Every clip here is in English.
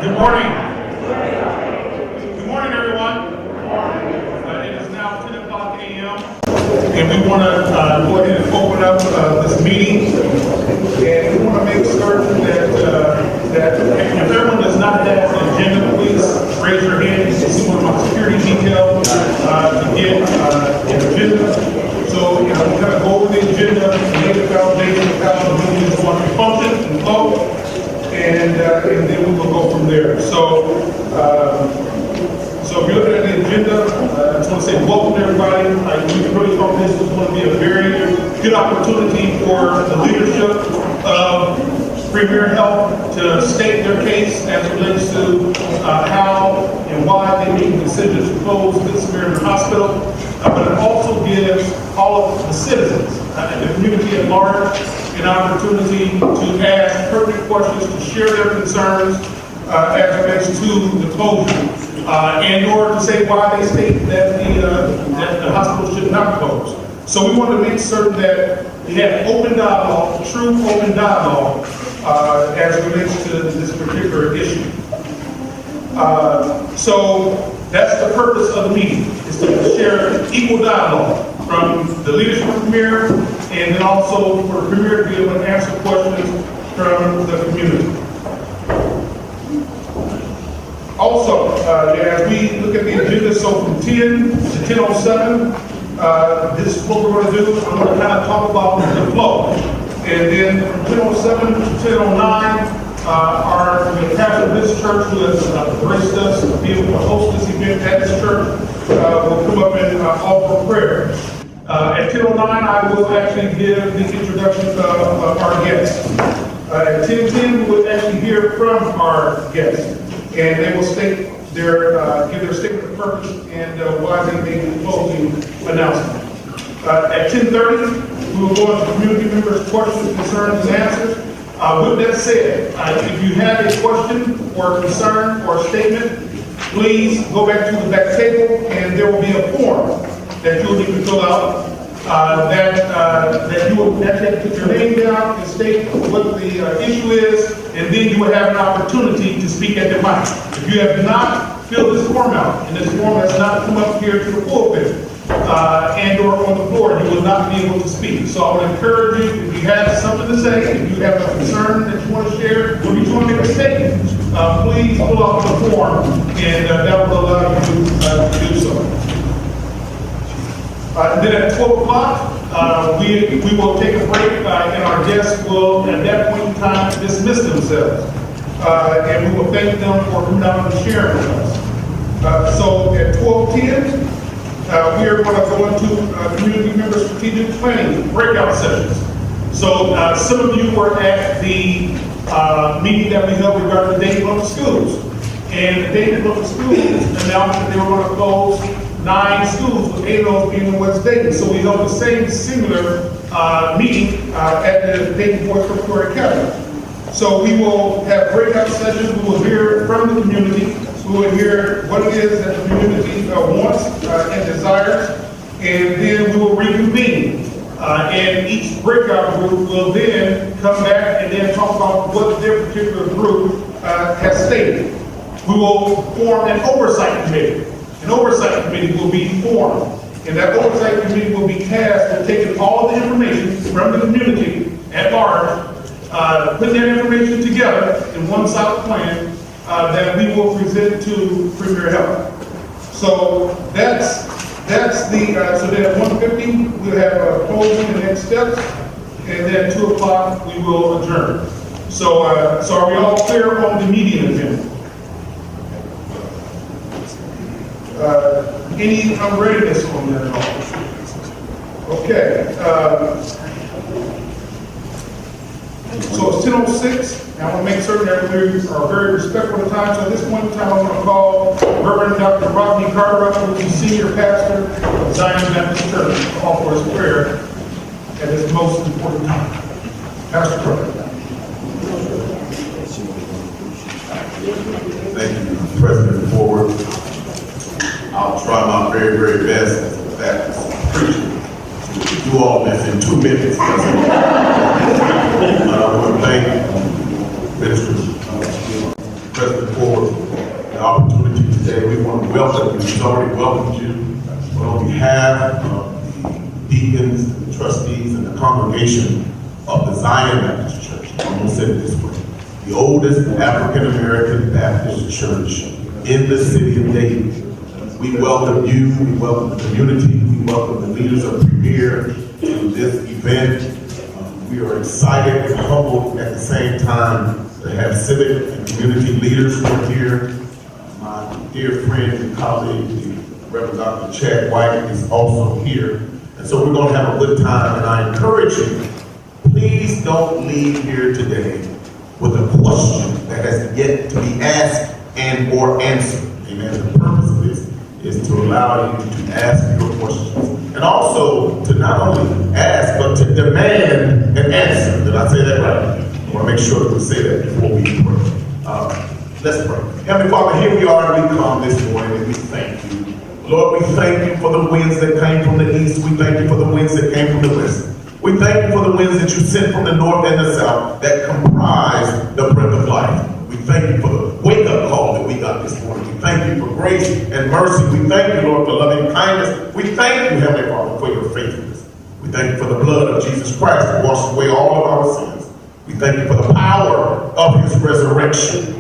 Good morning. Good morning, everyone. It is now 10 o'clock a.m. and we want to go ahead and open up this meeting. And we want to make certain that if everyone does not have an agenda, please raise your hand. You can see one of my security detail to get an agenda. So we kind of go over the agenda, lay the foundation of how the meeting is going to function and flow. And then we will go from there. So if you're looking at the agenda, I just want to say welcome to everybody. We really thought this was going to be a very good opportunity for the leadership of Premier Health to state their case as it relates to how and why they made the decision to close the Samaritan Hospital. But it also gives all of the citizens and the community at large an opportunity to ask pertinent questions, to share their concerns as it relates to the closure, and or to say why they state that the hospital should not close. So we want to make certain that we have open dialogue, true open dialogue, as it relates to this particular issue. So that's the purpose of the meeting, is to share equal dialogue from the leadership of Premier, and then also for the Premier to be able to answer questions from the community. Also, as we look at the agenda, so from 10 to 10:07, this is what we're going to do. I'm going to kind of talk about the flow. And then from 10:07 to 10:09, the pastor of this church, who has graced us to be able to host this event at this church, will come up and offer prayer. At 10:09, I will actually give the introduction of our guests. At 10:10, we will actually hear from our guests, and they will state give their statement of purpose and why they made the closing announcement. At 10:30, we will go into community members' questions, concerns, and answers. With that said, if you have a question or a concern or a statement, please go back to the back table, and there will be a form that you'll need to fill out. That you will actually have to put your name down and state what the issue is, and then you will have an opportunity to speak at the mic. If you have not filled this form out, and this form has not come up here to the pulpit and or on the floor, you will not be able to speak. So I would encourage you, if you have something to say, if you have a concern that you want to share, or you want to make a statement, please fill out the form, and that will allow you to do so. And then at 12 o'clock, we will take a break, and our guests will, at that point in time, dismiss themselves. And we will thank them for coming out and sharing with us. So at 12:10, we are going to go into community member strategic planning breakout sessions. So some of you were at the meeting that we held regarding the Dayton Public Schools. And the Dayton Public Schools announced that they were going to close 9 schools, with 8 of those being in West Dayton. So we held the same similar meeting at the Dayton Boys Preparatory Academy. So we will have breakout sessions. We will hear from the community. We will hear what it is that the community wants and desires, and then we will reconvene. And each breakout group will then come back and then talk about what their particular group has stated. We will form an oversight committee. An oversight committee will be formed, and that oversight committee will be tasked with taking all the information from the community at large, putting that information together in one solid plan that we will present to Premier Health. So that's the so then at 1:50 we'll have closing the next steps, and then at 2 o'clock we will adjourn. So are we all clear on the meeting agenda? Any unreadiness on that at all? Okay. So it's 10:06. I want to make certain that we are very respectful of time. So at this point in time, I'm going to call Reverend Dr. Rodney Carter, who is the senior pastor of Zion Baptist Church, to offer his prayer at this most important time. Pastor Carter. Thank you, President Ford. I'll try my very, very best as a Baptist preacher to do all this in 2 minutes. I want to thank Mr. President Ford today. We want to welcome you. We've already welcomed you. But on behalf of the deacons, and the trustees, and the congregation of the Zion Baptist Church, I'm going to say it this way, the oldest African-American Baptist church in the city of Dayton. We welcome you, we welcome the community, we welcome the leaders of Premier to this event. We are excited and humbled at the same time to have civic and community leaders who are here. My dear friend and colleague, the Reverend Dr. Chad White, is also here. And so we're going to have a good time, and I encourage you, please don't leave here today with a question that has yet to be asked and or answered. Amen. The purpose of this is to allow you to ask your questions. And also to not only ask, but to demand an answer. Did I say that right? I want to make sure that we say that before we pray. Let's pray. Heavenly Father, here we are and we come this morning and we thank you. Lord, we thank you for the winds that came from the east. We thank you for the winds that came from the west. We thank you for the winds that you sent from the north and the south that comprise the breath of life. We thank you for the wake-up call that we got this morning. We thank you for grace and mercy. We thank you, Lord, for loving kindness. We thank you, Heavenly Father, for your faithfulness. We thank you for the blood of Jesus Christ that washes away all of our sins. We thank you for the power of his resurrection,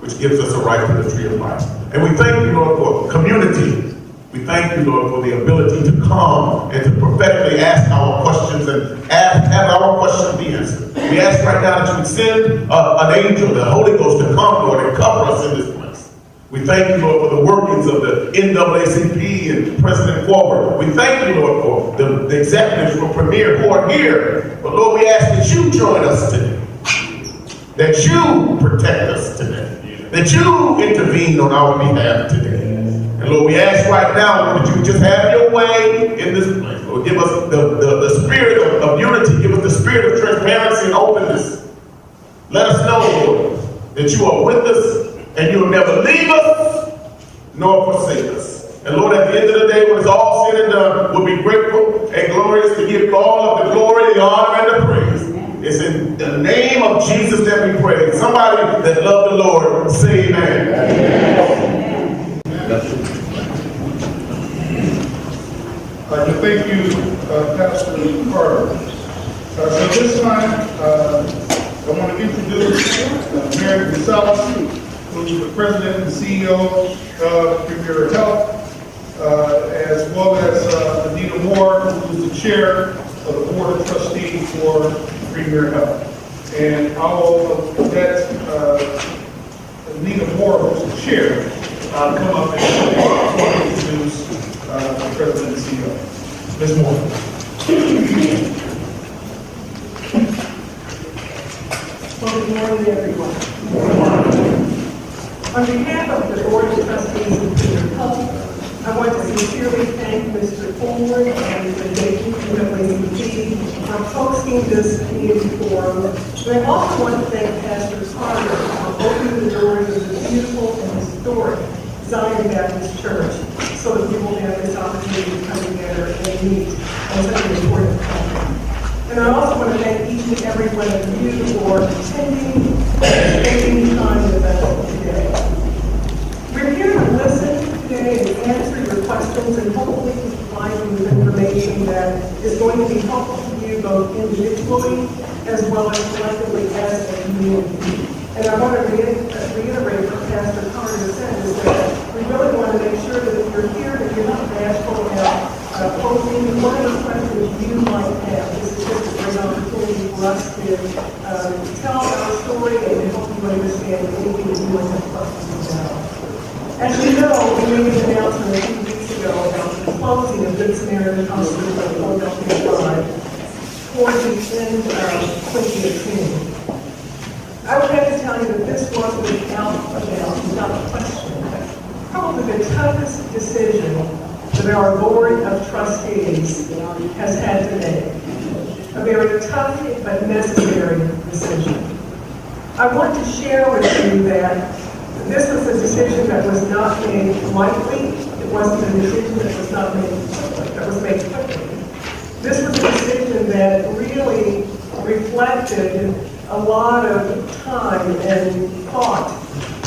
which gives us a right to the tree of life. And we thank you, Lord, for community. We thank you, Lord, for the ability to come and to prophetically ask our questions and have our questions be answered. We ask right now that you would send an angel, the Holy Ghost, to come, Lord, and cover us in this place. We thank you, Lord, for the workings of the NAACP and President Forward. We thank you, Lord, for the executives from Premier who are here. But Lord, we ask that you join us today, that you protect us today, that you intervene on our behalf today. And Lord, we ask right now that you just have your way in this place. Lord, give us the spirit of unity. Give us the spirit of transparency and openness. Let us know, Lord, that you are with us and you will never leave us nor forsake us. And Lord, at the end of the day, when it's all said and done, we'll be grateful and glorious to give you all of the glory, the honor, and the praise. It's in the name of Jesus that we pray. Somebody that loved the Lord, say amen. Amen. I'd like to thank you, Pastor Carter. So this time, I want to introduce Mary Gonzalez, who is the President and CEO of Premier Health, as well as Anita Moore, who is the Chair of the Board of Trustees for Premier Health. And I will let Anita Moore, who's the Chair, come up and introduce the President and CEO. Ms. Moore. Well, good morning, everyone. On behalf of the Board of Trustees of Premier Health, I want to sincerely thank Mr. Forward and the Dayton NAACP for hosting this community forum. And I also want to thank Pastor Carter for opening the doors of the beautiful and historic Zion Baptist Church so that we will have this opportunity to come together and meet on such an important topic. And I also want to thank each and every one of you for attending and spending time with us today. We're here to listen today and answer your questions and hopefully to provide you with information that is going to be helpful to you both individually as well as collectively as a community. And I want to reiterate what Pastor Carter said, is that we really want to make sure that if you're here, that you're not bashful about posing one of the questions you might have. This is just a great opportunity for us to tell our story and help you understand anything that you might have questions about. As you know, we made an announcement a few weeks ago about the closing of Good Samaritan Hospital in Philadelphia toward the end of 2018. I would have to tell you that this was without question, probably the toughest decision that our Board of Trustees has had to make. A very tough but necessary decision. I want to share with you that this was a decision that was not made lightly. It wasn't a decision that was not made quickly, that was made quickly. This was a decision that really reflected a lot of time and thought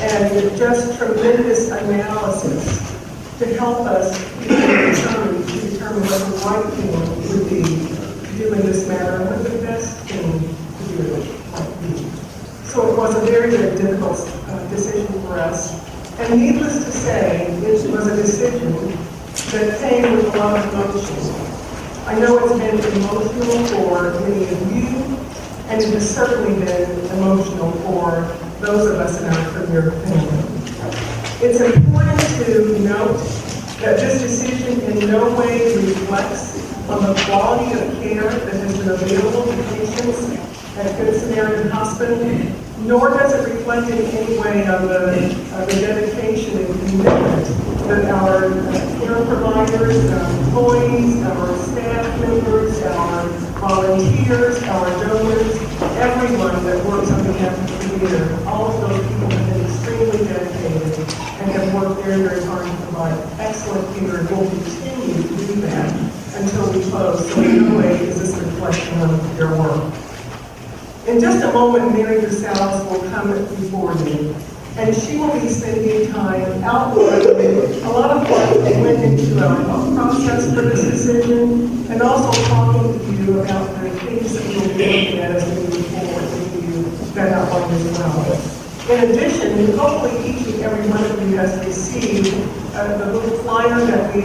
and just tremendous analysis to help us determine what the right thing would be to do in this matter and what the best thing to do would be. So it was a very, very difficult decision for us. And needless to say, it was a decision that came with a lot of emotion. I know it's been emotional for many of you, and it has certainly been emotional for those of us in our Premier family. It's important to note that this decision in no way reflects on the quality of care that has been available to patients at Good Samaritan Hospital, nor does it reflect in any way on the dedication and commitment that our care providers, our employees, our staff members, our volunteers, our donors, everyone that works on behalf of the Premier, all of those people have been extremely dedicated and have worked very, very hard to provide excellent care and will continue to do that until we close. So in no way is this a reflection of their work. In just a moment, Mary DeSales will come before you, and she will be spending time outlining a lot of what went into our thought process for this decision, and also talking to you about the things that we'll be looking at as we move forward with you that outline as well. In addition, hopefully each and every one of you has received the little flyer that we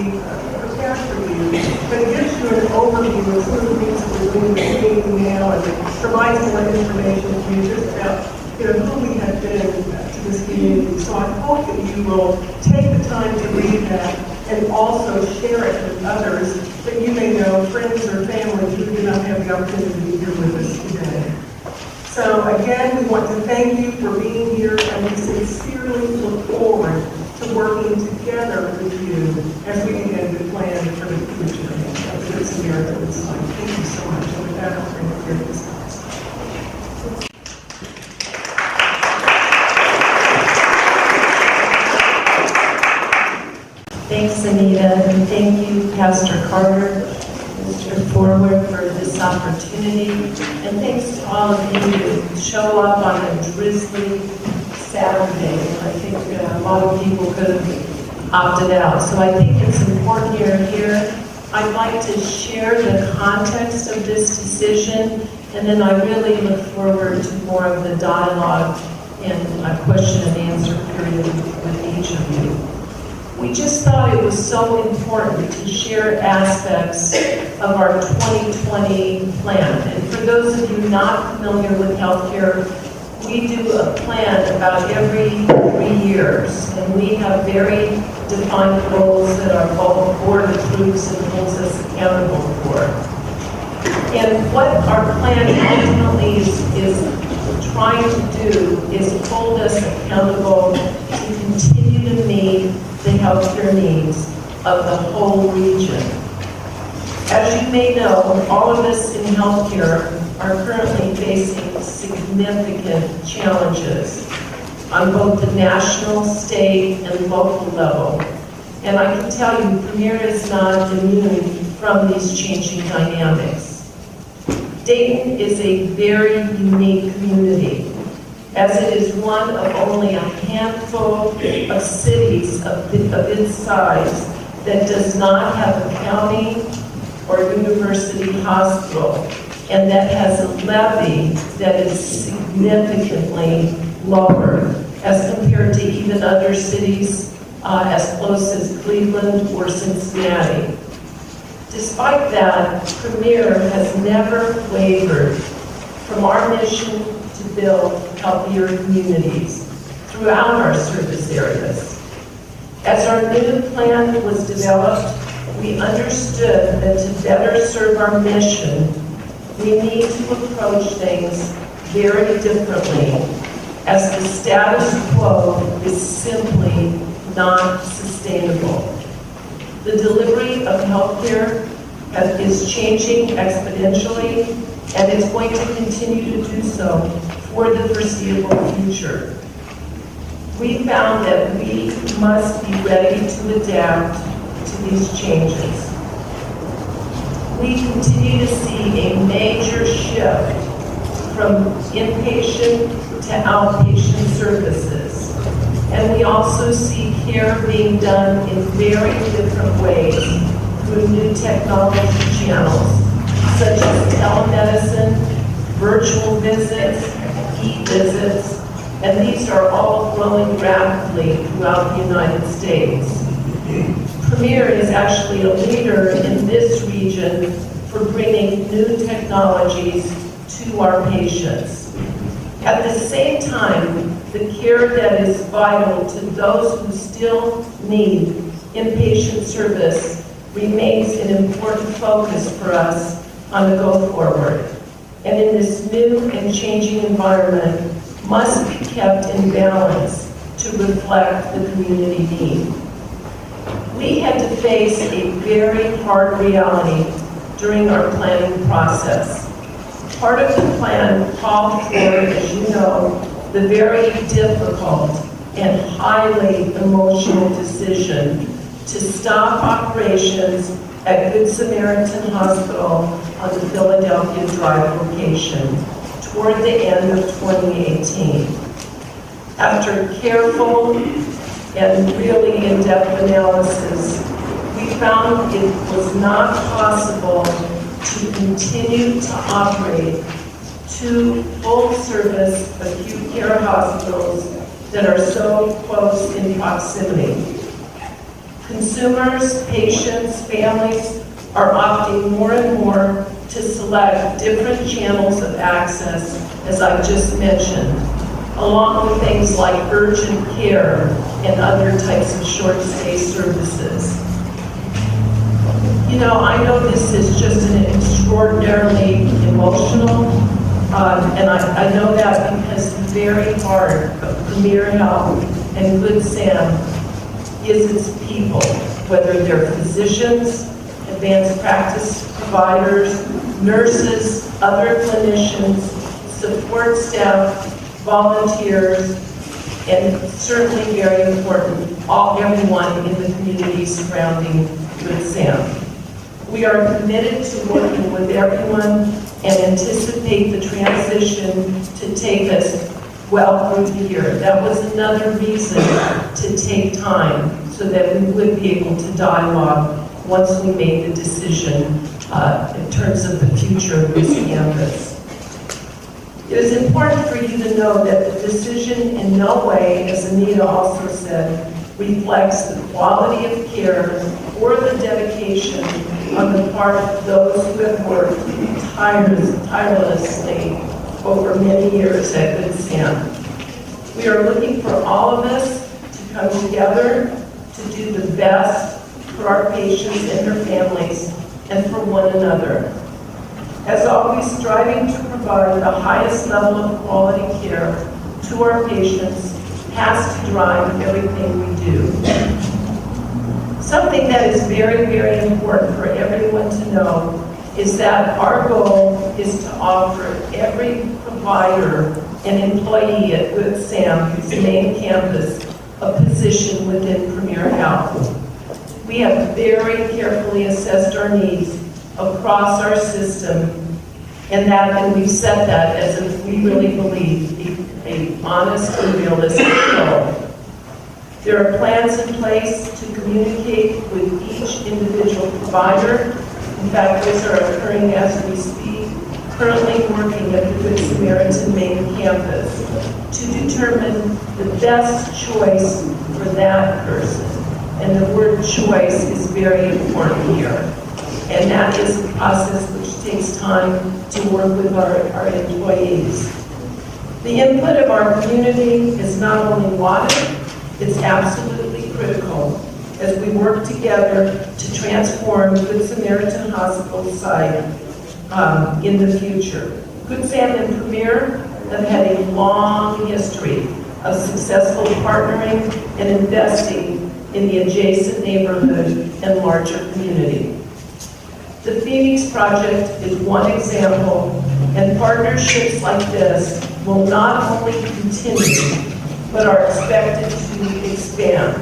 prepared for you that gives you an overview of some of the things that we're doing with meeting now and provides more information to you just about who we have been to this community. So I hope that you will take the time to read that and also share it with others that you may know, friends or family who do not have the opportunity to be here with us today. So again, we want to thank you for being here, and we sincerely look forward to working together with you as we begin to plan for the future of the Good Samaritan site. Thank you so much. And with that, I'll bring it here to this house. Thanks, Anita, and thank you, Pastor Carter, Mr. Forward, for this opportunity. And thanks to all of you who show up on a drizzly Saturday. I think a lot of people could have opted out. So I think it's important you're here. I'd like to share the context of this decision, and then I really look forward to more of the dialogue and a question and answer period with each of you. We just thought it was so important to share aspects of our 2020 plan. And for those of you not familiar with healthcare, we do a plan about every 3 years, and we have very defined goals that our board approves and holds us accountable for. And what our plan ultimately is trying to do is hold us accountable to continue to meet the healthcare needs of the whole region. As you may know, all of us in healthcare are currently facing significant challenges on both the national, state, and local level. And I can tell you, Premier is not immune from these changing dynamics. Dayton is a very unique community, as it is one of only a handful of cities of its size that does not have a county or university hospital, and that has a levy that is significantly lower as compared to even other cities as close as Cleveland or Cincinnati. Despite that, Premier has never wavered from our mission to build healthier communities throughout our service areas. As our new plan was developed, we understood that to better serve our mission, we need to approach things very differently, as the status quo is simply not sustainable. The delivery of healthcare is changing exponentially, and it's going to continue to do so for the foreseeable future. We found that we must be ready to adapt to these changes. We continue to see a major shift from inpatient to outpatient services, And we also see care being done in very different ways through new technology channels, such as telemedicine, virtual visits, e-visits, and these are all growing rapidly throughout the United States. Premier is actually a leader in this region for bringing new technologies to our patients. At the same time, the care that is vital to those who still need inpatient service remains an important focus for us on the go forward. And in this new and changing environment, must be kept in balance to reflect the community need. We had to face a very hard reality during our planning process. Part of the plan called for, as you know, the very difficult and highly emotional decision to stop operations at Good Samaritan Hospital on the Philadelphia Drive location toward the end of 2018. After careful and really in-depth analysis, we found it was not possible to continue to operate two full-service acute care hospitals that are so close in proximity. Consumers, patients, families are opting more and more to select different channels of access, as I just mentioned, along with things like urgent care and other types of short-stay services. You know, I know this is just an extraordinarily emotional, and I know that because the very heart of Premier Health and Good Sam is its people, whether they're physicians, advanced practice providers, nurses, other clinicians, support staff, volunteers, and certainly very important, everyone in the community surrounding Good Sam. We are committed to working with everyone and anticipate the transition to take us well through the year. That was another reason to take time so that we would be able to dialogue once we made the decision in terms of the future of this campus. It is important for you to know that the decision in no way, as Anita also said, reflects the quality of care or the dedication on the part of those who have worked tirelessly over many years at Good Sam. We are looking for all of us to come together to do the best for our patients and their families and for one another. As always, striving to provide the highest level of quality care to our patients has to drive everything we do. Something that is very, very important for everyone to know is that our goal is to offer every provider and employee at Good Sam's main campus a position within Premier Health. We have very carefully assessed our needs across our system, and we've set that as if we really believe a honest and realistic goal. There are plans in place to communicate with each individual provider. In fact, those are occurring as we speak, currently working at the Good Samaritan main campus to determine the best choice for that person. And the word choice is very important here. And that is a process which takes time to work with our employees. The input of our community is not only wanted, it's absolutely critical as we work together to transform Good Samaritan Hospital site in the future. Good Sam and Premier have had a long history of successful partnering and investing in the adjacent neighborhood and larger community. The Phoenix Project is one example, and partnerships like this will not only continue, but are expected to expand.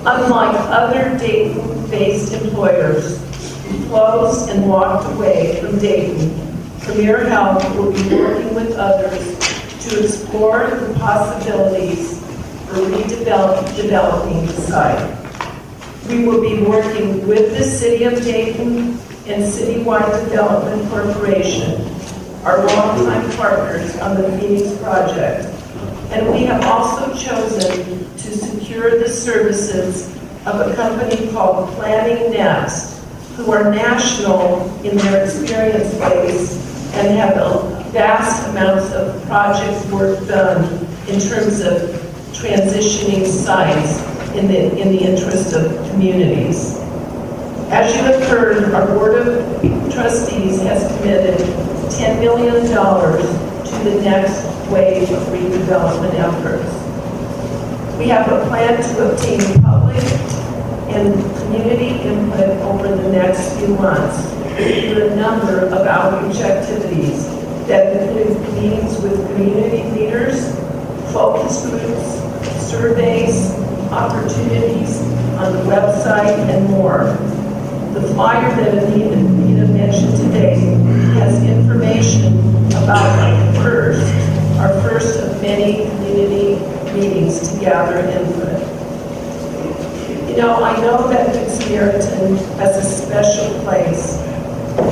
Unlike other Dayton-based employers who closed and walked away from Dayton, Premier Health will be working with others to explore the possibilities for redeveloping the site. We will be working with the City of Dayton and Citywide Development Corporation, our longtime partners on the Phoenix project. And we have also chosen to secure the services of a company called Planning Next, who are national in their experience base and have vast amounts of project work done in terms of transitioning sites in the interest of communities. As you have heard, our Board of Trustees has committed $10 million to the next wave of redevelopment efforts. We have a plan to obtain public and community input over the next few months through a number of outreach activities that include meetings with community leaders, focus groups, surveys, opportunities on the website, and more. The flyer that Anita mentioned today has information about our first of many community meetings to gather input. You know, I know that Samaritan has a special place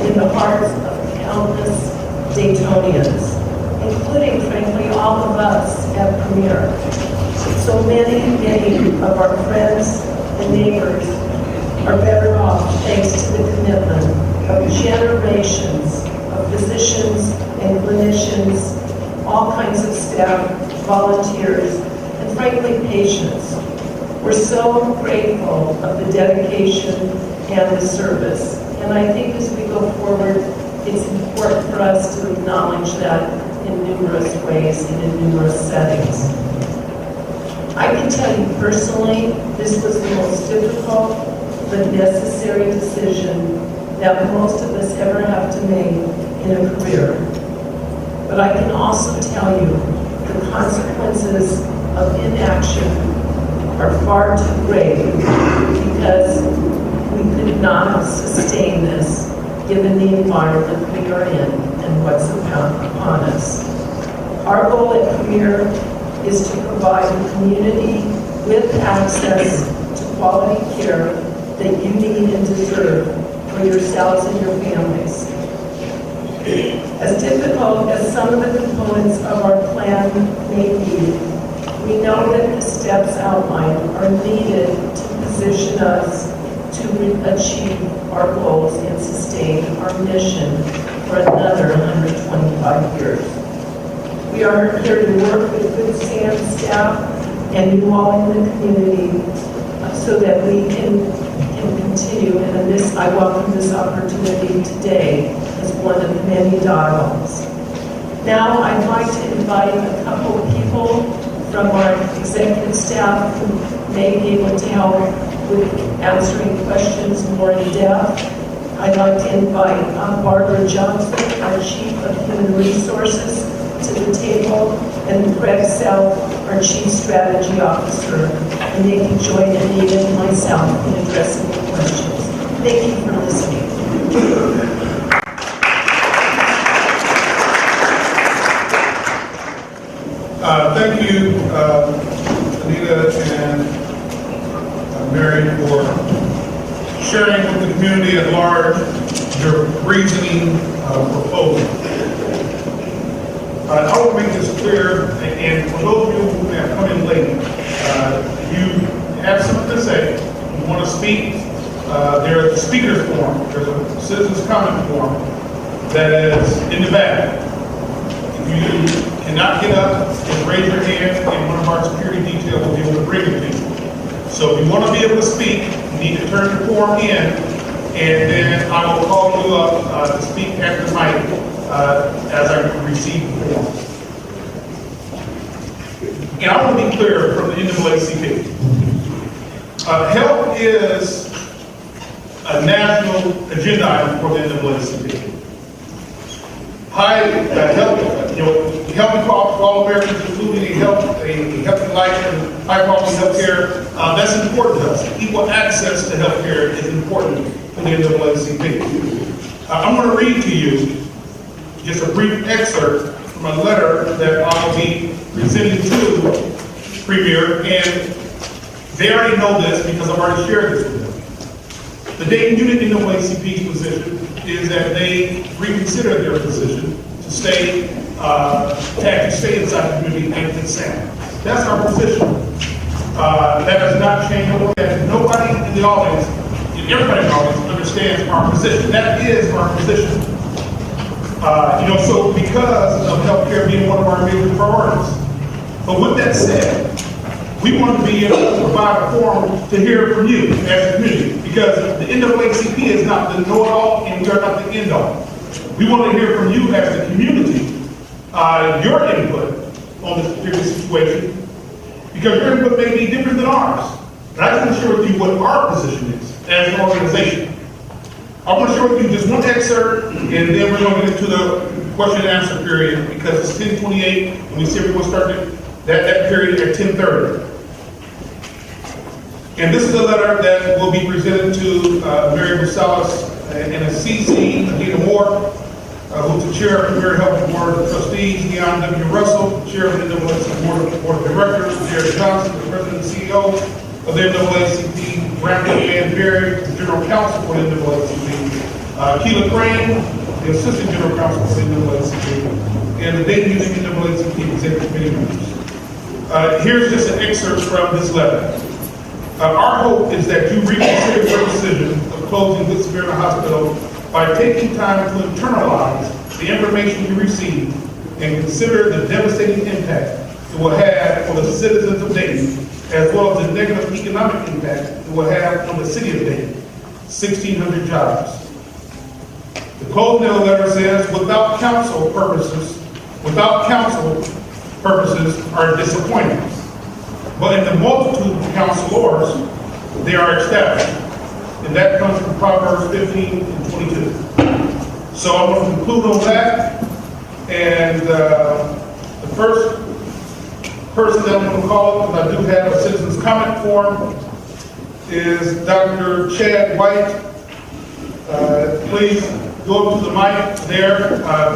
in the hearts of countless Daytonians, including, frankly, all of us at Premier. So many of our friends and neighbors are better off thanks to the commitment of generations of physicians and clinicians, all kinds of staff, volunteers, and frankly, patients. We're so grateful of the dedication and the service. And I think as we go forward, it's important for us to acknowledge that in numerous ways and in numerous settings. I can tell you personally, this was the most difficult but necessary decision that most of us ever have to make in a career. But I can also tell you the consequences of inaction are far too great because we could not sustain this given the environment we are in and what's upon us. Our goal at Premier is to provide the community with access to quality care that you need and deserve for yourselves and your families. As difficult as some of the components of our plan may be, we know that the steps outlined are needed to position us to achieve our goals and sustain our mission for another 125 years. We are here to work with Good Sam staff and you all in the community so that we can continue, and I welcome this opportunity today as one of many dialogues. Now I'd like to invite a couple of people from our executive staff who may be able to help with answering questions more in depth. I'd like to invite Barbara Johnson, our Chief of Human Resources, to the table, and Craig Self, our Chief Strategy Officer, and they can join Anita and myself in addressing the questions. Thank you for listening. Thank you, Anita and Mary, for sharing with the community at large your reasoning proposal. I want to make this clear, and for those of you who have come in late, you have something to say, you want to speak, there's a speaker's form, there's a citizen's comment form that is in the back. If you cannot get up, just raise your hand, and one of our security detail will be able to bring it to you. So if you want to be able to speak, you need to turn your form in, and then I will call you up to speak after the mic as I receive the form. And I want to be clear from the NAACP. Health is a national agenda item for the NAACP. Healthy for all Americans, including a healthy life and high quality health care. That's important to us. Equal access to health care is important for the NAACP. I'm going to read to you just a brief excerpt from a letter that I'll be presenting to Premier, and they already know this because I've already shared this with them. The Dayton Unit NAACP's position is that they reconsider their position to stay, stay inside the community and consent. That's our position. That has not changed. Nobody in the audience, everybody in the audience understands our position. That is our position. So because of healthcare being one of our major priorities. But with that said, we want to be able to provide a forum to hear from you as a community, because the NAACP is not the know-it-all and we are not the end-all. We want to hear from you as the community, your input on this particular situation, because your input may be different than ours. And I just want to share with you what our position is as an organization. I want to share with you just one excerpt, and then we're going to get into the question and answer period, because it's 10:28, and we said we're going to start that period at 10:30. And this is a letter that will be presented to Mary Gonzalez and a CC, Anita Moore, who's the chair of the Premier Health Board of Trustees, Leon W. Russell, chair of the NAACP Board of Directors, Jared Johnson, the president and CEO of the NAACP, Brandon Van Berry, the general counsel for the NAACP, Keela Crane, the assistant general counsel for the NAACP, and the Dayton Unit NAACP executive committee members. Here's just an excerpt from this letter. Our hope is that you reconsider your decision of closing Good Samaritan Hospital by taking time to internalize the information you receive and consider the devastating impact it will have on the citizens of Dayton, as well as the negative economic impact it will have on the city of Dayton, 1,600 jobs. The closing of the letter says, without council purposes are disappointing. But in the multitude of counselors, they are established. And that comes from Proverbs 15 and 22. So I want to conclude on that. And the first person that I'm going to call, because I do have a citizen's comment form, is Dr. Chad White. Please go up to the mic there,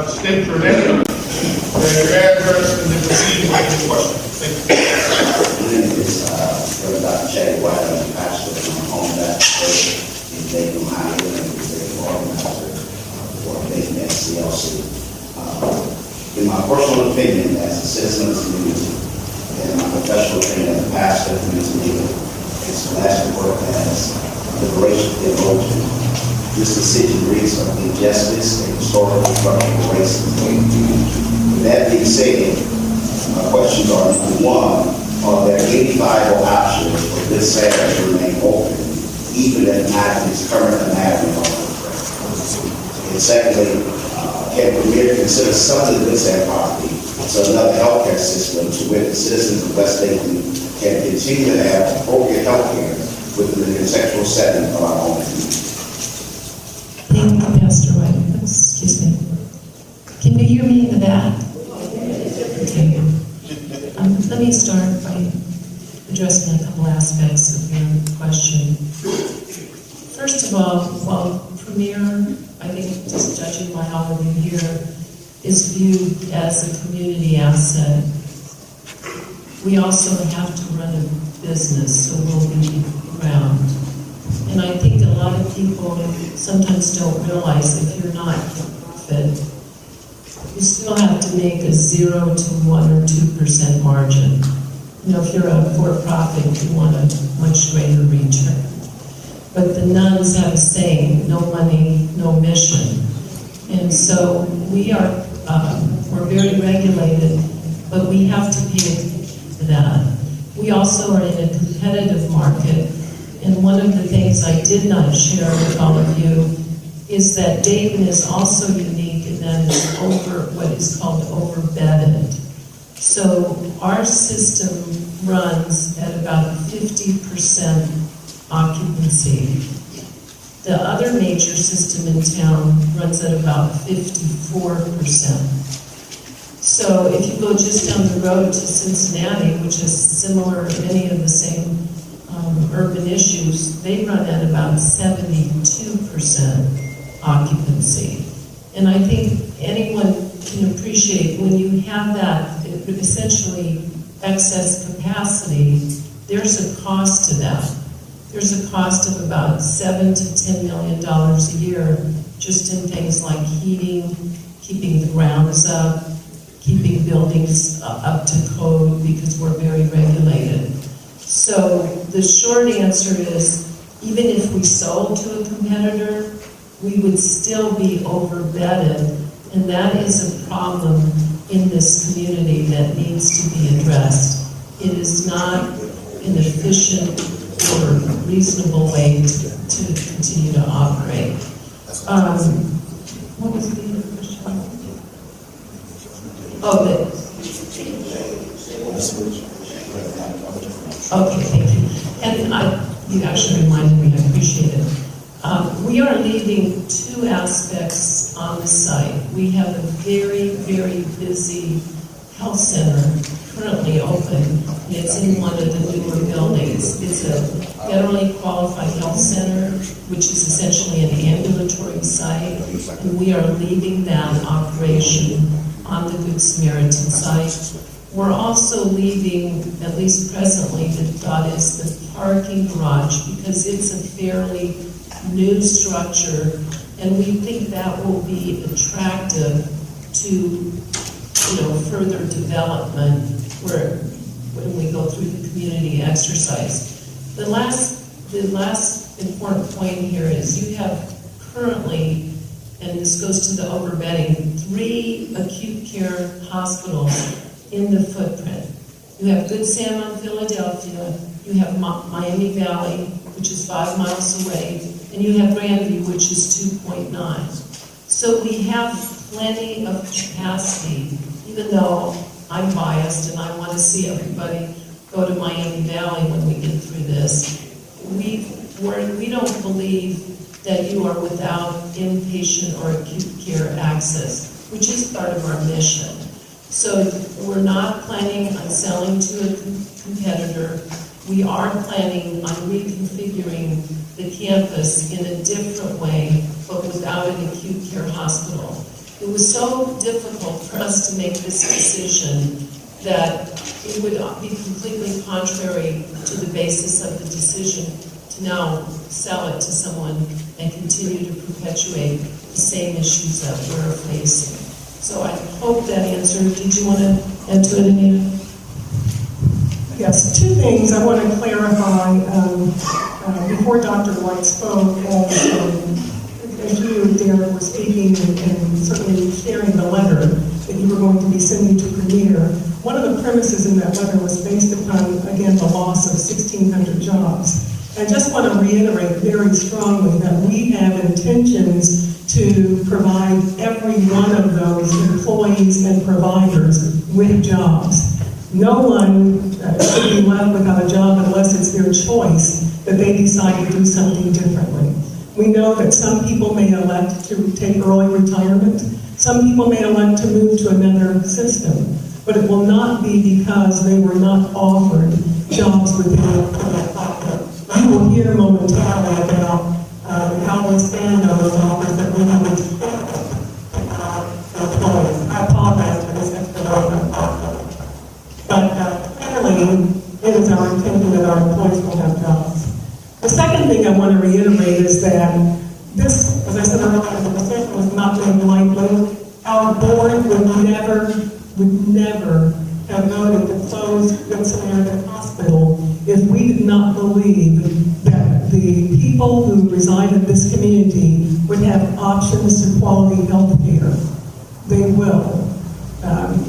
state your name and your address, and then proceed with your question. Thank you. My name is Dr. Chad White. I'm a pastor in my home baptist church in Dayton, Ohio, and I'm the organizer for Dayton SCLC. In my personal opinion, as a citizen of the community, and my professional opinion as a pastor of the community, and scholastic work as liberation theologian, this decision reeks of injustice and historical structural racism. With that being said, my questions are, number one, are there any viable options for this center to remain open, even if not in its current anatomy or footprint? And secondly, can Premier consider some of the Good Center property so another healthcare system to which the citizens of West Dayton can continue to have appropriate healthcare within the contextual setting of our own community? Thank you, Pastor White. Excuse me. Can you hear me in the back? Okay. Let me start by addressing a couple aspects of your question. First of all, while Premier, I think just judging by all of you here, is viewed as a community asset, we also have to run a business, so we'll be around. And I think a lot of people sometimes don't realize if you're not profit, you still have to make a 0 to 1 or 2% margin. If you're a for-profit, you want a much greater return. But the nuns have a saying, no money, no mission. And so we are, we're very regulated, but we have to pay for that. We also are in a competitive market, and one of the things I did not share with all of you is that Dayton is also unique in that it's what is called overbedded. So our system runs at about 50% occupancy. The other major system in town runs at about 54%. So if you go just down the road to Cincinnati, which is similar, many of the same urban issues, they run at about 72% occupancy. And I think anyone can appreciate when you have that, it essentially excess capacity, there's a cost to that. There's a cost of about $7 to $10 million a year just in things like heating, keeping the grounds up, keeping buildings up to code because we're very regulated. So the short answer is, even if we sold to a competitor, we would still be overbedded, and that is a problem in this community that needs to be addressed. It is not an efficient or reasonable way to continue to operate. What was the other question? Oh, okay, thank you. And you actually reminded me, I appreciate it. We are leaving two aspects on the site. We have a very, very busy health center currently open. It's in one of the newer buildings. It's a federally qualified health center, which is essentially an ambulatory site, and we are leaving that operation on the Good Samaritan site. We're also leaving, at least presently, the thought is the parking garage, because it's a fairly new structure, and we think that will be attractive to, further development when we go through the community exercise. The last important point here is you have currently, and this goes to the overbedding, 3 acute care hospitals in the footprint. You have Good Sam on Philadelphia, you have Miami Valley, which is 5 miles away, and you have Grandview, which is 2.9. So we have plenty of capacity, even though I'm biased and I want to see everybody go to Miami Valley when we get through this. We don't believe that you are without inpatient or acute care access, which is part of our mission. So we're not planning on selling to a competitor. We are planning on reconfiguring the campus in a different way, but without an acute care hospital. It was so difficult for us to make this decision that it would be completely contrary to the basis of the decision to now sell it to someone and continue to perpetuate the same issues that we're facing. So I hope that answered. Did you want to add to it, Anita? Yes, 2 things I want to clarify before Dr. White spoke. As you, Derek, were speaking and certainly sharing the letter that you were going to be sending to Premier, one of the premises in that letter was based upon, again, the loss of 1,600 jobs. I just want to reiterate very strongly that we have intentions to provide every one of those employees and providers with jobs. No one should be left without a job unless it's their choice that they decide to do something differently. We know that some people may elect to take early retirement. Some people may elect to move to another system. But it will not be because they were not offered jobs within the platform. You will hear momentarily about how we stand on those offers that we have employees. I apologize for this extra moment. But clearly, it is our intention that our employees will have jobs. The second thing I want to reiterate is that this, as I said earlier, the decision was not made lightly. Our board would never have voted to close Good Samaritan Hospital if we did not believe that the people who reside in this community would have options to quality health care. They will.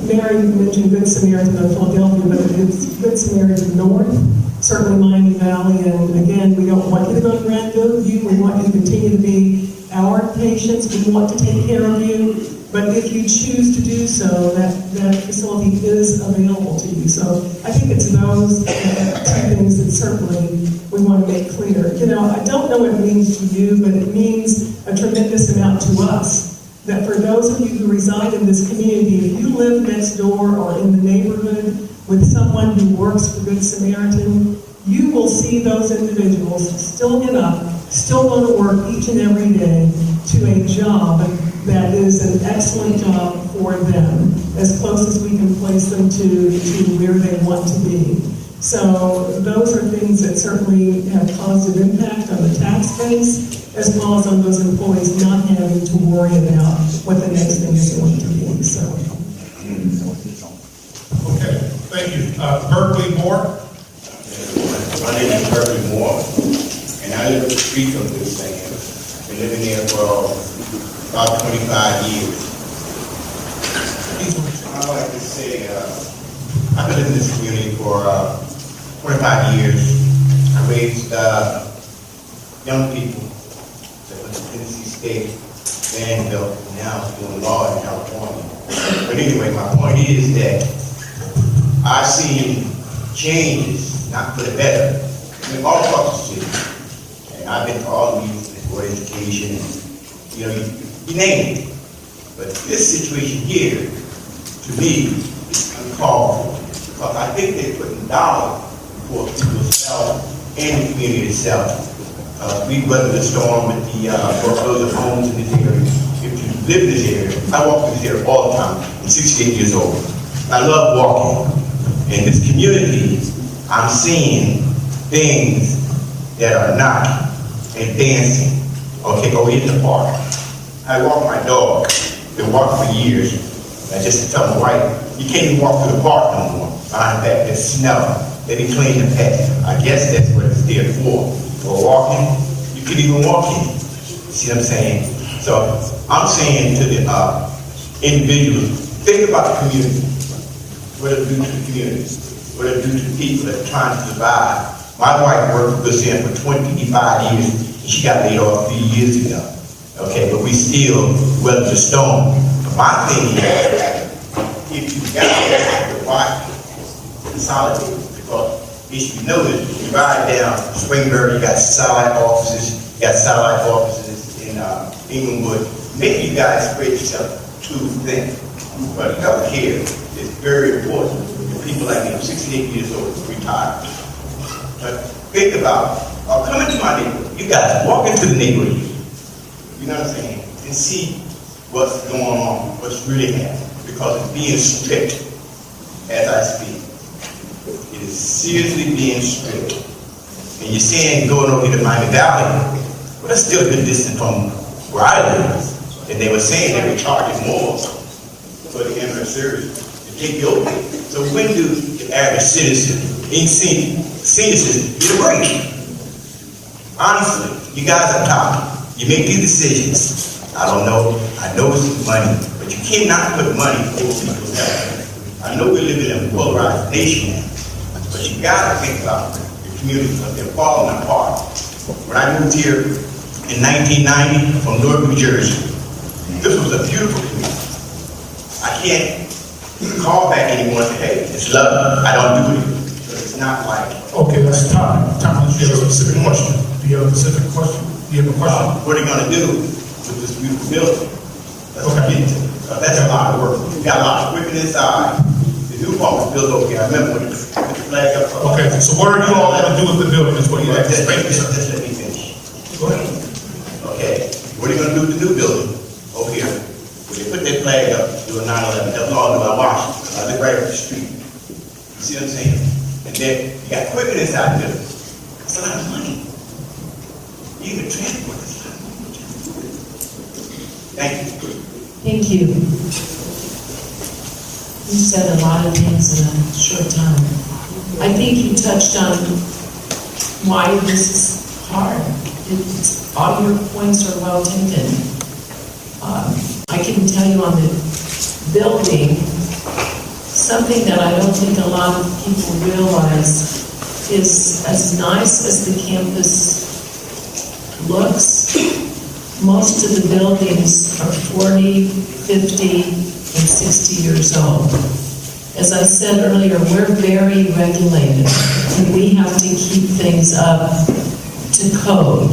Mary mentioned Good Samaritan of Philadelphia, but it's Good Samaritan North, certainly Miami Valley, and again, we don't want you to go to Grandview. We want you to continue to be our patients. We want to take care of you. But if you choose to do so, that facility is available to you. So I think it's those 2 things that certainly we want to make clear. I don't know what it means to you, but it means a tremendous amount to us. That for those of you who reside in this community, if you live next door or in the neighborhood with someone who works for Good Samaritan, you will see those individuals still get up, still go to work each and every day to a job that is an excellent job for them, as close as we can place them to where they want to be. So those are things that certainly have positive impact on the tax base, as well as on those employees not having to worry about what the next thing is going to be. So. Okay, thank you. Berkeley Moore? My name is Berkeley Moore, and I live at the street of this thing. I've been living there for about 25 years. I'd like to say, I've been living in this community for 25 years. I raised young people that went to Tennessee State, Danville, and now doing law in California. But anyway, my point is that I've seen changes, not for the better, in all across the city. And I've been to all the meetings for education, and, you name it. But this situation here, to me, is uncalled for. Because I think they're putting dollars for people's health and the community itself. We weathered the storm with the foreclosure homes in this area. If you live in this area, I walk through this area all the time. I'm 68 years old. I love walking. In this community, I'm seeing things that are not advancing. Okay, go in the park. I walk my dog. Been walking for years. I just tell my wife, you can't even walk through the park no more. Behind that, there's smell. They be cleaning the pet. I guess that's what it's there for. For walking, you can even walk in. See what I'm saying? So I'm saying to the individuals, think about the community. What it do to the community? What it do to people that are trying to survive? My wife worked for Good Sam for 25 years, and she got laid off 3 years ago. Okay, but we still weather the storm. My thing is, if you got to watch, consolidate, because if you notice, you ride down Springburg, you got satellite offices in Inglewood. Maybe you guys spread yourself too thin, but health care is very important for people like me. I'm 68 years old, retired. But think about, come into my neighborhood. You guys walk into the neighborhood, you know what I'm saying, and see what's going on, what's really happening, because it's being stripped as I speak. It is seriously being stripped. And you're saying going over to Miami Valley, well, that's still a good distance from where I live. And they were saying they were charging more for the ambulance service to take you over there. So when do the average citizen, senior citizen, get a break? Honestly, you guys are top. You make these decisions. I don't know. I know it's money, but you cannot put money over people's health. I know we live in a polarized nation, but you got to think about the community because they're falling apart. When I moved here in 1990 from Newark, New Jersey, this was a beautiful community. I can't call back anyone and say, hey, it's love. I don't do it. But it's not like. Okay, that's time. Time to get a specific question. Do you have a specific question? Do you have a question? What are you going to do with this beautiful building? That's what Okay. I'm getting to. That's a lot of work. We got a lot of equipment inside. The new part was built over here. I remember when you put the flag up. Okay, so what are you all going to do with the building is what you have to Just explain. let me finish. Go ahead. Okay, what are you going to do with the new building over here? When you put that flag up, do a 9/11. That was all about Washington. I live right up the street. You see what I'm saying? And then you got equipment inside the building. That's a lot of money. Even transport is a lot of money. Thank you. Thank you. You said a lot of things in a short time. I think you touched on why this is hard. All your points are well taken. I can tell you on the building, something that I don't think a lot of people realize is as nice as the campus looks, most of the buildings are 40, 50, and 60 years old. As I said earlier, we're very regulated, and we have to keep things up to code.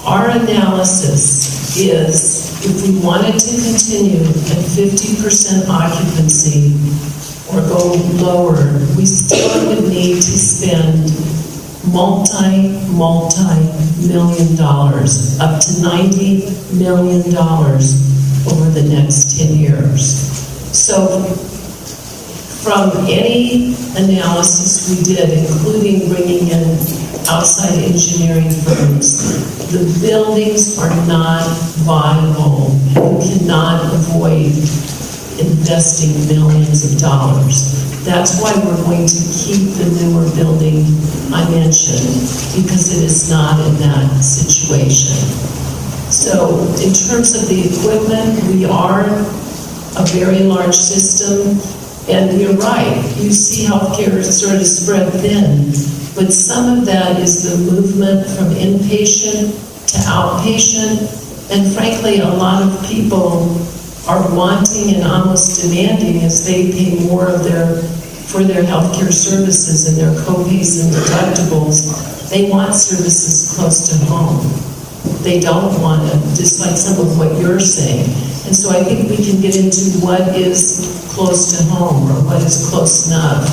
Our analysis is, if we wanted to continue at 50% occupancy, or go lower, we still would need to spend multi-million dollars, up to $90 million over the next 10 years. So from any analysis we did, including bringing in outside engineering firms, the buildings are not viable. You cannot avoid investing millions of dollars. That's why we're going to keep the newer building I mentioned, because it is not in that situation. So in terms of the equipment, we are a very large system, and you're right, you see healthcare sort of spread thin, but some of that is the movement from inpatient to outpatient, and frankly, a lot of people are wanting and almost demanding, as they pay more of for their healthcare services and their co-pays and deductibles, they want services close to home. They don't want to, just like some of what you're saying. And so I think we can get into what is close to home or what is close enough.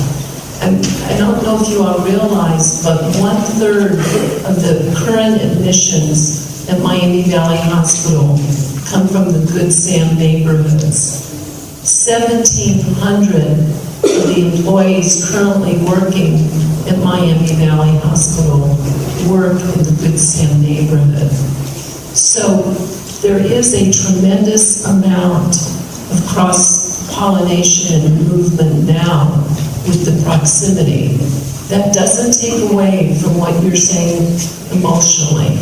And I don't know if you all realize, but 1/3 of the current admissions at Miami Valley Hospital come from the Good Sam neighborhoods. 1,700 of the employees currently working at Miami Valley Hospital work in the Good Sam neighborhood. So there is a tremendous amount of cross-pollination and movement now with the proximity. That doesn't take away from what you're saying emotionally.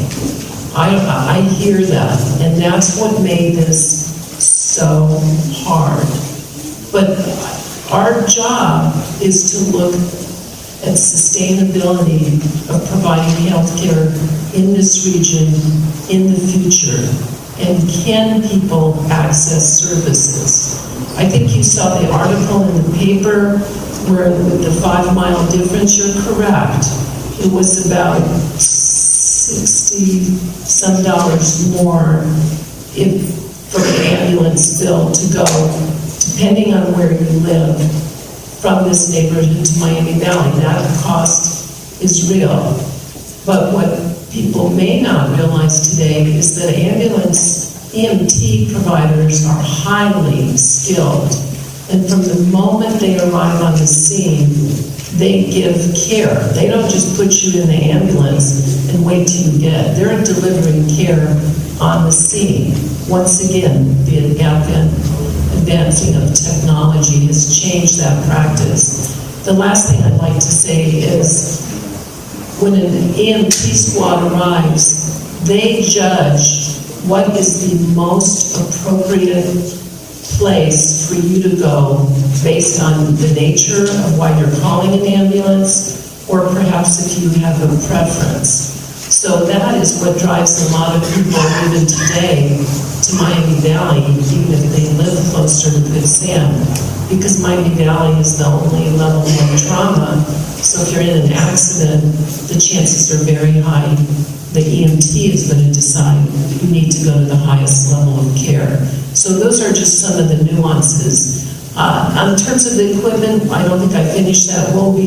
I hear that, and that's what made this so hard. But our job is to look at sustainability of providing health care in this region in the future. And can people access services? I think you saw the article in the paper where with the 5-mile difference, you're correct. It was about $60-some more for the ambulance bill to go, depending on where you live, from this neighborhood to Miami Valley. That cost is real. But what people may not realize today is that ambulance EMT providers are highly skilled. And from the moment they arrive on the scene, they give care. They don't just put you in the ambulance and wait till you get. They're delivering care on the scene. Once again, the advancing of technology has changed that practice. The last thing I'd like to say is when an EMT squad arrives, they judge what is the most appropriate place for you to go based on the nature of why you're calling an ambulance, or perhaps if you have a preference. So that is what drives a lot of people even today to Miami Valley, even if they live closer to Good Sam, because Miami Valley is the only level 1 trauma. So if you're in an accident, the chances are very high the EMT is going to decide you need to go to the highest level of care. So those are just some of the nuances. In terms of the equipment, I don't think I finished that. We'll be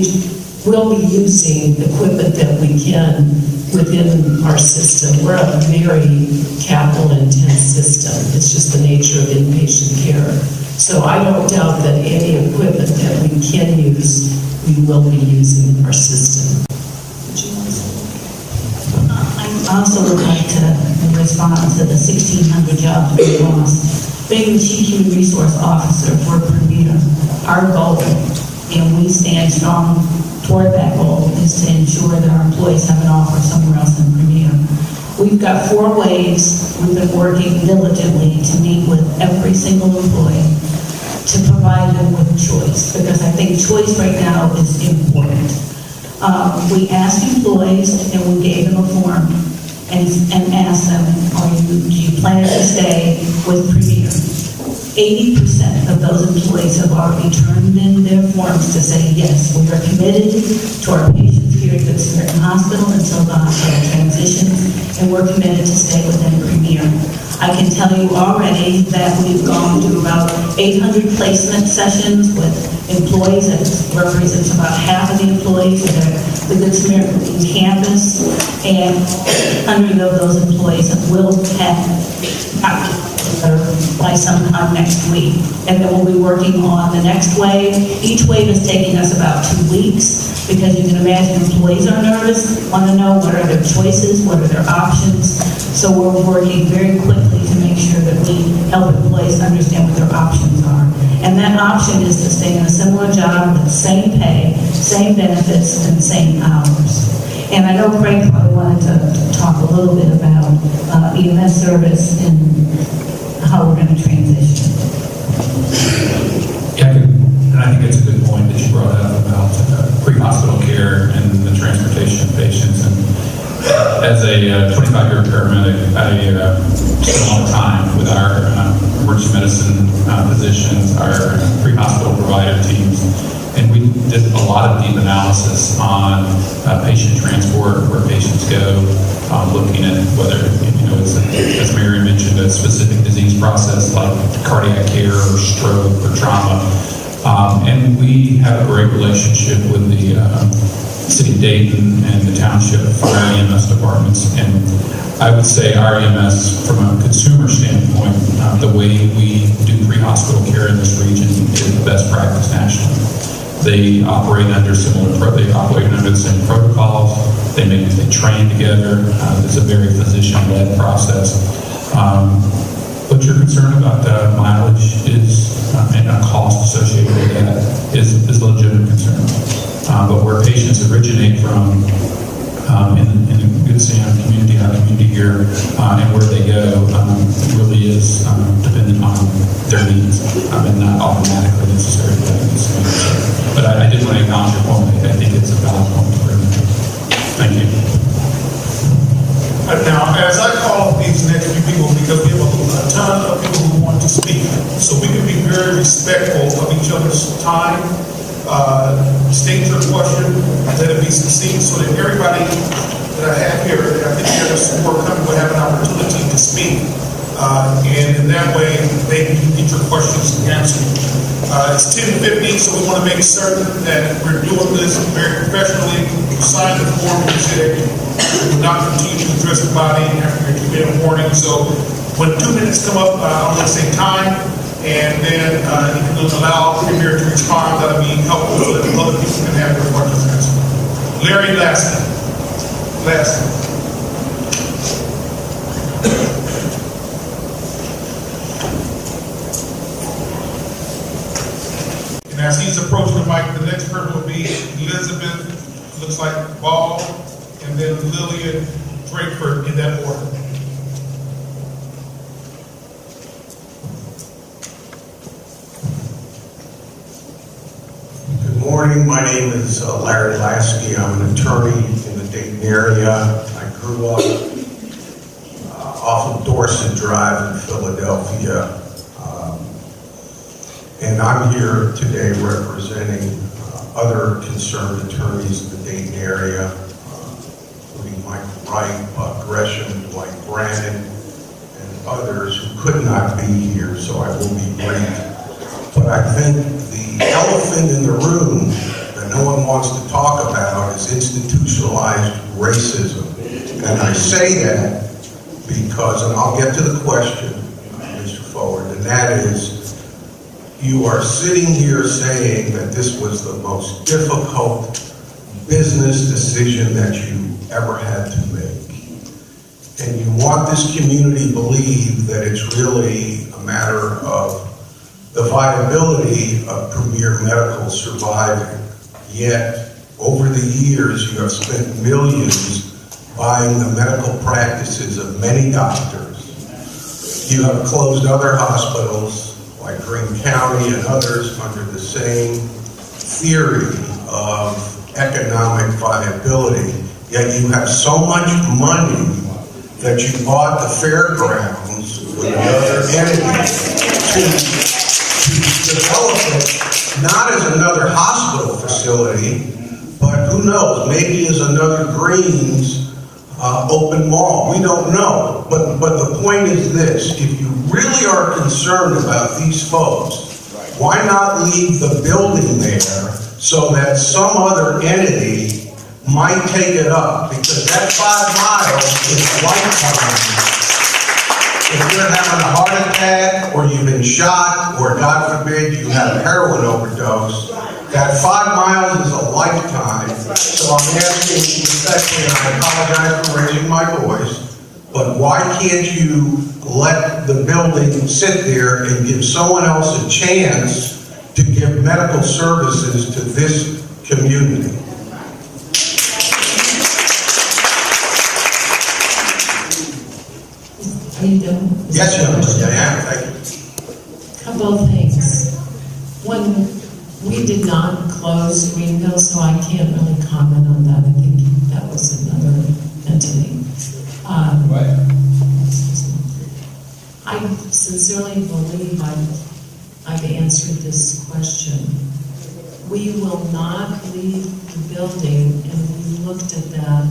using equipment that we can within our system. We're a very capital-intense system. It's just the nature of inpatient care. So I don't doubt that any equipment that we can use, we will be using in our system. I also would like to respond to the 1,600 jobs we lost. Being the Chief Human Resource Officer for Premier, our goal, and we stand strong toward that goal, is to ensure that our employees have an offer somewhere else in Premier. We've got 4 ways we've been working diligently to meet with every single employee to provide them with choice, because I think choice right now is important. We asked employees, and we gave them a form and asked them, do you plan to stay with Premier? 80% of those employees have already turned in their forms to say, yes, we are committed to our patients here at Good Samaritan Hospital until the hospital transition. transitions, and we're committed to stay within Premier. I can tell you already that we've gone through about 800 placement sessions with employees. That represents about half of the employees that are the Good Samaritan campus, and 100 of those employees will have by sometime next week. And then we'll be working on the next wave. Each wave is taking us about 2 weeks, because you can imagine employees are nervous, want to know what are their choices, what are their options. So we're working very quickly to make sure that we help employees understand what their options are. And that option is to stay in a similar job with the same pay, same benefits, and same hours. And I know Craig probably wanted to talk a little bit about EMS service and how we're going to transition. Yeah, and I think it's a good point that you brought up about pre-hospital care and the transportation of patients. And as a 25-year paramedic, I spent a lot of time with our emergency medicine physicians, our pre-hospital provider teams, and we did a lot of deep analysis on patient transport, where patients go, looking at whether, it's, as Mary mentioned, a specific disease process like cardiac care or stroke or trauma. And we have a great relationship with the City of Dayton and the Township Fire EMS departments. And I would say our EMS, from a consumer standpoint, the way we do pre-hospital care in this region is the best practice nationally. They operate under the same protocols. They train together. It's a very physician-led process. What you're concerned about mileage is and a cost associated with that is a legitimate concern. But where patients originate from in the Good Sam community, our community here, and where they go, really is dependent on their needs, and not automatically necessarily the same. But I did want to acknowledge your point. I think it's a valid point to bring up. Thank you. Now, as I call these next few people, because we have a ton of people who want to speak, so we can be very respectful of each other's time, state your question, let it be succinct, so that everybody that I have here, that I think there's more coming, will have an opportunity to speak. And in that way, they can get your questions answered. It's 10:50, so we want to make certain that we're doing this very professionally. You sign the form, you said we will not continue to address the body after your 2-minute warning. So when 2 minutes come up, I'm going to say time, and then you can allow Premier to respond. That'll be helpful so that other people can have their questions answered. Larry Laskin. And as he's approaching the mic, the next person will be Elizabeth, looks like Ball, and then Lillian Drakeford, in that order. Good morning. My name is Larry Lasky. I'm an attorney in the Dayton area. I grew up off of Dorset Drive in Philadelphia. And I'm here today representing other concerned attorneys in the Dayton area, including Mike Wright, Buck Gresham, Dwight Brannon, and others who could not be here, so I will be brief. But I think the elephant in the room that no one wants to talk about is institutionalized racism. And I say that because, and I'll get to the question, Mr. Forward, and that is, you are sitting here saying that this was the most difficult business decision that you ever had to make. And you want this community to believe that it's really a matter of the viability of Premier Medical surviving. Yet, over the years, you have spent millions buying the medical practices of many doctors. You have closed other hospitals, like Greene County and others, under the same theory of economic viability. Yet you have so much money that you bought the fairgrounds with another entity to develop it, not as another hospital facility, but who knows, maybe as another Greene's open mall. We don't know. But the point is this: if you really are concerned about these folks, why not leave the building there so that some other entity might take it up? Because that 5 miles is lifetime. If you're having a heart attack, or you've been shot, or God forbid you have a heroin overdose, that 5 miles is a lifetime. So I'm asking respectfully, and I apologize for raising my voice, but why can't you let the building sit there and give someone else a chance to give medical services to this community? Are you done? Yes, I am. Thank you. Couple of things. One, we did not close Greenville, so I can't really comment on that. I think that was another entity. I sincerely believe I've answered this question. We will not leave the building, and we looked at that.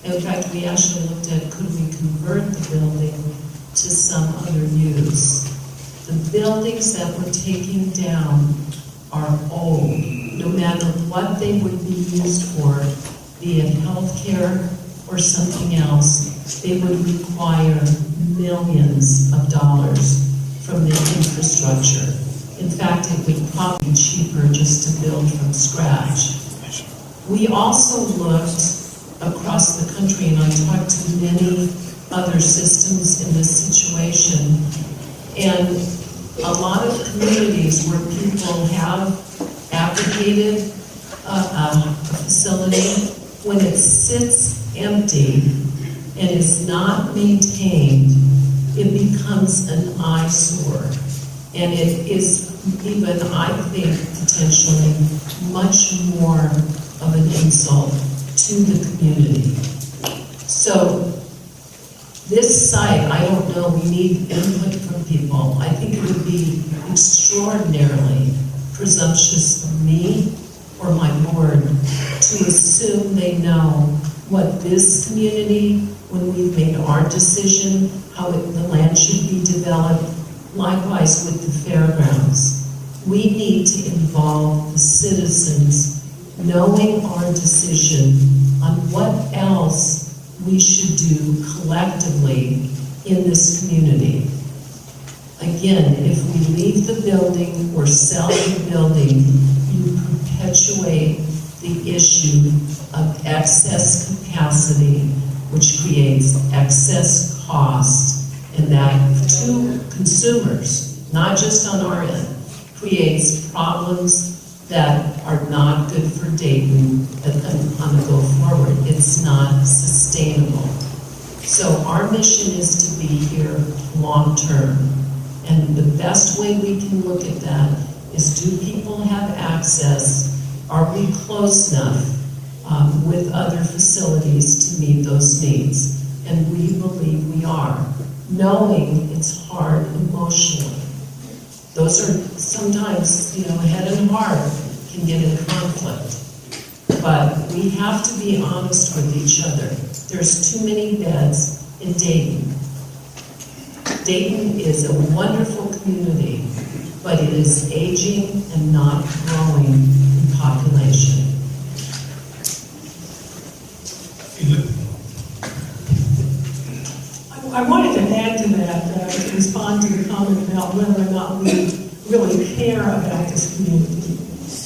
In fact, we actually looked at, could we convert the building to some other use? The buildings that we're taking down are old. No matter what they would be used for, be it healthcare or something else, they would require millions of dollars from the infrastructure. In fact, it would probably be cheaper just to build from scratch. We also looked across the country, and I talked to many other systems in this situation, and a lot of communities where people have advocated a facility, when it sits empty and is not maintained, it becomes an eyesore. And it is even, I think, potentially much more of an insult to the community. So this site, I don't know, we need input from people. I think it would be extraordinarily presumptuous of me or my board to assume they know what this community, when we've made our decision, how the land should be developed, likewise with the fairgrounds. We need to involve the citizens knowing our decision on what else we should do collectively in this community. Again, if we leave the building or sell the building, you perpetuate the issue of excess capacity, which creates excess cost, and that to consumers, not just on our end, creates problems that are not good for Dayton on the go forward. It's not sustainable. So our mission is to be here long term. And the best way we can look at that is, do people have access? Are we close enough with other facilities to meet those needs? And we believe we are, knowing it's hard emotionally. Those are sometimes, head and heart can get in conflict. But we have to be honest with each other. There's too many beds in Dayton. Dayton is a wonderful community, but it is aging and not growing in population. I wanted to add to that, to respond to the comment about whether or not we really care about this community.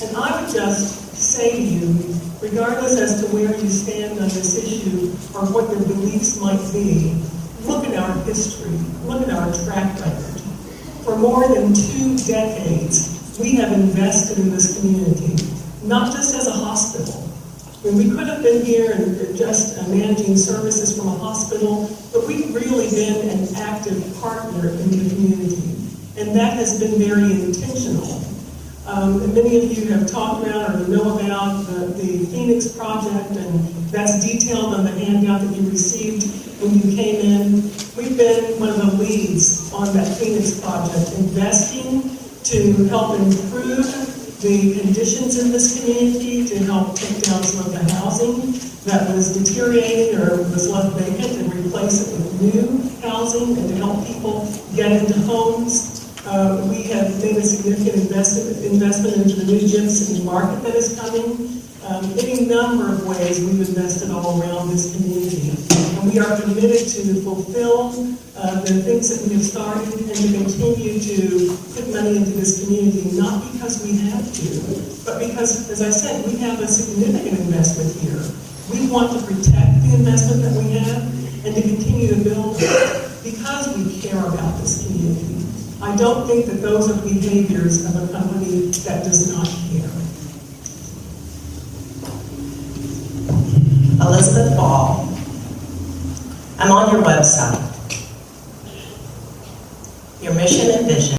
And I would just say to you, regardless as to where you stand on this issue or what your beliefs might be, look at our history, look at our track record. For more than 2 decades, we have invested in this community, not just as a hospital. We could have been here and just managing services from a hospital, but we've really been an active partner in the community. And that has been very intentional. And many of you have talked about or know about the Phoenix Project, and that's detailed on the handout that you received when you came in. We've been one of the leads on that Phoenix Project, investing to help improve the conditions in this community, to help take down some of the housing that was deteriorating or was left vacant and replace it with new housing, and to help people get into homes. We have made a significant investment into the new gym city market that is coming. Any number of ways we've invested all around this community. And we are committed to fulfill the things that we have started and to continue to put money into this community, not because we have to, but because, as I said, we have a significant investment here. We want to protect the investment that we have and to continue to build it because we care about this community. I don't think that those are behaviors of a company that does not care. Elizabeth Ball. I'm on your website. Your mission and vision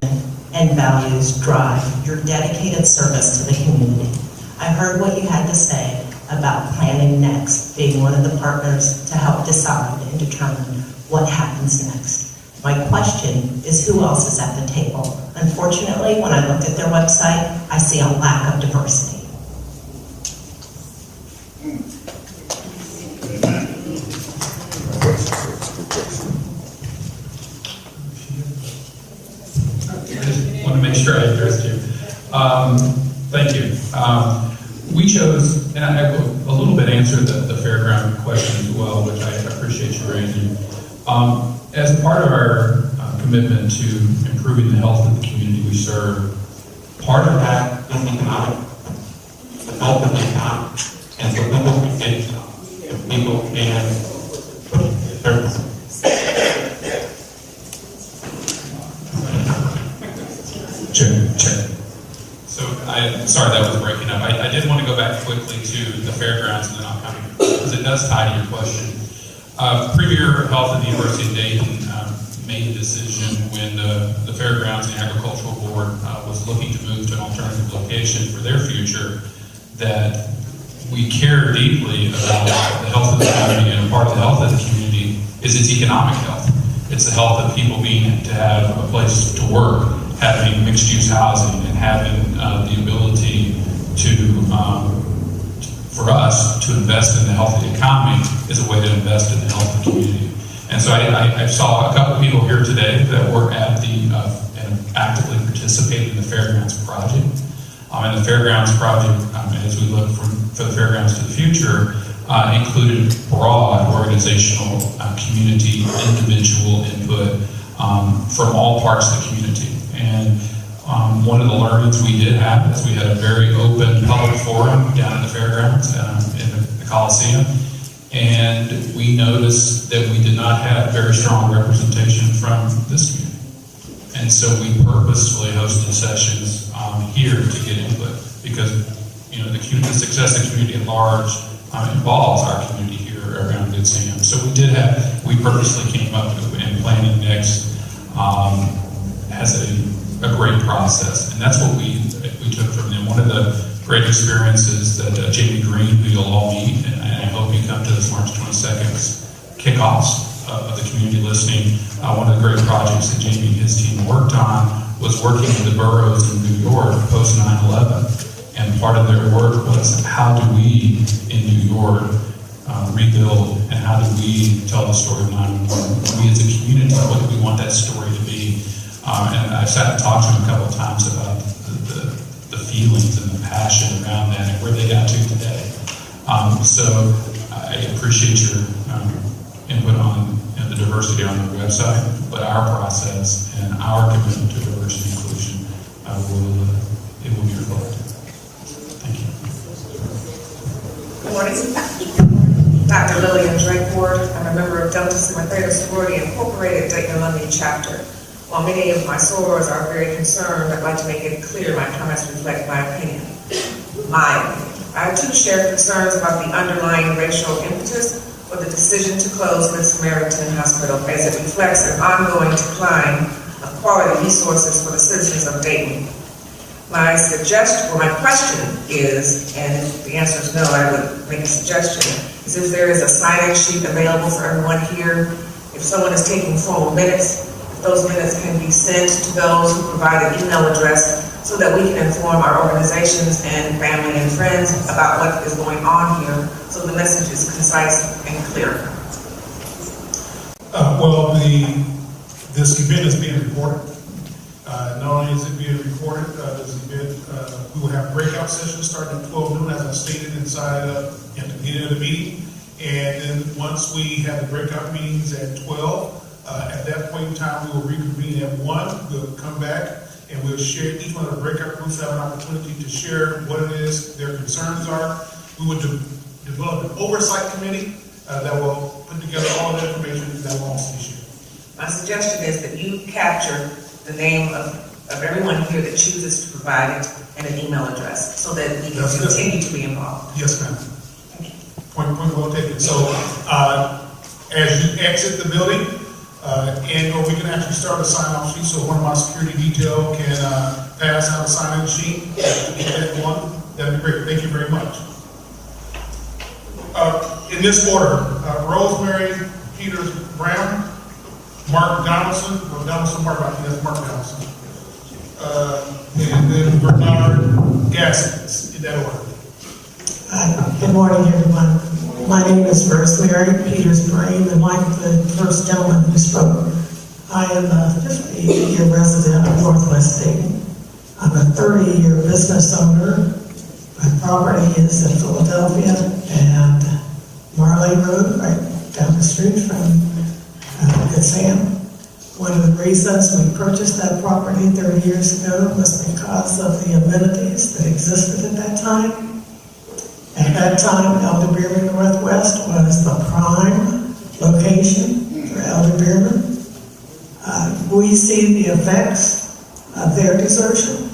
and values drive your dedicated service to the community. I heard what you had to say about Planning Next being one of the partners to help decide and determine what happens next. My question is, who else is at the table? Unfortunately, when I looked at their website, I see a lack of diversity. Make sure I addressed you. Thank you. We chose, and I will a little bit answer the fairground question as well, which I appreciate you raising. As a part of our commitment to improving the health of the community we serve, part of that is economic, the health of the economy, and so people can services. Check. So sorry that was breaking up. I did want to go back quickly to the fairgrounds, and then I'll come because it does tie to your question. Premier Health at the University of Dayton made a decision when the fairgrounds and the agricultural board was looking to move to an alternative location for their future, that we care deeply about the health of the community, and a part of the health of the community is its economic health. It's the health of people being to have a place to work, having mixed-use housing, and having the ability to, for us, to invest in the health of the economy is a way to invest in the health of the community. And so I saw a couple of people here today that were at and actively participated in the Fairgrounds project. And the Fairgrounds project, as we look for the Fairgrounds to the future, included broad organizational, community, individual input from all parts of the community. And one of the learnings we did have is we had a very open public forum down at the fairgrounds in the Coliseum, and we noticed that we did not have very strong representation from this community. And so we purposefully hosted sessions here to get input, because the success of the community at large involves our community here around Good Sam. So we purposely came up with, and Planning Next has a great process, and that's what we took from them. One of the great experiences that Jamie Green, who you'll all meet, and I hope you come to this March 22nd kickoffs of the community listening. One of the great projects that Jamie and his team worked on was working with the boroughs in New York post 9/11, and part of their work was how do we in New York rebuild, and how do we tell the story of 9/11? We as a community, what do we want that story to be? And I've sat and talked to him a couple of times about the feelings and the passion around that and where they got to today. So I appreciate your input on the diversity on the website, but our process and our commitment to diversity and inclusion will be reflected. Thank you. Good morning. Dr. Lillian Drakeford. I'm a member of Delta Sigma Theta Sorority Incorporated Dayton Alumni Chapter. While many of my sorors are very concerned, I'd like to make it clear my comments reflect my opinion. I too share concerns about the underlying racial impetus for the decision to close the Samaritan Hospital, as it reflects an ongoing decline of quality resources for the citizens of Dayton. My question is, and if the answer is no, I would make a suggestion, is if there is a sign-in sheet available for everyone here, if someone is taking formal minutes, those minutes can be sent to those who provide an email address so that we can inform our organizations and family and friends about what is going on here, so the message is concise and clear. Well, this event is being recorded. Not only is it being recorded, this event, we will have breakout sessions starting at 12 noon, as I stated inside at the beginning of the meeting. And then once we have the breakout meetings at 12, at that point in time, we will reconvene at 1. We'll come back and we'll share, each one of the breakout groups have an opportunity to share what it is their concerns are. We will develop an oversight committee that will put together all of the information that will also be shared. My suggestion is that you capture the name of everyone here that chooses to provide it and an email address, so that we can continue to be involved. Yes, ma'am. Point well taken. So, as you exit the building, or we can actually start a sign-off sheet, so one of my security detail can pass out a sign-in sheet. That'd be great. Thank you very much. In this order, Rosemary Peters Brown, Mark Donaldson, Mark, I think that's Mark Donaldson, and then Bernard Gaskins, in that order. Good morning, everyone. My name is Rosemary Peters Brown, and like the first gentleman who spoke, I am a 50-year resident of Northwest Dayton. I'm a 30-year business owner. My property is in Philadelphia and Marley Road, right down the street from Good Sam. One of the reasons we purchased that property 30 years ago was because of the amenities that existed at that time. At that time, Elder Beerman Northwest was the prime location for Elder Beerman. We see the effects of their desertion.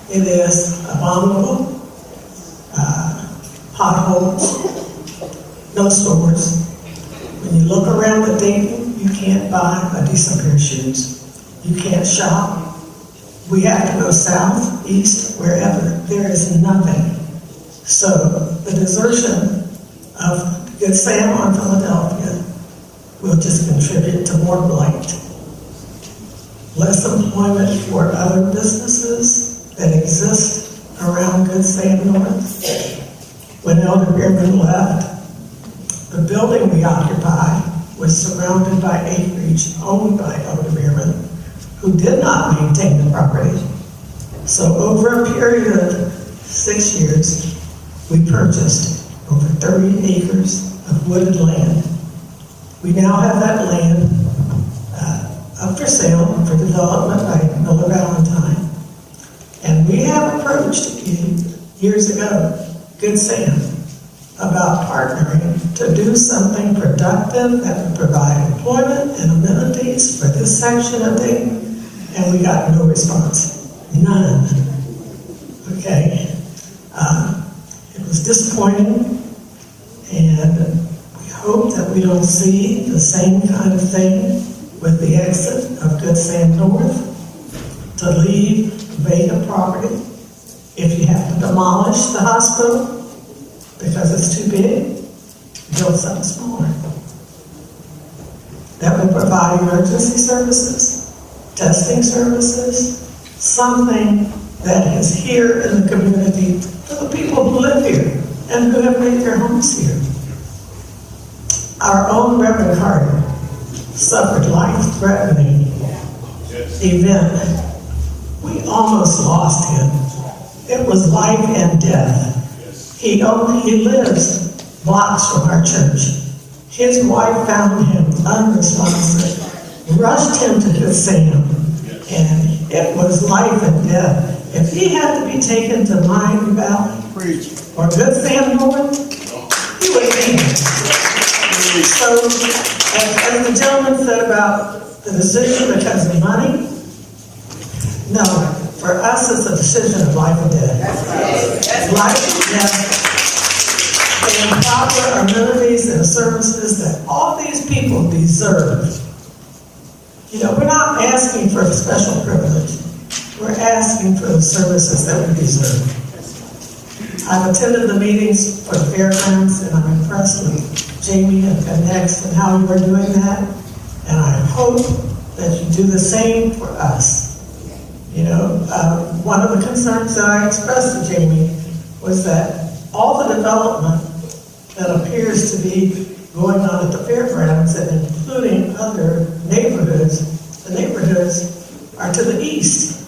It is abominable. Potholes, no stores. When you look around the Dayton, you can't buy a decent pair of shoes. You can't shop. We have to go south, east, wherever. There is nothing. So the desertion of Good Sam on Philadelphia will just contribute to more blight. Less employment for other businesses that exist around Good Sam North. When Elder Beerman left, the building we occupy was surrounded by acreage owned by Elder Beerman, who did not maintain the property. So over a period of 6 years, we purchased over 30 acres of wooded land. We now have that land up for sale for development by Miller Valentine. And we have approached years ago Good Sam about partnering to do something productive that would provide employment and amenities for this section of Dayton, and we got no response. None. Okay. It was disappointing, and we hope that we don't see the same kind of thing with the exit of Good Sam North, to leave vacant property. If you have to demolish the hospital because it's too big, build something smaller. That will provide emergency services, testing services, something that is here in the community for the people who live here and who have made their homes here. Our own Reverend Carter suffered life-threatening event. We almost lost him. It was life and death. He lives blocks from our church. His wife found him unresponsive, rushed him to Good Sam, and it was life and death. If he had to be taken to Miami Valley or Good Sam North, he would be here. So, as the gentleman said about the decision because of money, no, for us it's a decision of life and death. Life and death. And proper amenities and services that all these people deserve. You know, we're not asking for a special privilege. We're asking for the services that we deserve. I've attended the meetings for the fairgrounds, and I'm impressed with Jamie and Next and how you are doing that. And I hope that you do the same for us. You know, one of the concerns that I expressed to Jamie was that all the development that appears to be going on at the fairgrounds and including other neighborhoods, the neighborhoods are to the east.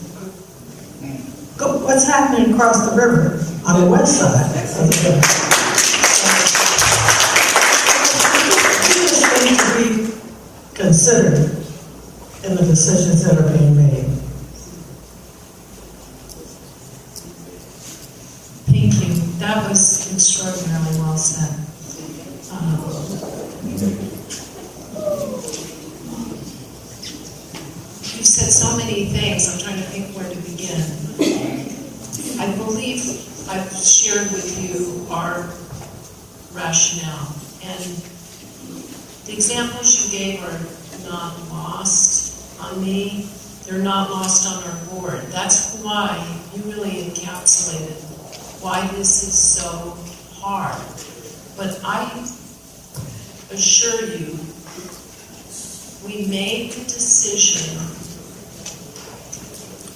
What's happening across the river on the west side of the river? These things to be considered in the decisions that are being made. Thank you. That was extraordinarily well said. You said so many things. I'm trying to think where to begin. I believe I've shared with you our rationale, and the examples you gave are not lost on me. They're not lost on our board. That's why you really encapsulated why this is so hard. But I assure you, we made the decision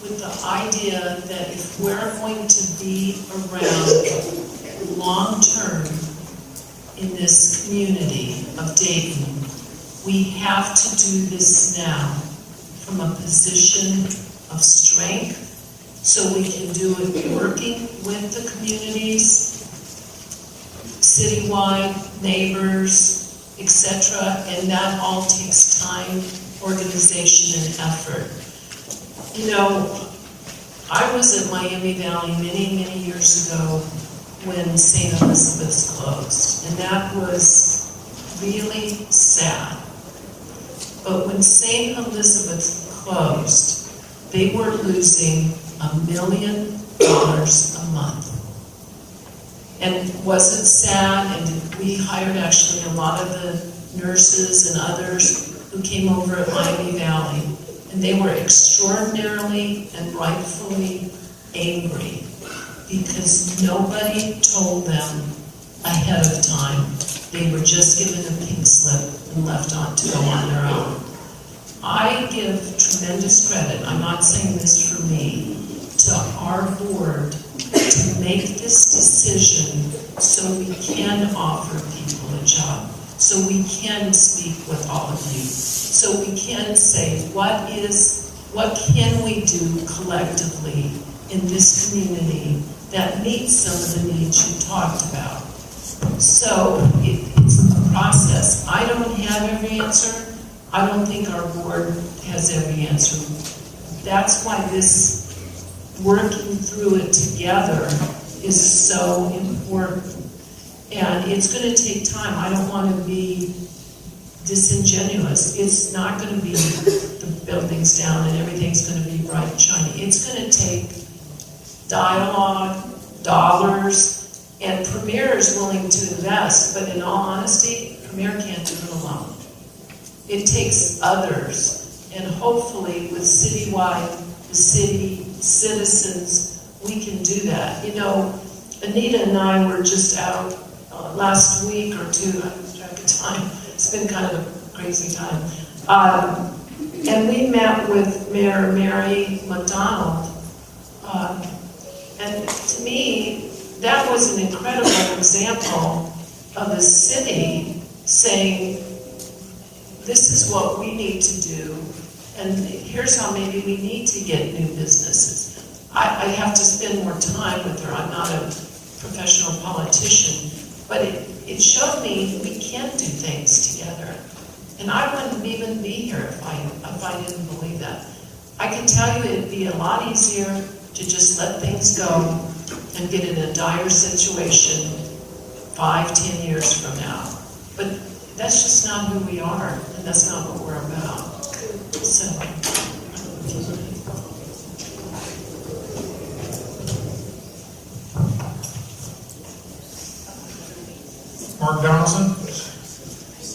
with the idea that if we're going to be around long-term in this community of Dayton, we have to do this now from a position of strength, so we can do it working with the communities, citywide, neighbors, etc., and that all takes time, organization, and effort. You know, I was at Miami Valley many, many years ago when St. Elizabeth's closed, and that was really sad. But when St. Elizabeth's closed, they were losing $1 million a month. And was it sad? And we hired actually a lot of the nurses and others who came over at Miami Valley, and they were extraordinarily and rightfully angry because nobody told them ahead of time. They were just given a pink slip and left on to go on their own. I give tremendous credit, I'm not saying this for me, to our board to make this decision so we can offer people a job, so we can speak with all of you, so we can say what can we do collectively in this community that meets some of the needs you talked about. So it's a process. I don't have every answer. I don't think our board has every answer. That's why this working through it together is so important. And it's going to take time. I don't want to be disingenuous. It's not going to be the buildings down and everything's going to be bright and shiny. It's going to take dialogue, dollars, and Premier is willing to invest, but in all honesty, Premier can't do it alone. It takes others, and hopefully with citywide, the city, citizens, we can do that. You know, Anita and I were just out last week or two, I don't track of time, it's been kind of a crazy time, and we met with Mayor Mary McDonald, and to me, that was an incredible example of the city saying, this is what we need to do, and here's how maybe we need to get new businesses. I have to spend more time with her. I'm not a professional politician, but it showed me we can do things together. And I wouldn't even be here if I didn't believe that. I can tell you it'd be a lot easier to just let things go and get in a dire situation 5-10 years from now. But that's just not who we are, and that's not what we're about. So, Mark Donaldson.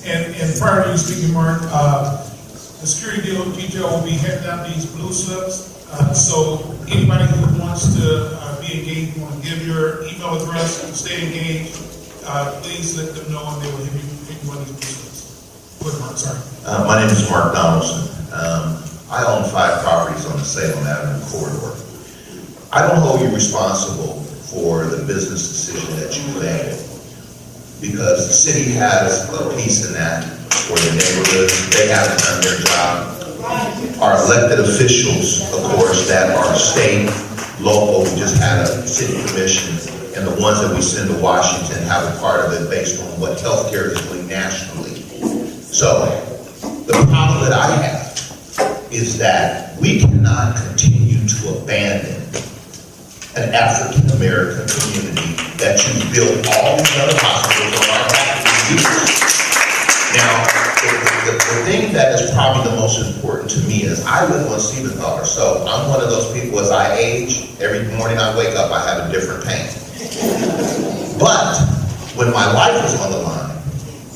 And prior to you speaking, Mark, the security detail will be handing out these blue slips. So anybody who wants to be engaged, want to give your email address and stay engaged, please let them know and they will hit you one of these blue slips. Go ahead, Mark, sorry. My name is Mark Donaldson. I own 5 properties on the Salem Avenue corridor. I don't hold you responsible for the business decision that you made, because the city has a piece in that for the neighborhoods. They haven't done their job. Our elected officials, of course, that are state, local, we just had a city commission, and the ones that we send to Washington have a part of it based on what healthcare is doing nationally. So the problem that I have is that we cannot continue to abandon an African-American community that you've built all these other hospitals on our back for years. Now, the thing that is probably the most important to me is I live on Siebenthaler, so I'm one of those people, as I age, every morning I wake up, I have a different pain. But when my life is on the line,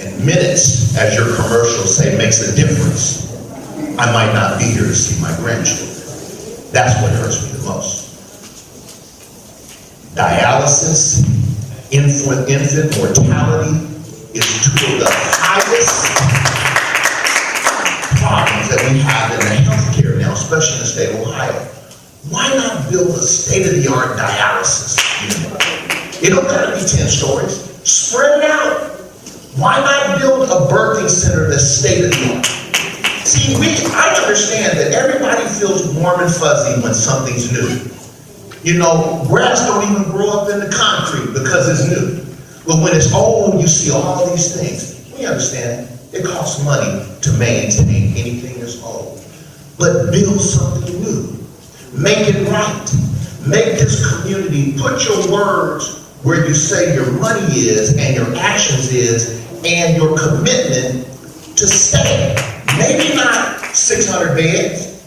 and minutes, as your commercials say, makes a difference, I might not be here to see my grandchildren. That's what hurts me the most. Dialysis, infant mortality is 2 of the highest problems that we have in the healthcare now, especially in the state of Ohio. Why not build a state-of-the-art dialysis unit? It don't gotta be 10 stories. Spread it out. Why not build a birthing center that's state-of-the-art? See, I understand that everybody feels warm and fuzzy when something's new. You know, grass don't even grow up in the concrete because it's new. But when it's old, you see all these things. We understand it costs money to maintain anything that's old. But build something new. Make it right. Make this community, put your words where you say your money is and your actions is and your commitment to stay. Maybe not 600 beds,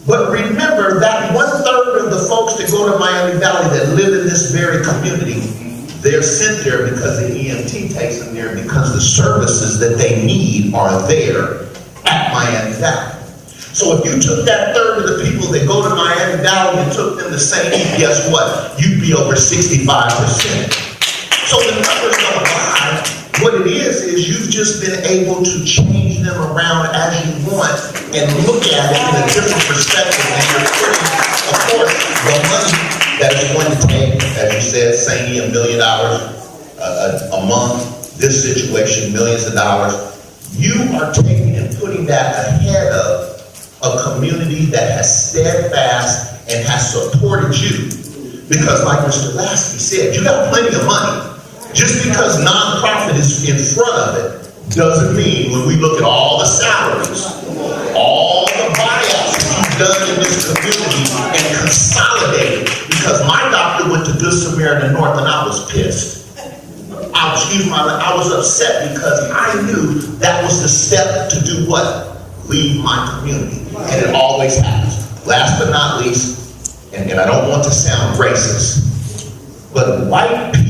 but remember that 1/3 of the folks that go to Miami Valley that live in this very community, they're sent there because the EMT takes them there because the services that they need are there at Miami Valley. So if you took that 1/3 of the people that go to Miami Valley and took them to St. E, guess what? You'd be over 65%. So the numbers don't lie. What it is you've just been able to change them around as you want and look at it in a different perspective. And you're putting, of course, the money that is going to take, as you said, St. E, $1 million a month. This situation, millions of dollars. You are taking and putting that ahead of a community that has steadfast and has supported you. Because like Mr. Lasky said, you got plenty of money. Just because nonprofit is in front of it doesn't mean when we look at all the salaries, all the buyouts that you've done in this community and consolidated. Because my doctor went to Good Samaritan North and I was pissed. I was upset because I knew that was the step to do what? Leave my community. And it always happens. Last but not least, and I don't want to sound racist, but white people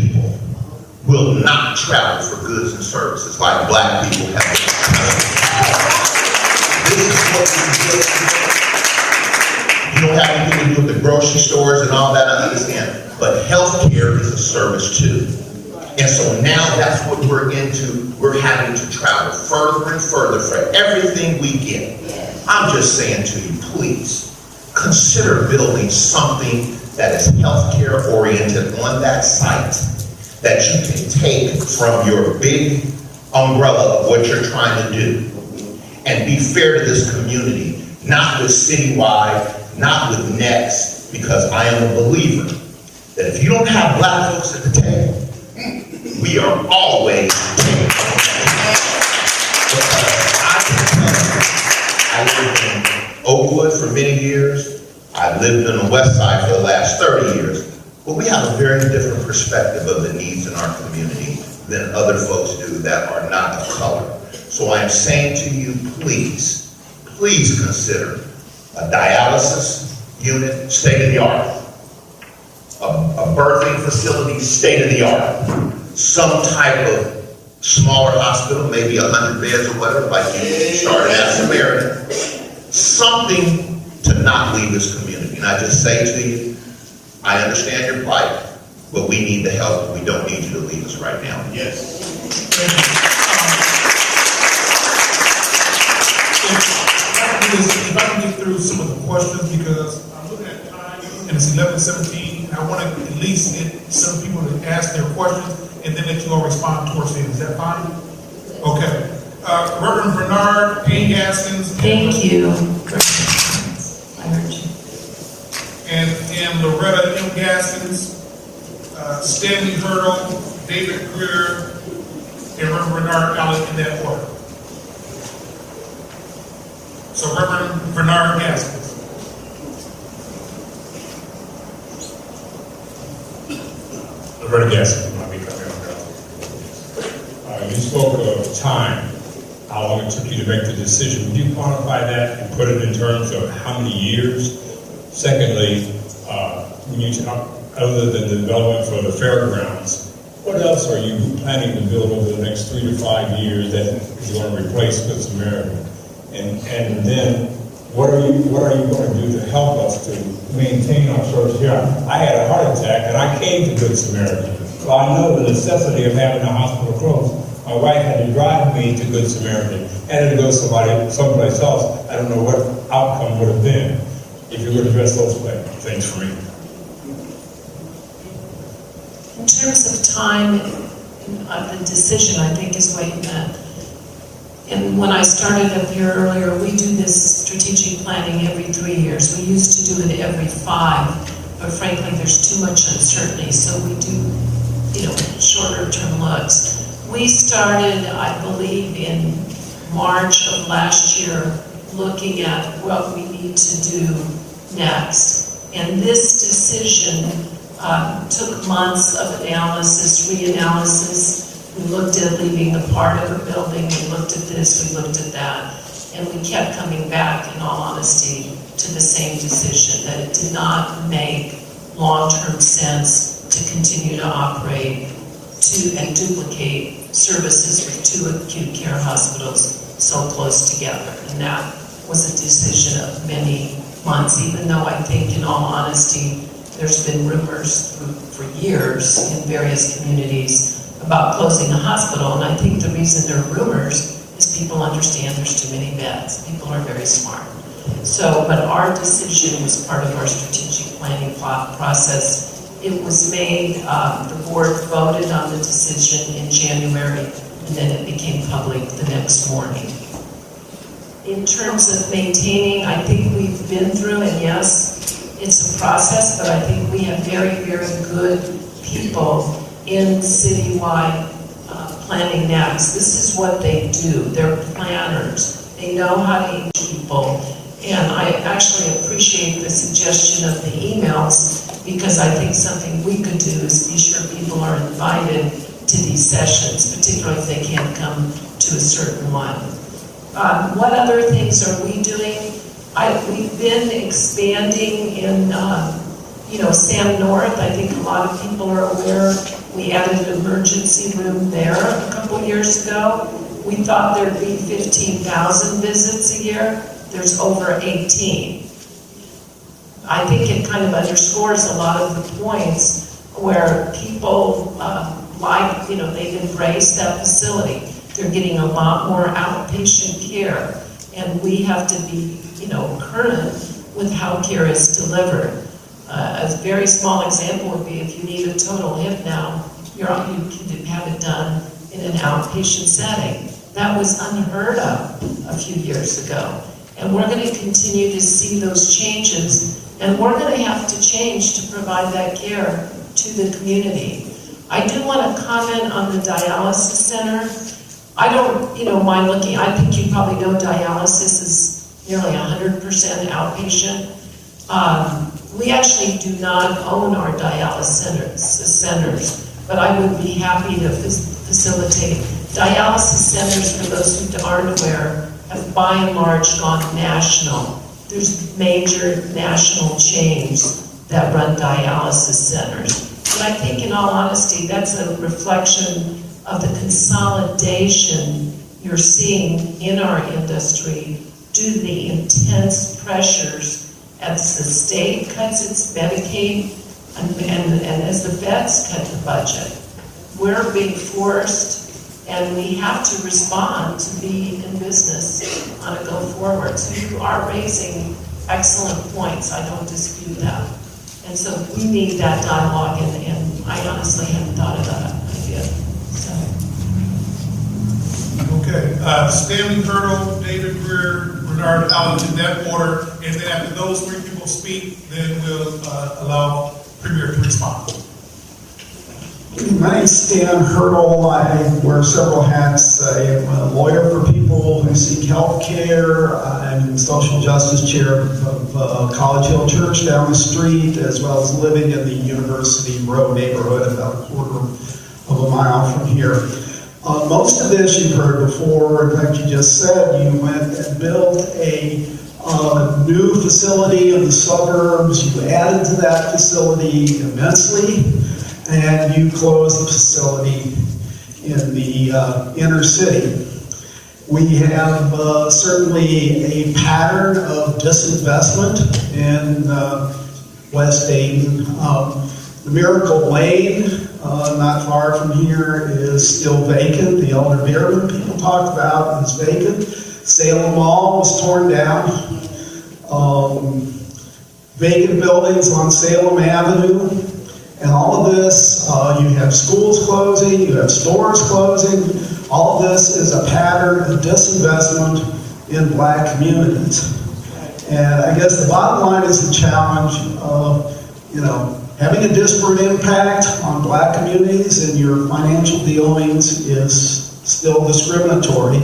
will not travel for goods and services like black people have been. This is what we do. You don't have anything to do with the grocery stores and all that, I understand. But healthcare is a service too. And so now that's what we're into. We're having to travel further and further for everything we get. I'm just saying to you, please, consider building something that is healthcare oriented on that site that you can take from your big umbrella of what you're trying to do and be fair to this community, not with citywide, not with next, because I am a believer that if you don't have black folks at the table, we are always I lived in Oakwood for many years. I lived on the west side for the last 30 years. But we have a very different perspective of the needs in our community than other folks do that are not of color. So I am saying to you, please consider a dialysis unit, state-of-the-art. A birthing facility, state-of-the-art. Some type of smaller hospital, maybe 100 beds or whatever, like you started at Samaritan. Something to not leave this community. And I just say to you, I understand your plight, but we need the help. We don't need you to leave us right now. Yes. If I can just through some of the questions because I'm looking at time and it's 11:17. I want to at least get some people to ask their questions and then let you all respond towards the end. Is that fine? Okay. Reverend Bernard A. Gaskins. Thank you. I heard you. And Loretta M. Gaskins, Stanley Hurdle, David Greer, and Reverend Bernard Allen in that order. So Reverend Bernard Gaskins. Reverend Gaskins, you spoke of time, how long it took you to make the decision. Would you quantify that and put it in terms of how many years? Secondly, when you talk, other than the development for the fairgrounds, what else are you planning to build over the next 3 to 5 years that is going to replace Good Samaritan? And then what are you going to do to help us to maintain our church here? I had a heart attack and I came to Good Samaritan. So I know the necessity of having the hospital closed. My wife had to drive me to Good Samaritan. Had to go someplace else. I don't know what outcome would have been if you would address those things for me. In terms of time, the decision, I think, is what you meant. And when I started up here earlier, we do this strategic planning every 3 years. We used to do it every 5, but frankly, there's too much uncertainty, so we do, shorter term looks. We started, I believe, in March of last year, looking at what we need to do next. And this decision took months of analysis, reanalysis. We looked at leaving a part of the building, we looked at this, we looked at that, and we kept coming back, in all honesty, to the same decision, that it did not make long-term sense to continue to operate and duplicate services with 2 acute care hospitals so close together. And that was a decision of many months, even though I think, in all honesty, there's been rumors for years in various communities about closing a hospital, and I think the reason there are rumors is people understand there's too many beds. People are very smart. So, but our decision was part of our strategic planning process. It was made, the board voted on the decision in January, and then it became public the next morning. In terms of maintaining, I think we've been through, and yes, it's a process, but I think we have very, very good people in citywide planning next. This is what they do. They're planners. They know how to engage people. And I actually appreciate the suggestion of the emails, because I think something we could do is be sure people are invited to these sessions, particularly if they can't come to a certain one. What other things are we doing? We've been expanding in, Sam North. I think a lot of people are aware. We added an emergency room there a couple years ago. We thought there'd be 15,000 visits a year. There's over 18. I think it kind of underscores a lot of the points where people they've embraced that facility. They're getting a lot more outpatient care, and we have to be, current with how care is delivered. A very small example would be if you need a total hip now, you can have it done in an outpatient setting. That was unheard of a few years ago. And we're going to continue to see those changes, and we're going to have to change to provide that care to the community. I do want to comment on the dialysis center. I don't, mind looking. I think you probably know dialysis is nearly 100% outpatient. We actually do not own our dialysis centers, but I would be happy to facilitate. Dialysis centers, for those who aren't aware, have by and large gone national. There's major national chains that run dialysis centers. But I think, in all honesty, that's a reflection of the consolidation you're seeing in our industry due to the intense pressures as the state cuts its Medicaid and as the feds cut the budget. We're being forced, and we have to respond to be in business on a go forward. So you are raising excellent points, I don't dispute that. And so we need that dialogue, and I honestly hadn't thought of that idea, so. Okay, Stanley Hurdle, David Greer, Bernard Allen, in that order, and then after those three people speak, then we'll allow Premier to respond. My name's Stan Hurdle. I wear several hats. I am a lawyer for people who seek health care. I'm the social justice chair of College Hill Church down the street, as well as living in the University Row neighborhood about a quarter of a mile from here. Most of this you've heard before. Like you just said, you went and built a new facility in the suburbs. You added to that facility immensely, and you closed the facility in the inner city. We have certainly a pattern of disinvestment in West Dayton. The Miracle Lane, not far from here, is still vacant. The Elder Beerman people talked about is vacant. Salem Mall was torn down. Vacant buildings on Salem Avenue. And all of this, you have schools closing, you have stores closing. All of this is a pattern of disinvestment in black communities. And I guess the bottom line is the challenge of, having a disparate impact on black communities in your financial dealings is still discriminatory.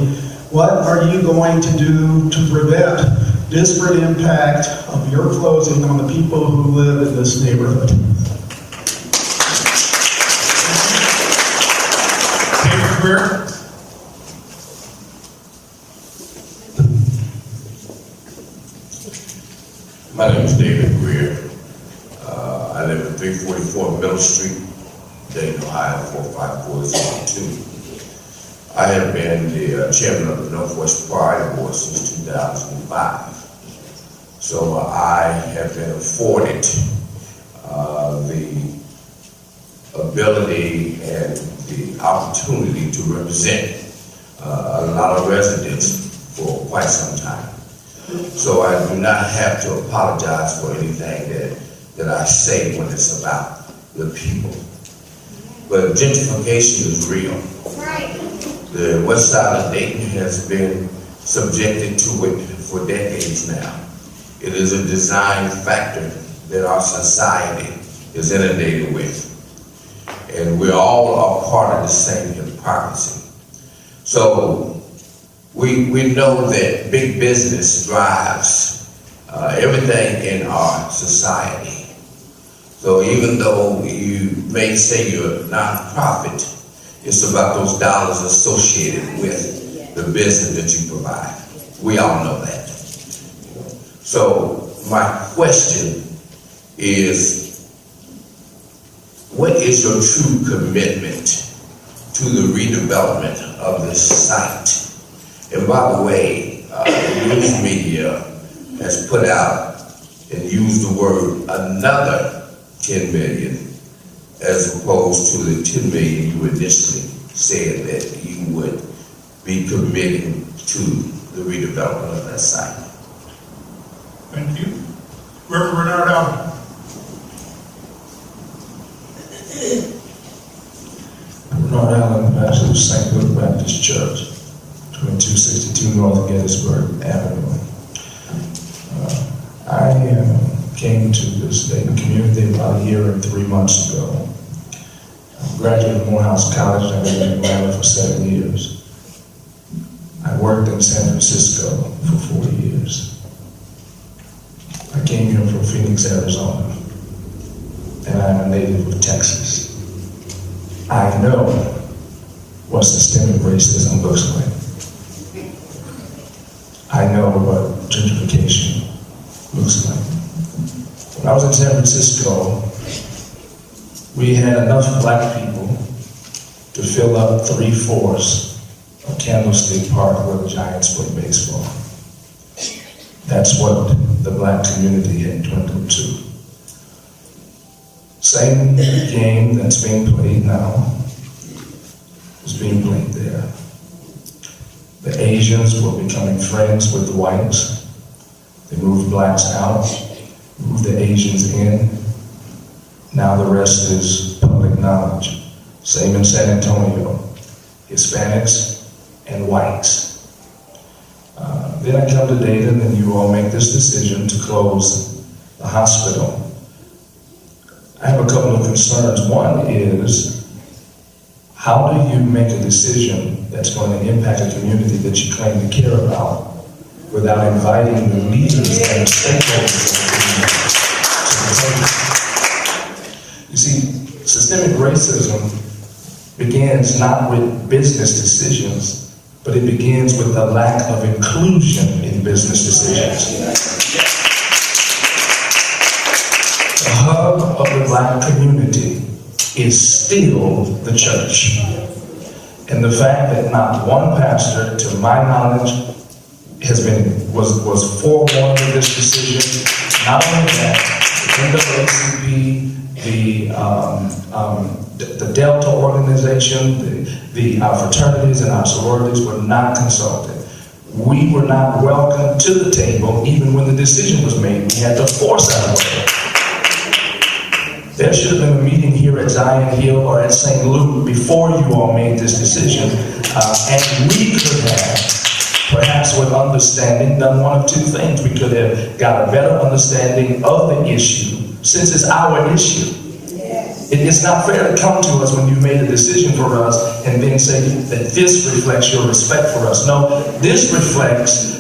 What are you going to do to prevent disparate impact of your closing on the people who live in this neighborhood? David Greer. My name is David Greer. I live at 344 Middle Street, Dayton, Ohio, 45402. I have been the chairman of the Northwest Pride Board since 2005. So I have been afforded the ability and the opportunity to represent a lot of residents for quite some time. So I do not have to apologize for anything that I say when it's about the people. But gentrification is real. Right. The west side of Dayton has been subjected to it for decades now. It is a design factor that our society is inundated with. And we're all a part of the same hypocrisy. So we know that big business drives everything in our society. So even though you may say you're a nonprofit, it's about those dollars associated with the business that you provide. We all know that. So my question is, what is your true commitment to the redevelopment of this site? And by the way, the news media has put out and used the word another 10 million as opposed to the 10 million you initially said that you would be committing to the redevelopment of that site. Thank you. Reverend Bernard Allen. Bernard Allen, pastor of St. Luke Baptist Church, 2262 North Gettysburg Avenue. I came to this Dayton community about a year and 3 months ago. I graduated from Morehouse College. I lived in Atlanta for 7 years. I worked in San Francisco for 4 years. I came here from Phoenix, Arizona, and I'm a native of Texas. I know what systemic racism looks like. I know what gentrification looks like. When I was in San Francisco, we had enough black people to fill up 3/4 of Candlestick Park where the Giants play baseball. That's what the black community had dwindled to. Same game that's being played now was being played there. The Asians were becoming friends with the whites. They moved blacks out, moved the Asians in. Now the rest is public knowledge. Same in San Antonio, Hispanics and whites. Then I come to Dayton and you all make this decision to close the hospital. I have a couple of concerns. One is, how do you make a decision that's going to impact a community that you claim to care about without inviting the leaders and stakeholders of the community to the table? You see, systemic racism begins not with business decisions, but it begins with the lack of inclusion in business decisions. The hub of the black community is still the church. And the fact that not one pastor, to my knowledge, was forewarned of this decision. Not only that, the NAACP, the Delta organization, our fraternities and our sororities were not consulted. We were not welcome to the table even when the decision was made. We had to force our way. There should have been a meeting here at Zion Hill or at St. Luke before you all made this decision, and we could have, perhaps with understanding, done one of two things. We could have got a better understanding of the issue, since it's our issue. It's not fair to come to us when you've made a decision for us and then say that this reflects your respect for us. No, this reflects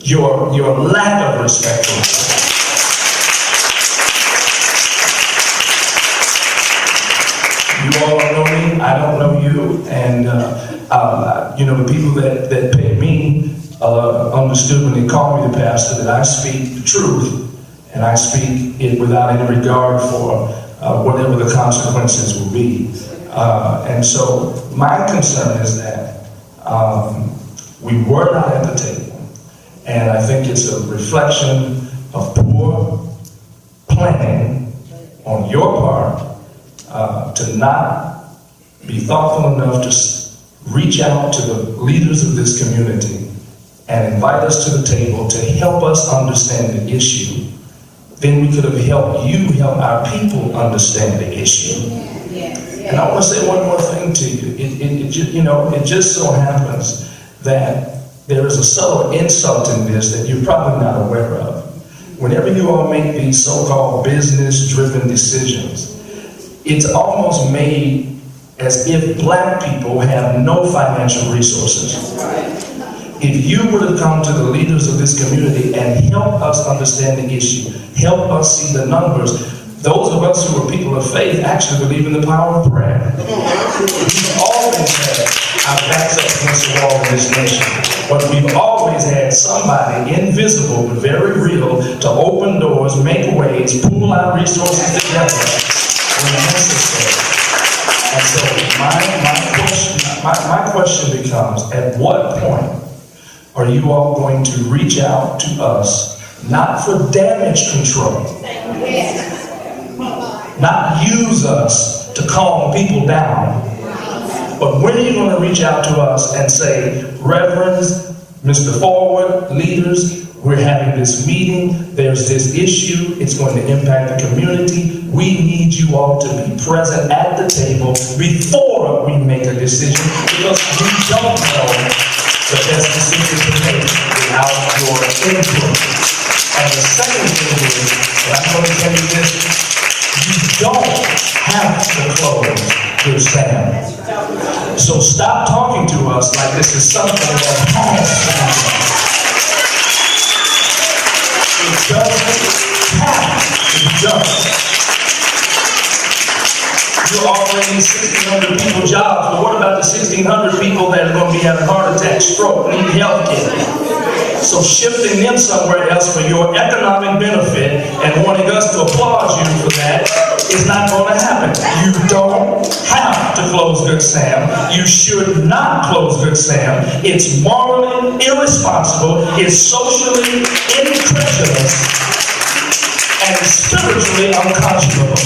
your lack of respect for us. You all don't know me, I don't know you, and the people that paid me understood when they called me the pastor that I speak the truth, and I speak it without any regard for whatever the consequences will be. And so my concern is that we were not at the table, and I think it's a reflection of poor planning on your part to not be thoughtful enough to reach out to the leaders of this community and invite us to the table to help us understand the issue. Then we could have helped you help our people understand the issue. And I want to say one more thing to you. It just so happens that there is a subtle insult in this that you're probably not aware of. Whenever you all make these so-called business-driven decisions, it's almost made as if black people have no financial resources. If you would have come to the leaders of this community and help us understand the issue, help us see the numbers, those of us who are people of faith actually believe in the power of prayer. We've always had our backs up against the wall in this nation, but we've always had somebody invisible but very real to open doors, make ways, pool our resources together when necessary. And so my question becomes, at what point are you all going to reach out to us, not for damage control, not use us to calm people down, but when are you going to reach out to us and say, Reverends, Mr. Forward, leaders, we're having this meeting, there's this issue, it's going to impact the community, we need you all to be present at the table before we make a decision, because we don't know the best decision to make without your input. And the second thing is, and I'm going to tell you this, you don't have to close your stand. So stop talking to us like this is something that has it doesn't have to be done. You're offering 1,600 people jobs, but what about the 1,600 people that are going to be having heart attacks, stroke, need health care? So shifting them somewhere else for your economic benefit and wanting us to applaud you for that is not going to happen. You don't have to close Good Sam. You should not close Good Sam. It's morally irresponsible, it's socially incredulous, and spiritually unconscionable.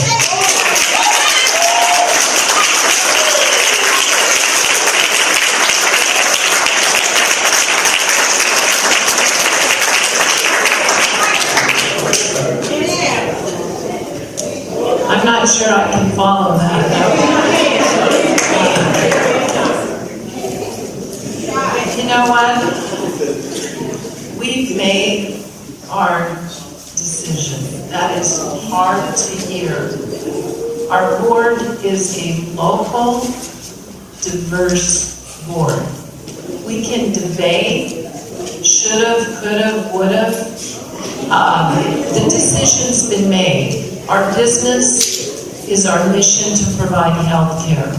We've made our decision. That is hard to hear. Our board is a local, diverse board. We can debate, should've, could've, would've. The decision's been made. Our business is our mission to provide health care.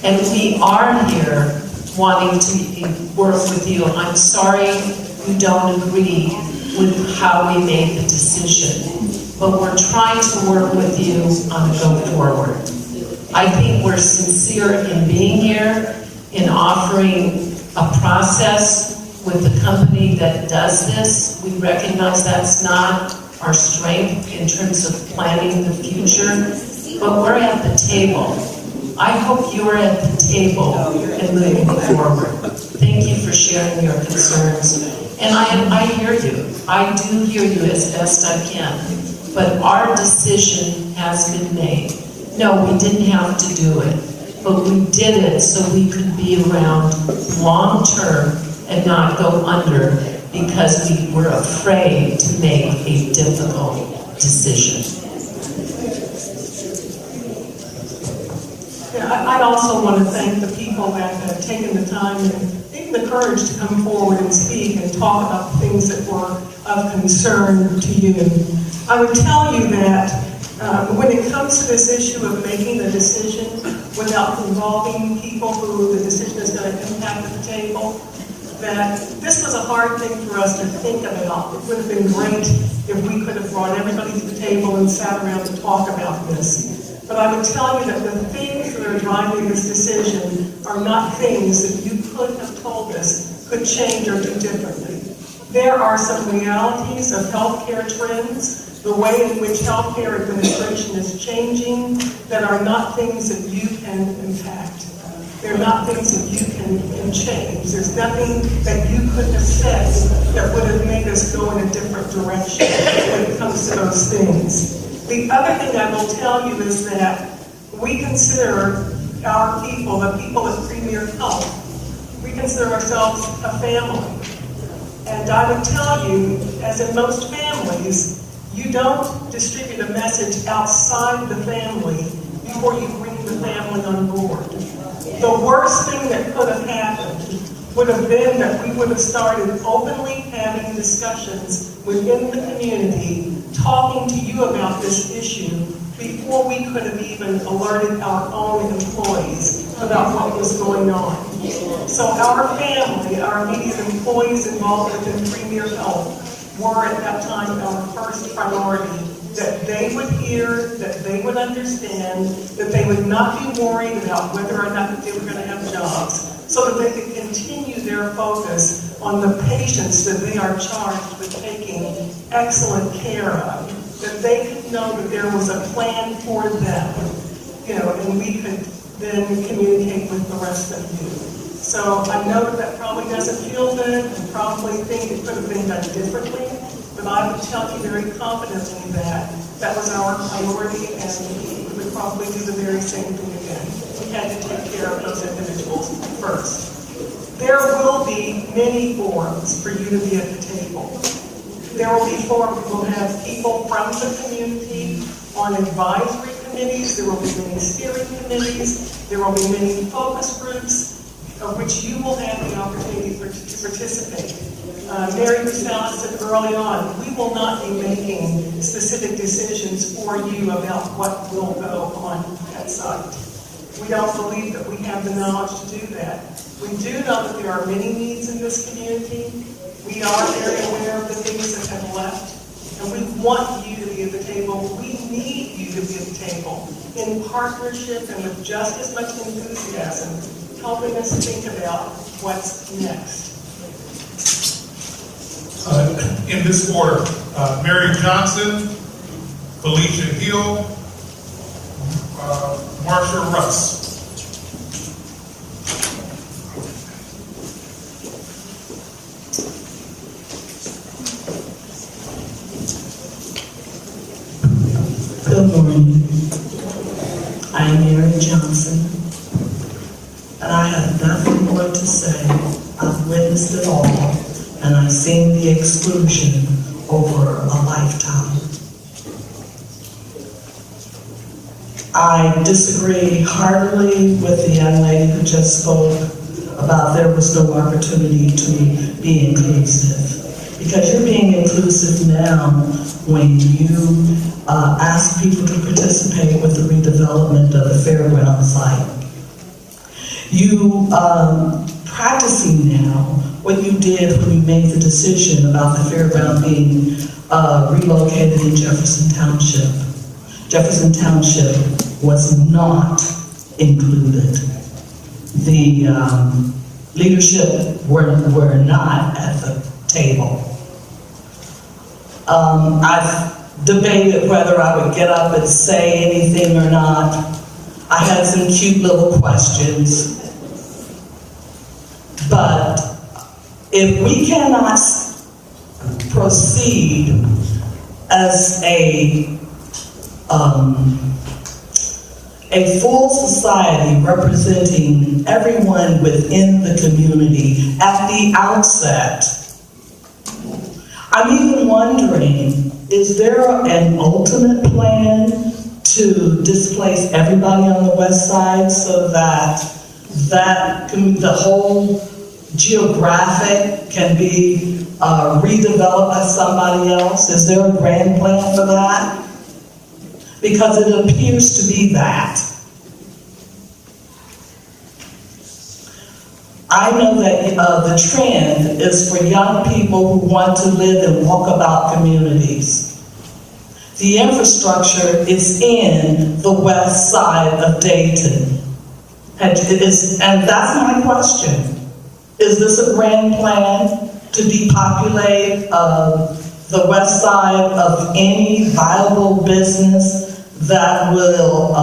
And we are here wanting to work with you. I'm sorry you don't agree with how we made the decision, but we're trying to work with you on a go forward. I think we're sincere in being here, in offering a process with the company that does this. We recognize that's not our strength in terms of planning the future, but we're at the table. I hope you're at the table and moving forward. Thank you for sharing your concerns. And I hear you. I do hear you as best I can. But our decision has been made. No, we didn't have to do it, but we did it so we could be around long term and not go under because we were afraid to make a difficult decision. I also want to thank the people that have taken the time and taken the courage to come forward and speak and talk about things that were of concern to you. I would tell you that when it comes to this issue of making a decision without involving people who the decision is going to impact at the table, that this was a hard thing for us to think about. It would have been great if we could have brought everybody to the table and sat around to talk about this. But I would tell you that the things that are driving this decision are not things that you could have told us could change or do differently. There are some realities of healthcare trends, the way in which healthcare administration is changing, that are not things that you can impact. They're not things that you can change. There's nothing that you could have said that would have made us go in a different direction when it comes to those things. The other thing I will tell you is that we consider our people, the people at Premier Health, we consider ourselves a family. And I would tell you, as in most families, you don't distribute a message outside the family before you bring the family on board. The worst thing that could have happened would have been that we would have started openly having discussions within the community, talking to you about this issue before we could have even alerted our own employees about what was going on. So our family, our immediate employees involved within Premier Health were at that time our first priority, that they would hear, that they would understand, that they would not be worried about whether or not that they were going to have jobs, so that they could continue their focus on the patients that they are charged with taking excellent care of, that they could know that there was a plan for them, and we could then communicate with the rest of you. So I know that probably doesn't feel good, and probably think it could have been done differently, but I would tell you very confidently that that was our priority, and we would probably do the very same thing again. We had to take care of those individuals first. There will be many forums for you to be at the table. There will be forums, we'll have people from the community on advisory committees, there will be many steering committees, there will be many focus groups, of which you will have the opportunity to participate. Mary Cristal said early on, we will not be making specific decisions for you about what will go on that site. We don't believe that we have the knowledge to do that. We do know that there are many needs in this community. We are very aware of the things that have left, and we want you to be at the table. We need you to be at the table in partnership and with just as much enthusiasm, helping us think about what's next. In this order, Mary Johnson, Felicia Hill, Marsha Russ. Good morning. I am Mary Johnson, and I have nothing more to say. I've witnessed it all, and seen the exclusion over a lifetime. I disagree heartily with the young lady who just spoke about there was no opportunity to be inclusive. Because you're being inclusive now when you ask people to participate with the redevelopment of the fairground site. You practicing now what you did when you made the decision about the fairground being relocated in Jefferson Township. Jefferson Township was not included. The leadership were not at the table. I've debated whether I would get up and say anything or not. I had some cute little questions. But if we cannot proceed as a full society representing everyone within the community at the outset, I'm even wondering, is there an ultimate plan to displace everybody on the west side so that the whole geographic can be redeveloped by somebody else? Is there a grand plan for that? Because it appears to be that. I know that the trend is for young people who want to live in walkabout communities. The infrastructure is in the west side of Dayton. And that's my question. Is this a grand plan to depopulate the west side of any viable business that will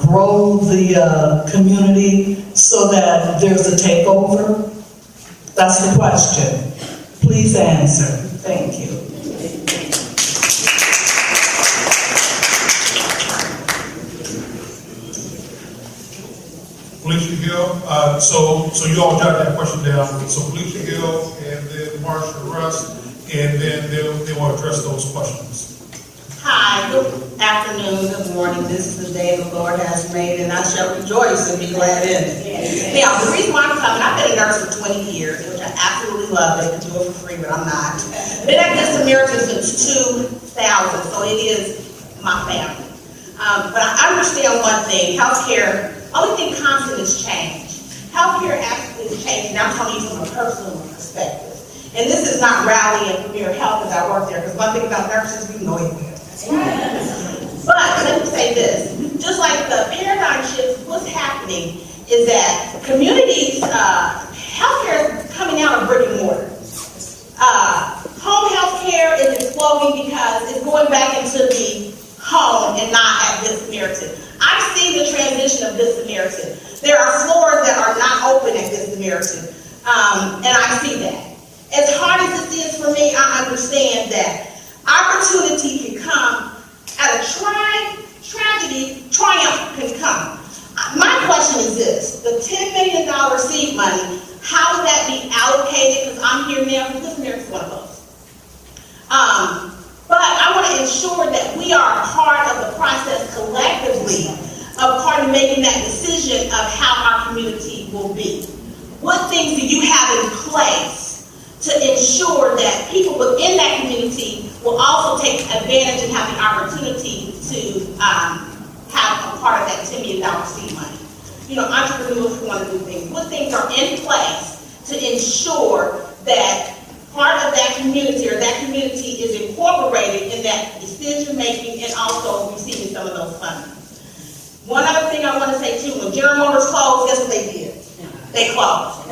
grow the community so that there's a takeover? That's the question. Please answer. Thank you. Felicia Gill, so you all jot that question down. So Felicia Gill and then Marsha Russ, and then they will address those questions. Hi, good afternoon, good morning. This is the day the Lord has made, and I shall rejoice and be glad in it. Now, the reason why I'm coming, I've been a nurse for 20 years, which I absolutely love. They can do it for free, but I'm not. Been at Good Samaritan since 2000, so it is my family. But I understand one thing, healthcare, only thing constant is change. Healthcare actually is changing. I'm telling you from a personal perspective. And this is not rallying Premier Health as I work there, because one thing about nurses, we know it. But let me say this, just like the paradigm shift, what's happening is that communities, healthcare is coming out of brick and mortar. Home healthcare is exploding because it's going back into the home and not at Good Samaritan. I've seen the transition of Good Samaritan. There are floors that are not open at Good Samaritan, and I see that. As hard as this is for me, I understand that opportunity can come at a tragedy, triumph can come. My question is this, the $10 million seed money, how would that be allocated? Because I'm here now, because this America's one of those. But I want to ensure that we are a part of the process collectively, a part of making that decision of how our community will be. What things do you have in place to ensure that people within that community will also take advantage and have the opportunity to have a part of that $10 million seed money? You know, entrepreneurs who want to do things. What things are in place to ensure that part of that community or that community is incorporated in that decision making and also receiving some of those funding? One other thing I want to say too, when General Motors closed, guess what they did? They closed.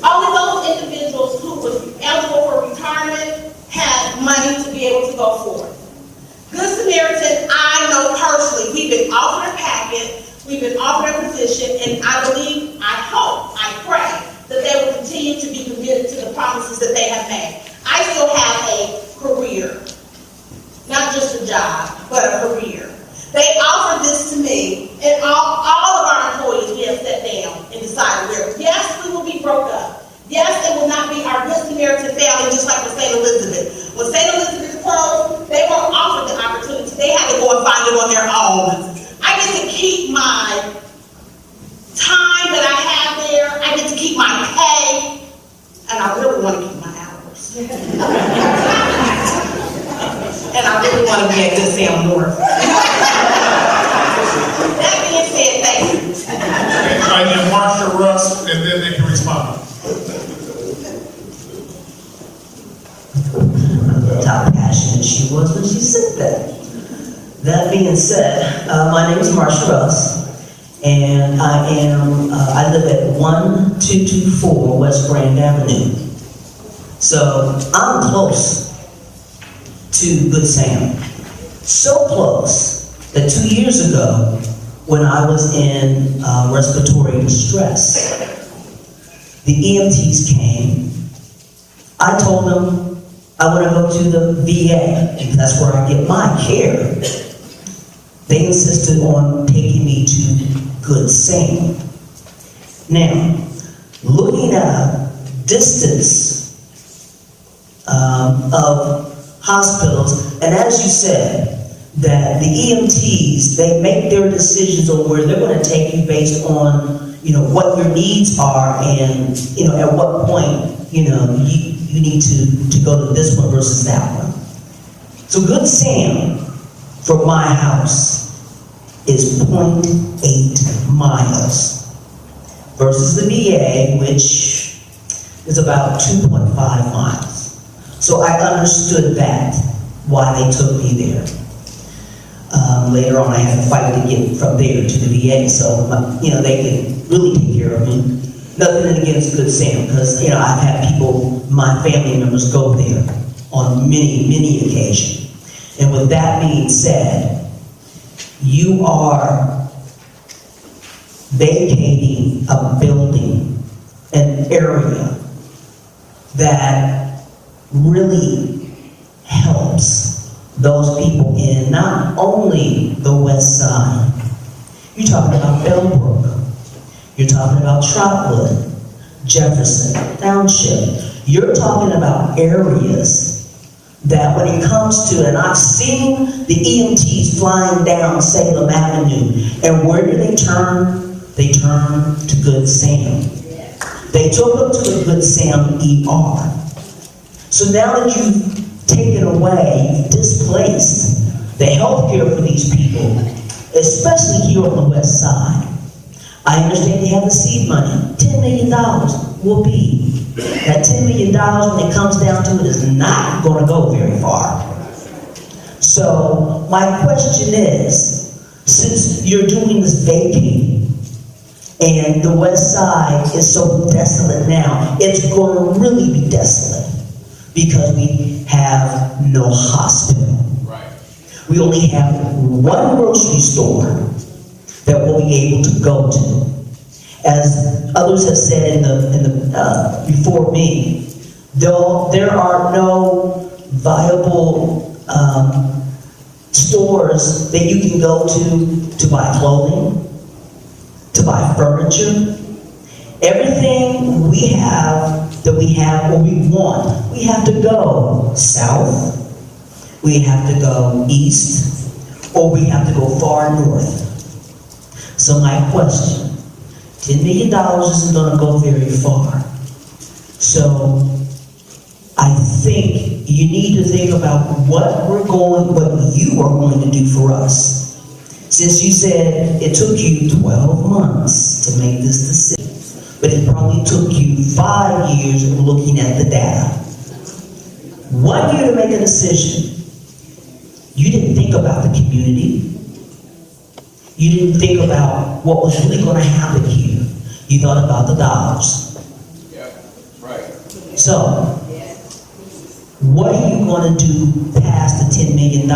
All of those individuals who were eligible for retirement had money to be able to go forward. Good Samaritan, I know personally, we've been offered a packet, we've been offered a position, and I believe, I hope, I pray that they will continue to be committed to the promises that they have made. I still have a career, not just a job, but a career. They offered this to me, and all of our employees, we have sat down and decided where, yes, we will be broke up. Yes, it will not be the Samaritan family, just like with St. Elizabeth. When St. Elizabeth closed, they weren't offered the opportunity. They had to go and find it on their own. I get to keep my time that I have there. I get to keep my pay. And I really want to keep my hours. And I really want to be at Good Sam North. That being said, thank you. Right now, Marsha, Russ, and then they can respond. How passionate she was when she said that. That being said, my name is Marsha Russ, and I live at 1224 West Grand Avenue. So I'm close to Good Sam. So close that 2 years ago, when I was in respiratory distress, the EMTs came. I told them I want to go to the VA because that's where I get my care. They insisted on taking me to Good Sam. Now, looking at a distance of hospitals, and as you said, that the EMTs, they make their decisions on where they're going to take you based on, what your needs are and, at what point, you need to go to this one versus that one. So Good Sam, from my house, is 0.8 miles versus the VA, which is about 2.5 miles. So I understood that, why they took me there. Later on, I had to fight to get from there to the VA, so, they could really take care of me. Nothing against Good Sam, because, I've had people, my family members, go there on many, many occasions. And with that being said, you are vacating a building, an area that really helps those people in not only the West Side. You're talking about Bellbrook. You're talking about Trotwood, Jefferson Township. You're talking about areas that when it comes to, and I've seen the EMTs flying down Salem Avenue, and where do they turn? They turn to Good Sam. They took them to the Good Sam ER. So now that you've taken away, you've displaced the health care for these people, especially here on the West Side. I understand you have the seed money. $10 million will be. That $10 million, when it comes down to it, is not going to go very far. So my question is, since you're doing this vacating, and the West Side is so desolate now, it's going to really be desolate because we have no hospital. Right. We only have one grocery store that we'll be able to go to. As others have said before me, there are no viable stores that you can go to buy clothing, to buy furniture. Everything we have that we have or we want, we have to go south, we have to go east, or we have to go far north. So my question, $10 million isn't going to go very far. So I think you need to think about what you are going to do for us. Since you said it took you 12 months to make this decision, but it probably took you 5 years of looking at the data. 1 year to make a decision. You didn't think about the community. You didn't think about what was really going to happen here. You thought about the dollars. Yeah, right. So, what are you going to do past the $10 million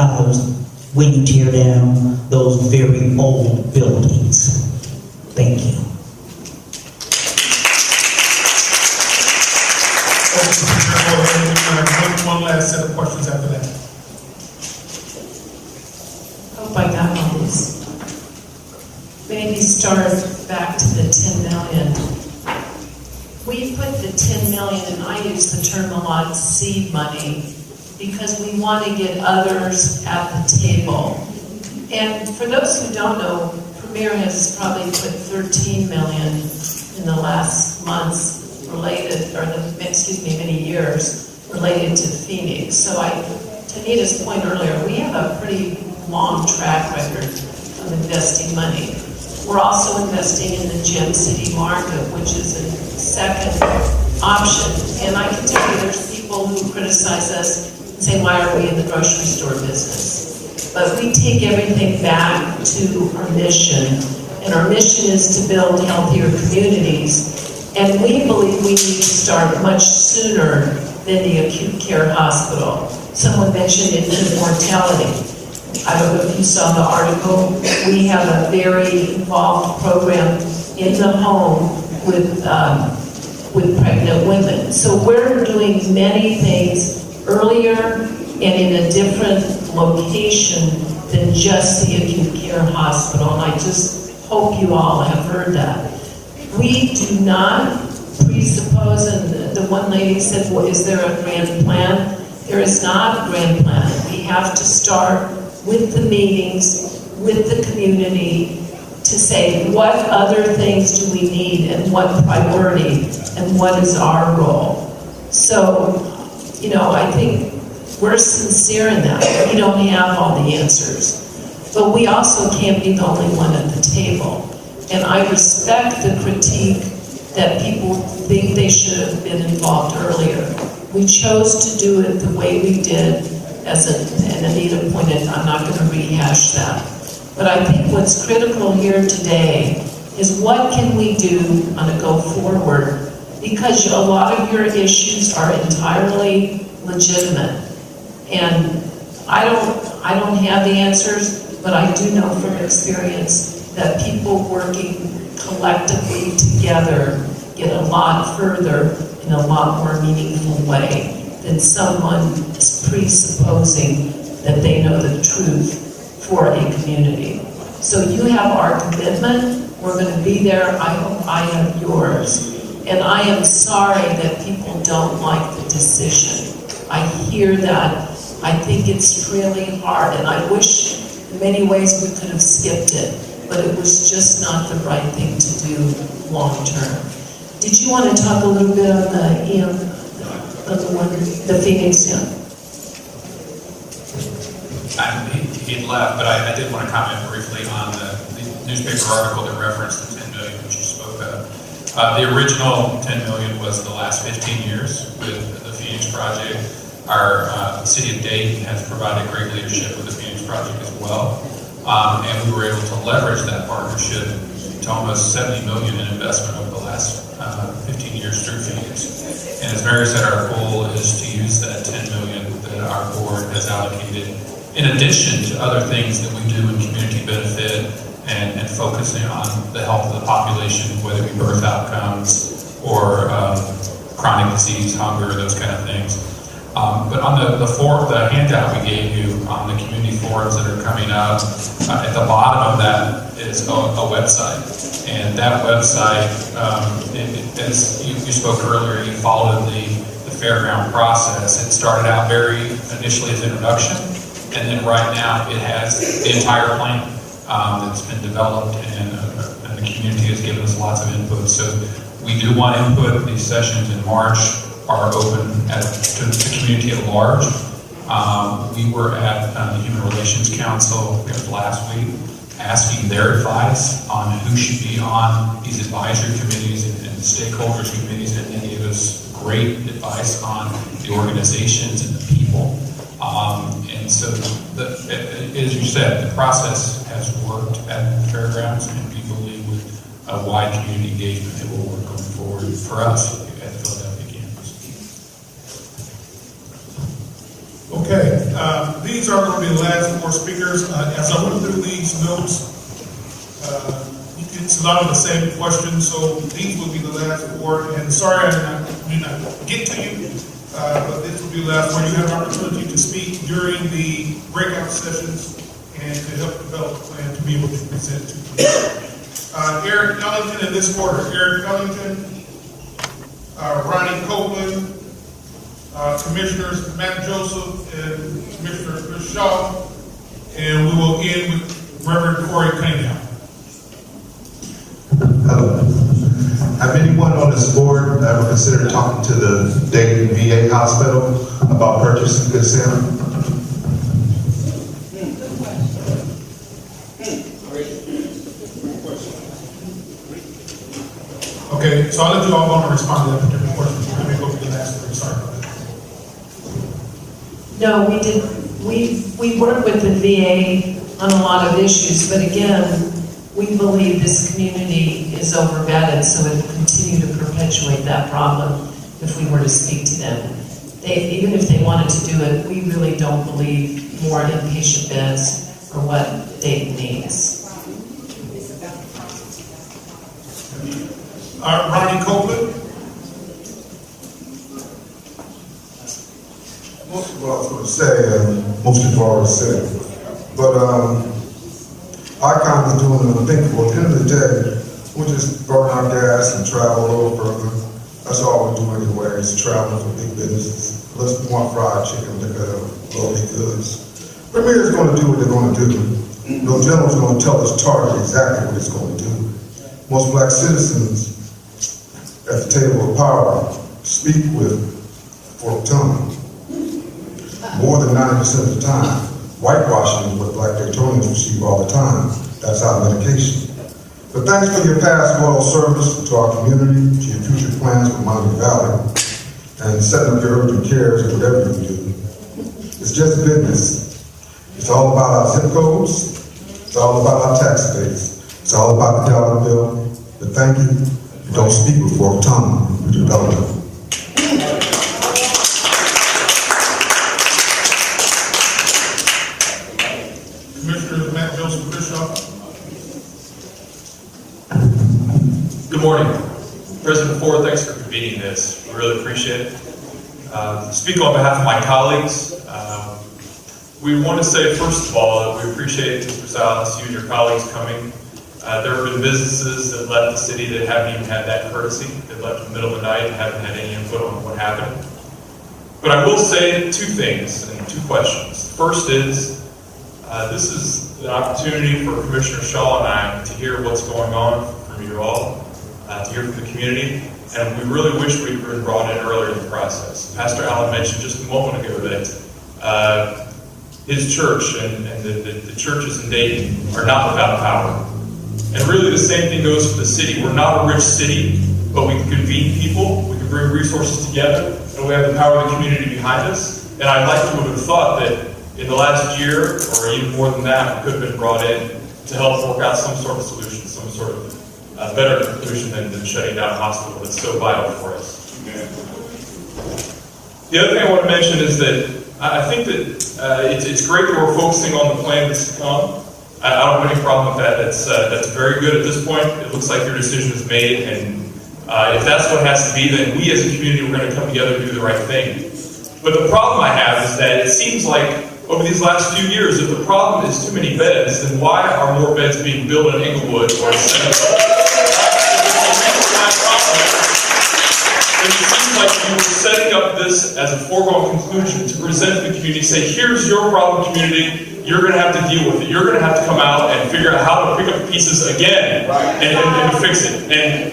when you tear down those very old buildings? Thank you. One last set of questions after that. Hope I got all these. Maybe start back to the 10 million. We we put the 10 million, and I use the term a lot, seed money, because we want to get others at the table. And for those who don't know, Premier has probably put 13 million in the last months related, or many years related to Phoenix. So to Nita's point earlier, we have a pretty long track record of investing money. We're also investing in the Gem City market, which is a second option. And I can tell you there's people who criticize us and say, why are we in the grocery store business? But we take everything back to our mission. And our mission is to build healthier communities. And we believe we need to start much sooner than the acute care hospital. Someone mentioned infant mortality. I don't know if you saw the article. We have a very involved program in the home with pregnant women. So we're doing many things earlier and in a different location than just the acute care hospital. And I just hope you all have heard that. We do not presuppose, and the one lady said, well, is there a grand plan? There is not a grand plan. We have to start with the meetings, with the community, to say what other things do we need and what priority and what is our role. So, I think we're sincere in that. We don't have all the answers. But we also can't be the only one at the table. And I respect the critique that people think they should have been involved earlier. We chose to do it the way we did, and Anita pointed, I'm not going to rehash that. But I think what's critical here today is what can we do on a go forward, because a lot of your issues are entirely legitimate. And I don't have the answers, but I do know from experience that people working collectively together get a lot further in a lot more meaningful way than someone presupposing that they know the truth for a community. So you have our commitment. We're going to be there. I hope I have yours. And I am sorry that people don't like the decision. I hear that. I think it's really hard, and I wish in many ways we could have skipped it, but it was just not the right thing to do long term. Did you want to talk a little bit on the Phoenix? He left, but I did want to comment briefly on the newspaper article that referenced the 10 million which you spoke of. The original 10 million was the last 15 years with the Phoenix Project. Our city of Dayton has provided great leadership with the Phoenix Project as well. And we were able to leverage that partnership to almost 70 million in investment over the last 15 years through Phoenix. And as Mary said, our goal is to use that 10 million that our board has allocated in addition to other things that we do in community benefit and focusing on the health of the population, whether it be birth outcomes or chronic disease, hunger, those kind of things. But on the handout we gave you on the community forums that are coming up, at the bottom of that is a website. And that website, as you spoke earlier, you followed the fairground process. It started out very initially as introduction, and then right now it has the entire plan that's been developed, and the community has given us lots of input. So we do want input. These sessions in March are open to the community at large. We were at the Human Relations Council last week asking their advice on who should be on these advisory committees and stakeholders committees, and they gave us great advice on the organizations and the people. And so, as you said, the process has worked at the fairgrounds, and we believe with a wide community engagement it will work going forward for us at the Philadelphia campus. Okay, these are going to be the last four speakers. As I went through these notes, it's a lot of the same questions, so these will be the last four. And sorry I did not get to you, but this will be the last one. You have an opportunity to speak during the breakout sessions and to help develop a plan to be able to present to you. Eric Ellington in this order. Eric Ellington, Ronnie Copeland, Commissioners Matt Joseph and Commissioner Chris Shaw, and we will end with Reverend Corey Cunningham. Hello. Have anyone on this board ever considered talking to the Dayton VA hospital about purchasing Good Sam? Okay, so I'll let you all want to respond to that particular question. Let me go to the last one. Sorry about that. No, we did, we work with the VA on a lot of issues, but again, we believe this community is overvetted, so it will continue to perpetuate that problem if we were to speak to them. Even if they wanted to do it, we really don't believe more inpatient beds are what Dayton needs. Ronnie Copeland. Most of what I was going to say, most people already said. But I kind of doing the unthinkable. At the end of the day, we just burn our gas and travel a little further. That's all we do anyway, is travel for big businesses. Let's want fried chicken, look at lowly goods. Premier is going to do what they're going to do. No general's going to tell us Target exactly what it's going to do. Most black citizens at the table of power speak with forked tongue. More than 90% of the time, whitewashing is what black Daytonians receive all the time. That's our medication. But thanks for your past loyal service to our community, to your future plans for Monty Valley, and setting up your urgent cares and whatever you do. It's just business. It's all about our zip codes. It's all about our tax base. It's all about the dollar bill. But thank you. You don't speak with forked tongue. You do dollar bill. Commissioner Matt Joseph Bishop. Good morning. President Ford, thanks for convening this. We really appreciate it. Speak on behalf of my colleagues. We want to say, first of all, that we appreciate Mr. Silas, you and your colleagues coming. There have been businesses that left the city that haven't even had that courtesy. They left in the middle of the night and haven't had any input on what happened. But I will say two things and two questions. First is, this is an opportunity for Commissioner Shaw and I to hear what's going on from you all, to hear from the community, and we really wish we'd been brought in earlier in the process. Pastor Allen mentioned just a moment ago that his church and the churches in Dayton are not without power. And really the same thing goes for the city. We're not a rich city, but we can convene people, we can bring resources together, and we have the power of the community behind us. And I'd like to have thought that in the last year, or even more than that, we could have been brought in to help work out some sort of solution, some sort of better solution than shutting down a hospital that's so vital for us. The other thing I want to mention is that I think that it's great that we're focusing on the plan that's to come. I don't have any problem with that. That's very good at this point. It looks like your decision is made, and if that's what it has to be, then we as a community, we're going to come together and do the right thing. But the problem I have is that it seems like over these last few years, if the problem is too many beds, then why are more beds being built in Inglewood or in Seneca? It seems like you were setting up this as a foregone conclusion to present to the community, say, here's your problem, community, you're going to have to deal with it. You're going to have to come out and figure out how to pick up the pieces again and fix it. And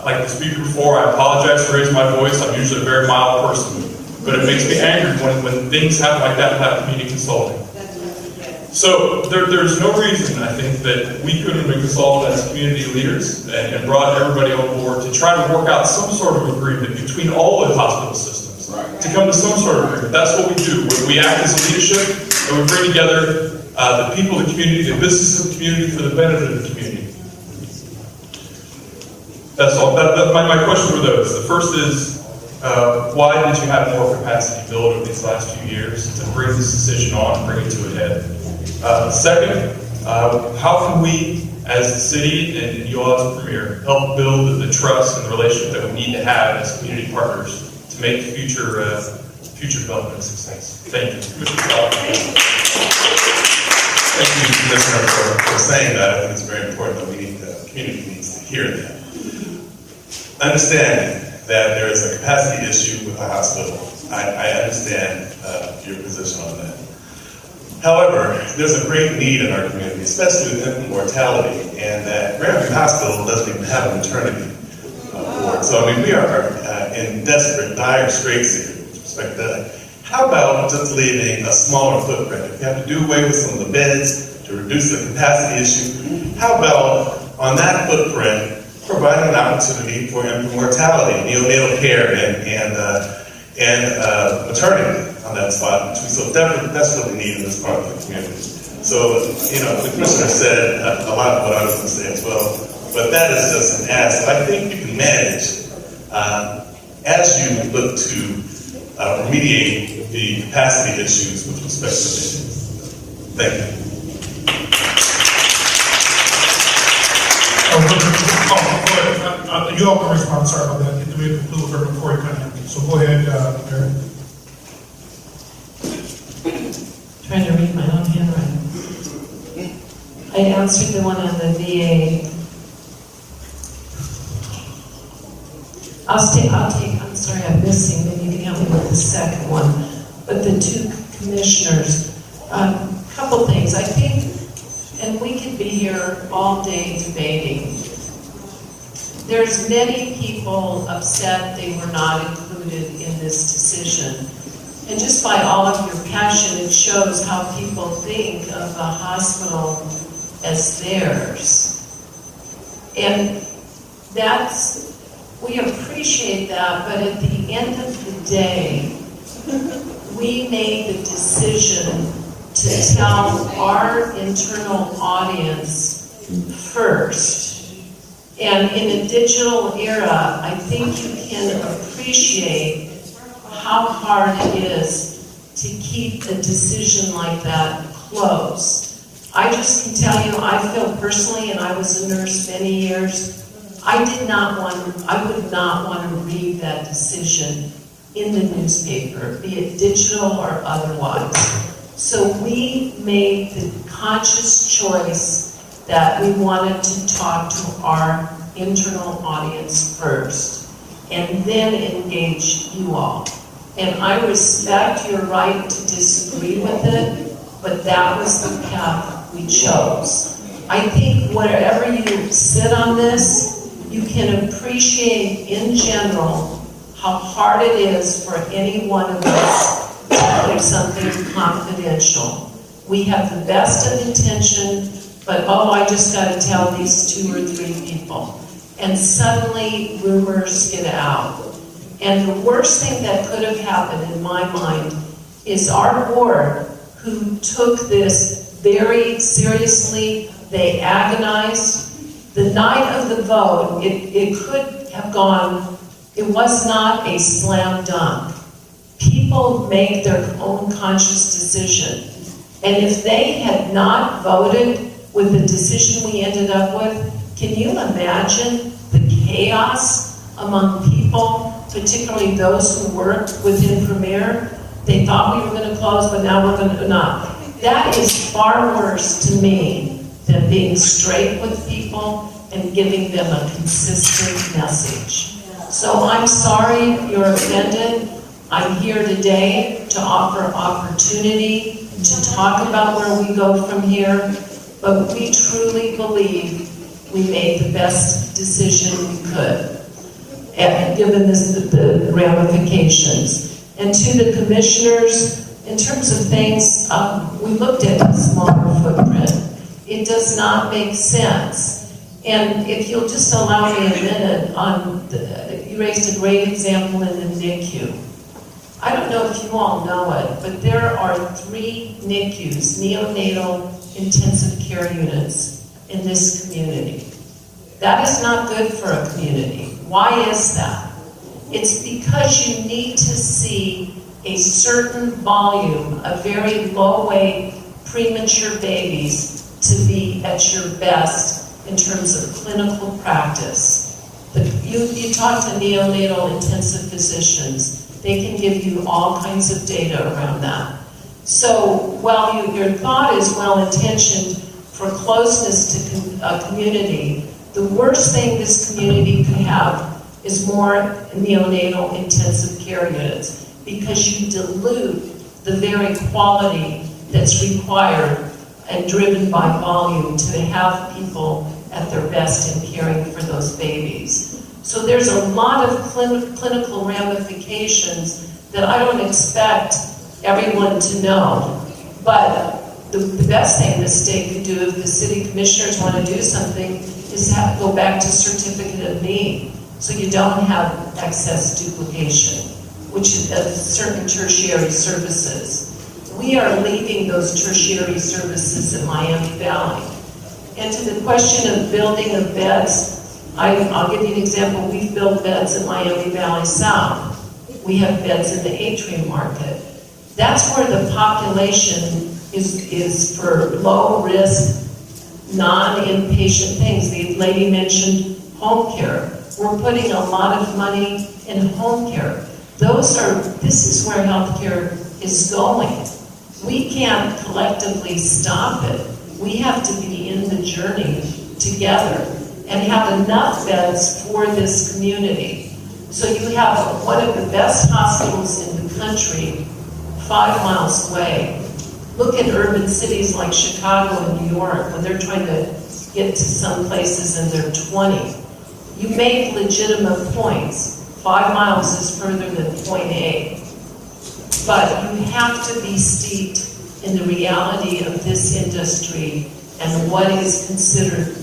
like the speaker before, I apologize for raising my voice. I'm usually a very mild person. But it makes me angry when things happen like that without community consulting. So there's no reason, I think, that we couldn't have been consulted as community leaders and brought everybody on board to try to work out some sort of agreement between all the hospital systems, to come to some sort of agreement. That's what we do. We act as a leadership, and we bring together the people of the community, the businesses of the community, for the benefit of the community. That's all. My question were those. The first is, why did you have more capacity built over these last few years to bring this decision on and bring it to a head? Second, how can we, as the city and you all as Premier, help build the trust and the relationship that we need to have as community partners to make future development a success? Thank you. Thank you, Commissioner, for saying that. I think it's very important that the community needs to hear that. Understand, that there is a capacity issue with the hospital. I understand your position on that. However, there's a great need in our community, especially with infant mortality, and that Grandview Hospital doesn't even have a maternity ward. So, I mean, we are in desperate, dire straits here with respect to that. How about just leaving a smaller footprint? If you have to do away with some of the beds to reduce the capacity issue, how about on that footprint providing an opportunity for infant mortality, neonatal care, and maternity on that spot, which we so desperately need in this part of the community. So, you know, the commissioner said a lot of what I was going to say as well, but that is just an ask. I think you can manage as you look to remediate the capacity issues with respect to issues. Thank you. You all can respond, sorry about that. Get to conclude her before you come in. So go ahead, Mary. Trying to read my own handwriting. I answered the one on the VA. I'm sorry, I'm missing, maybe you can help me with the second one. But the two commissioners, couple things. I think, and we could be here all day debating. There's many people upset they were not included in this decision. And just by all of your passion, it shows how people think of the hospital as theirs. And we appreciate that, but at the end of the day, we made the decision to tell our internal audience first. And in a digital era, I think you can appreciate how hard it is to keep a decision like that close. I just can tell you, I feel personally, and I was a nurse many years, I would not want to read that decision in the newspaper, be it digital or otherwise. So we made the conscious choice that we wanted to talk to our internal audience first, and then engage you all. And I respect your right to disagree with it, but that was the path we chose. I think wherever you sit on this, you can appreciate in general how hard it is for any one of us to keep something confidential. We have the best of intention, but I just got to tell these 2 or 3 people. And suddenly rumors get out. And the worst thing that could have happened in my mind is our board, who took this very seriously, they agonized. The night of the vote, it could have gone, it was not a slam dunk. People make their own conscious decision. And if they had not voted with the decision we ended up with, can you imagine the chaos among people, particularly those who worked within Premier? They thought we were going to close, but now we're going to not. That is far worse to me than being straight with people and giving them a consistent message. So I'm sorry you're offended. I'm here today to offer opportunity to talk about where we go from here, but we truly believe we made the best decision we could, and given the ramifications. And to the commissioners, in terms of things, we looked at a smaller footprint. It does not make sense. And if you'll just allow me a minute, you raised a great example in the NICU. I don't know if you all know it, but there are 3 NICUs, neonatal intensive care units, in this community. That is not good for a community. Why is that? It's because you need to see a certain volume of very low-weight, premature babies to be at your best in terms of clinical practice. You talk to neonatal intensive physicians, they can give you all kinds of data around that. So while your thought is well-intentioned for closeness to a community, the worst thing this community could have is more neonatal intensive care units, because you dilute the very quality that's required and driven by volume to have people at their best in caring for those babies. So there's a lot of clinical ramifications that I don't expect everyone to know. But the best thing the state could do if the city commissioners want to do something is go back to certificate of need, so you don't have excess duplication, which is certain tertiary services. We are leaving those tertiary services in Miami Valley. And to the question of building of beds, I'll give you an example. We've built beds in Miami Valley South. We have beds in the Atrium Market. That's where the population is for low risk, non-inpatient things. The lady mentioned home care. We're putting a lot of money in home care. This is where healthcare is going. We can't collectively stop it. We have to be in the journey together and have enough beds for this community. So you have one of the best hospitals in the country 5 miles away. Look at urban cities like Chicago and New York when they're trying to get to some places and they're 20. You make legitimate points. 5 miles is further than point A. But you have to be steeped in the reality of this industry and what is considered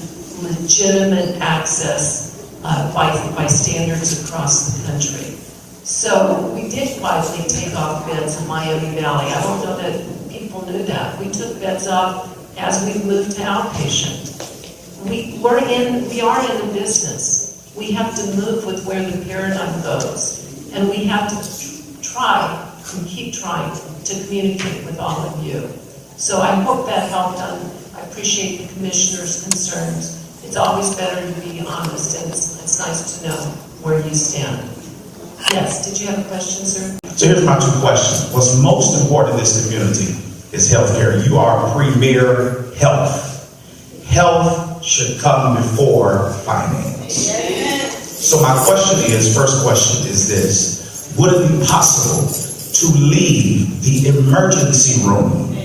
legitimate access by standards across the country. So we did quietly take off beds in Miami Valley. I don't know that people knew that. We took beds off as we moved to outpatient. We are in the business. We have to move with where the paradigm goes. And we have to try and keep trying to communicate with all of you. So I hope that helped. I appreciate the commissioner's concerns. It's always better to be honest, and it's nice to know where you stand. Yes, did you have a question, sir? So here's my 2 questions. What's most important in this community is healthcare. You are premier health. Health should come before finance. So my question is, first question is this: would it be possible to leave the emergency room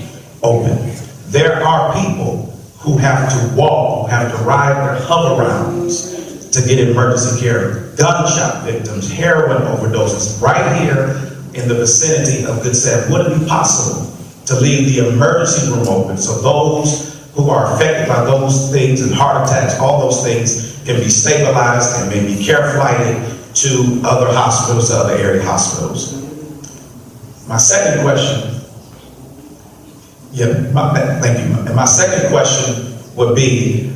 open? There are people who have to walk, who have to ride their hover-rounds to get emergency care. Gunshot victims, heroin overdoses, right here in the vicinity of Good Sam. Would it be possible to leave the emergency room open so those who are affected by those things and heart attacks, all those things, can be stabilized and maybe care flighted to other hospitals, other area hospitals? My second question, thank you. And my second question would be,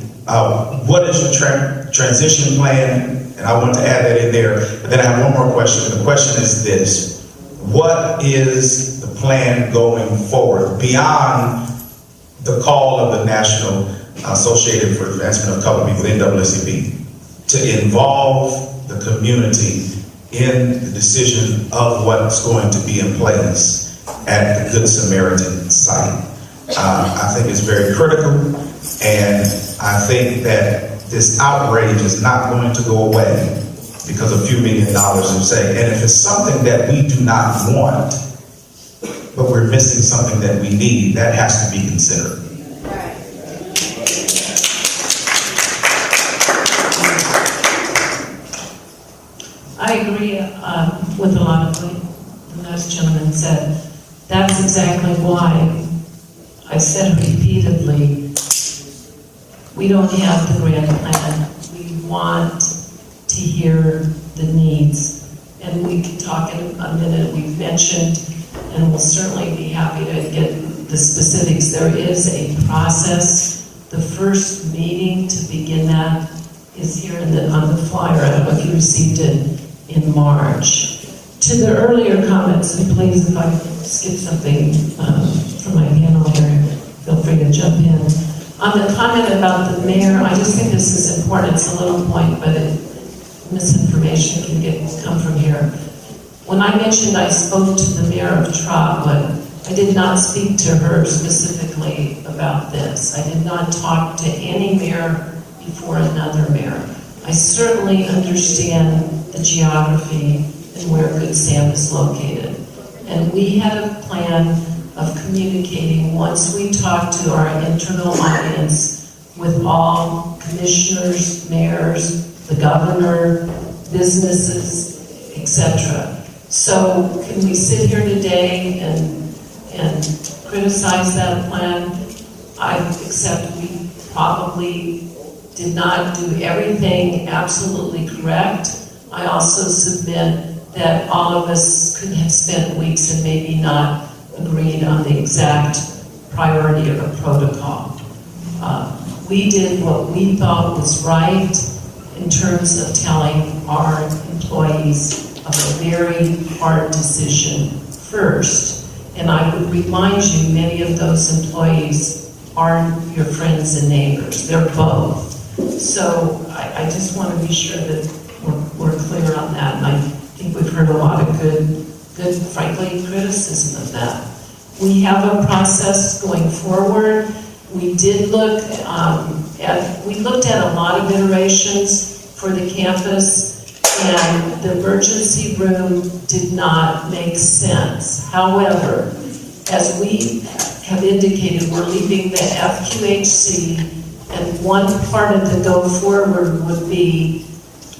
what is your transition plan? And I want to add that in there. But then I have one more question. The question is this: what is the plan going forward beyond the call of the National Association for Advancement of Colored People, NAACP, to involve the community in the decision of what's going to be in place at the Good Samaritan site? I think it's very critical, and I think that this outrage is not going to go away because a few $1 million of say. And if it's something that we do not want, but we're missing something that we need, that has to be considered. I agree with a lot of what the last gentleman said. That's exactly why I said repeatedly, we don't have the grand plan. We want to hear the needs. And we can talk in a minute. We've mentioned, and we'll certainly be happy to get the specifics. There is a process. The first meeting to begin that is here on the flyer. I don't know if you received it in March. To the earlier comments, and please, if I skip something from my panel here, feel free to jump in. On the comment about the mayor, I just think this is important. It's a little point, but misinformation can come from here. When I mentioned I spoke to the mayor of Trotwood, I did not speak to her specifically about this. I did not talk to any mayor before another mayor. I certainly understand the geography and where Good Sam is located. And we had a plan of communicating once we talked to our internal audience with all commissioners, mayors, the governor, businesses, etc. So can we sit here today and criticize that plan? I accept we probably did not do everything absolutely correct. I also submit that all of us could have spent weeks and maybe not agreed on the exact priority of a protocol. We did what we thought was right in terms of telling our employees of a very hard decision first. And I would remind you, many of those employees aren't your friends and neighbors. They're both. So I just want to be sure that we're clear on that. And I think we've heard a lot of good, frankly, criticism of that. We have a process going forward. We did look we looked at a lot of iterations for the campus, and the emergency room did not make sense. However, as we have indicated, we're leaving the FQHC, and one part of the go forward would be,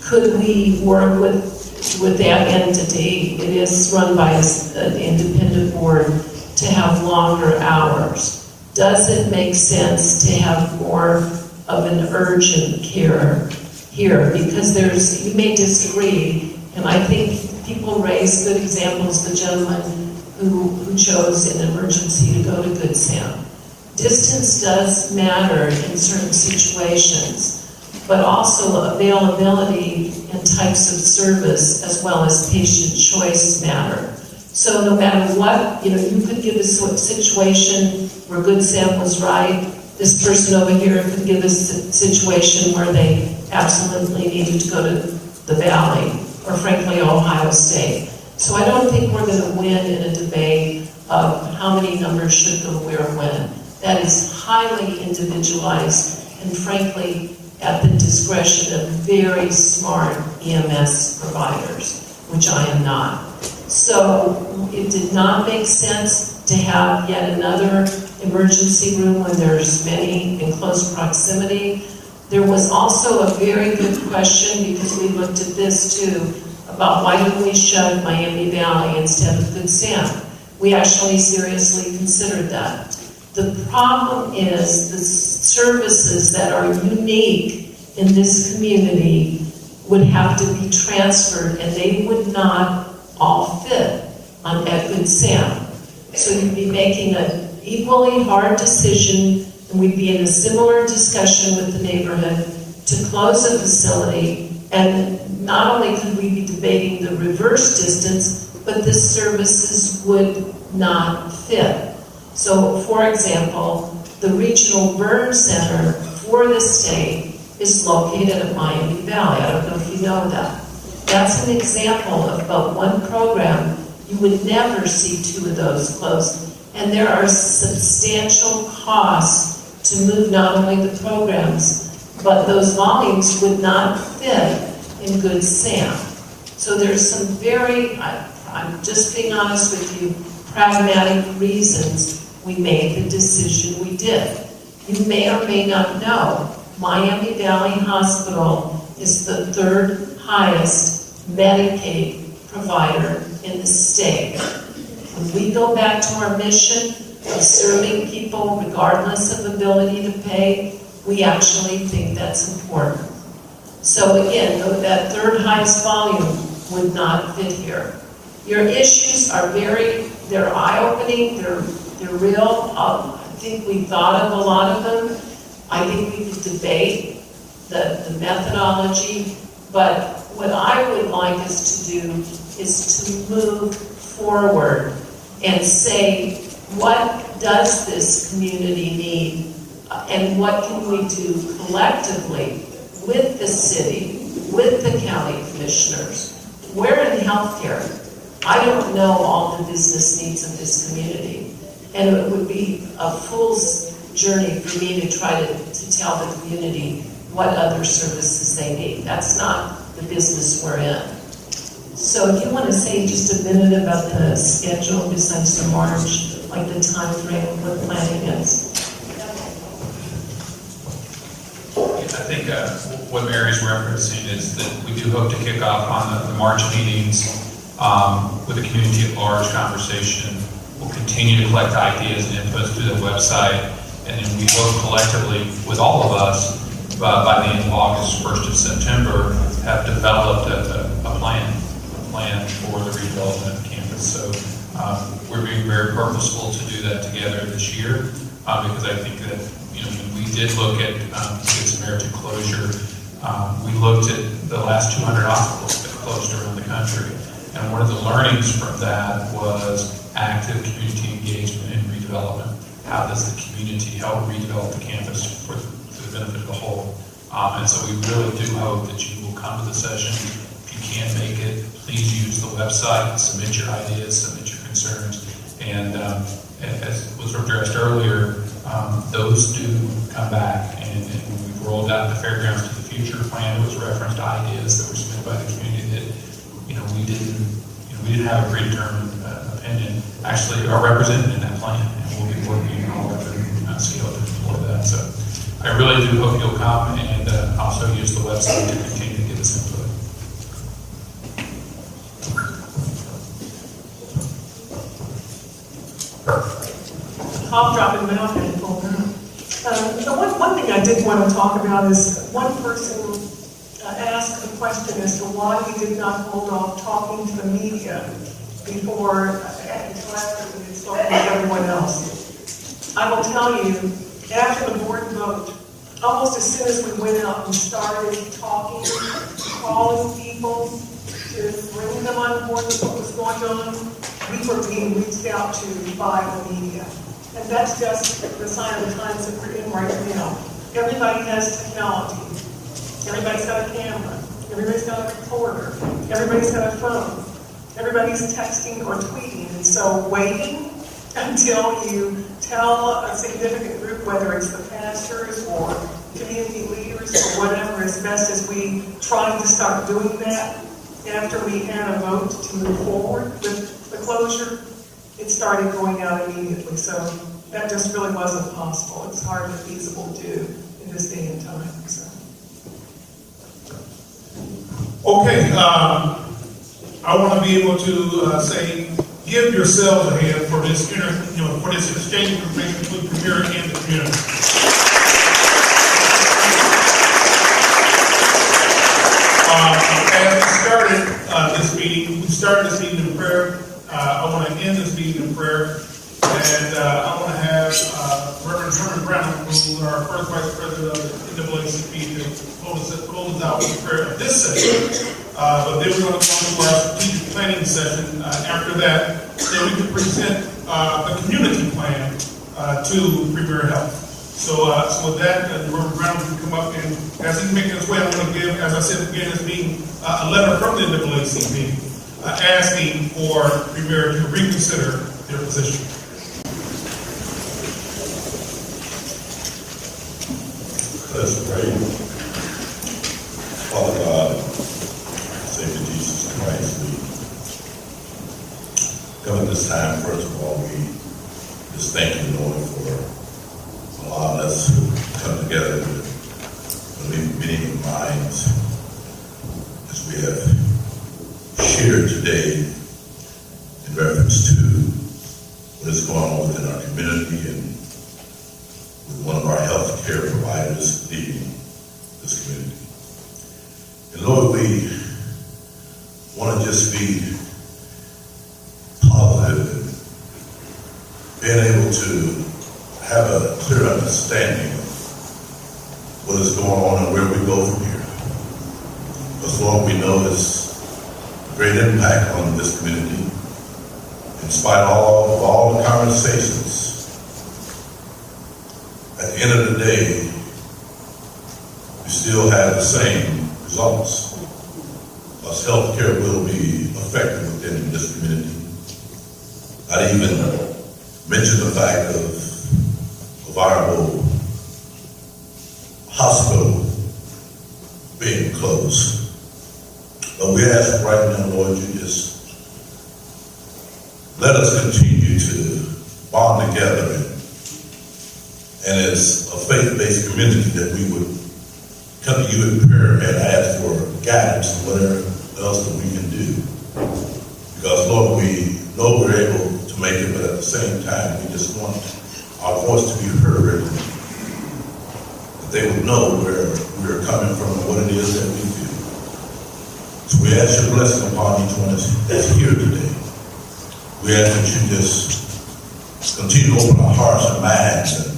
could we work with that entity? It is run by an independent board to have longer hours. Does it make sense to have more of an urgent care here? Because you may disagree, and I think people raise good examples. The gentleman who chose an emergency to go to Good Sam. Distance does matter in certain situations, but also availability and types of service as well as patient choice matter. So no matter what, you could give us a situation where Good Sam was right. This person over here could give us a situation where they absolutely needed to go to the Valley, or frankly, Ohio State. So I don't think we're going to win in a debate of how many numbers should go where when. That is highly individualized and frankly at the discretion of very smart EMS providers, which I am not. So it did not make sense to have yet another emergency room when there's many in close proximity. There was also a very good question, because we looked at this too, about why didn't we shut Miami Valley instead of Good Sam? We actually seriously considered that. The problem is the services that are unique in this community would have to be transferred, and they would not all fit at Good Sam. So you'd be making an equally hard decision, and we'd be in a similar discussion with the neighborhood to close a facility, and not only could we be debating the reverse distance, but the services would not fit. So, for example, the regional burn center for the state is located at Miami Valley. I don't know if you know that. That's an example of about one program. You would never see two of those close. And there are substantial costs to move not only the programs, but those volumes would not fit in Good Sam. So there's some very, I'm just being honest with you, pragmatic reasons we made the decision we did. You may or may not know, Miami Valley Hospital is the third highest Medicaid provider in the state. When we go back to our mission of serving people regardless of ability to pay, we actually think that's important. So again, that third highest volume would not fit here. Your issues are they're eye-opening, they're real. I think we thought of a lot of them. I think we could debate the methodology, but what I would like us to do is to move forward and say, what does this community need, and what can we do collectively with the city, with the county commissioners? We're in healthcare. I don't know all the business needs of this community, and it would be a fool's journey for me to try to tell the community what other services they need. That's not the business we're in. So if you want to say just a minute about the schedule besides the March, like the time frame, what planning is. I think what Mary's referencing is that we do hope to kick off on the March meetings with the community at large conversation. We'll continue to collect ideas and inputs through the website, and then we hope collectively with all of us by the end of August, 1st of September, have developed a plan for the redevelopment of the campus. So we're being very purposeful to do that together this year because I think that when we did look at Good Samaritan closure, we looked at the last 200 hospitals that closed around the country. And one of the learnings from that was active community engagement and redevelopment. How does the community help redevelop the campus for the benefit of the whole? And so we really do hope that you will come to the session. If you can't make it, please use the website, submit your ideas, submit your concerns. And as was addressed earlier, those do come back. And we've rolled out the Fairgrounds to the Future plan. It was referenced ideas that were submitted by the community that we didn't have a predetermined opinion actually are represented in that plan, and we'll be working on a scale to deploy that. So I really do hope you'll come and also use the website to continue to get this input. Hop dropping mouth and pull down. So one thing I did want to talk about is one person asked the question as to why we did not hold off talking to the media before until after we had spoken with everyone else. I will tell you, after the board vote, almost as soon as we went out and started talking, calling people to bring them on board with what was going on, we were being reached out to by the media. And that's just the sign of the times that we're in right now. Everybody has technology. Everybody's got a camera. Everybody's got a recorder. Everybody's got a phone. Everybody's texting or tweeting. And so waiting until you tell a significant group, whether it's the pastors or community leaders or whatever, as best as we tried to start doing that after we had a vote to move forward with the closure, it started going out immediately. So that just really wasn't possible. It's hardly feasible to do in this day and time. So. Okay, I want to be able to say, give yourselves a hand for this for this exchange of information between Premier and the community. As we started this meeting in prayer. I want to end this meeting in prayer, and I want to have Reverend Herman Brown, who is our first Vice President of the NAACP, to close out with prayer of this session. But then we're going to go into our strategic planning session. After that, then we can present the community plan to Premier Health. So with that, Reverend Brown can come up, and as he's making his way, I want to give, as I said at the beginning of this meeting, a letter from the NAACP asking for Premier to reconsider their position. Let's pray. Father God, Savior Jesus Christ, we come at this time. First of all, we just thank you, Lord, for allowing us to come together with many minds as we have shared today in reference to what is going on within our community and with one of our health care providers leading this community. And Lord, we want to just be positive and being able to have a clear understanding of what is going on and where we go from here. Because Lord, we know this great impact on this community. In spite of all the conversations, at the end of the day, we still have the same results. Because healthcare will be affected within this community. I'd even mention the fact of a viable hospital being closed. But we ask right now, Lord, you just let us continue to bond together and as a faith-based community that we would come to you in prayer and ask for guidance and whatever else that we can do. Because, Lord, we know we're able to make it, but at the same time, we just want our voice to be heard, that they would know where we're coming from and what it is that we do. So we ask your blessing upon each one that's here today. We ask that you just continue to open our hearts and minds and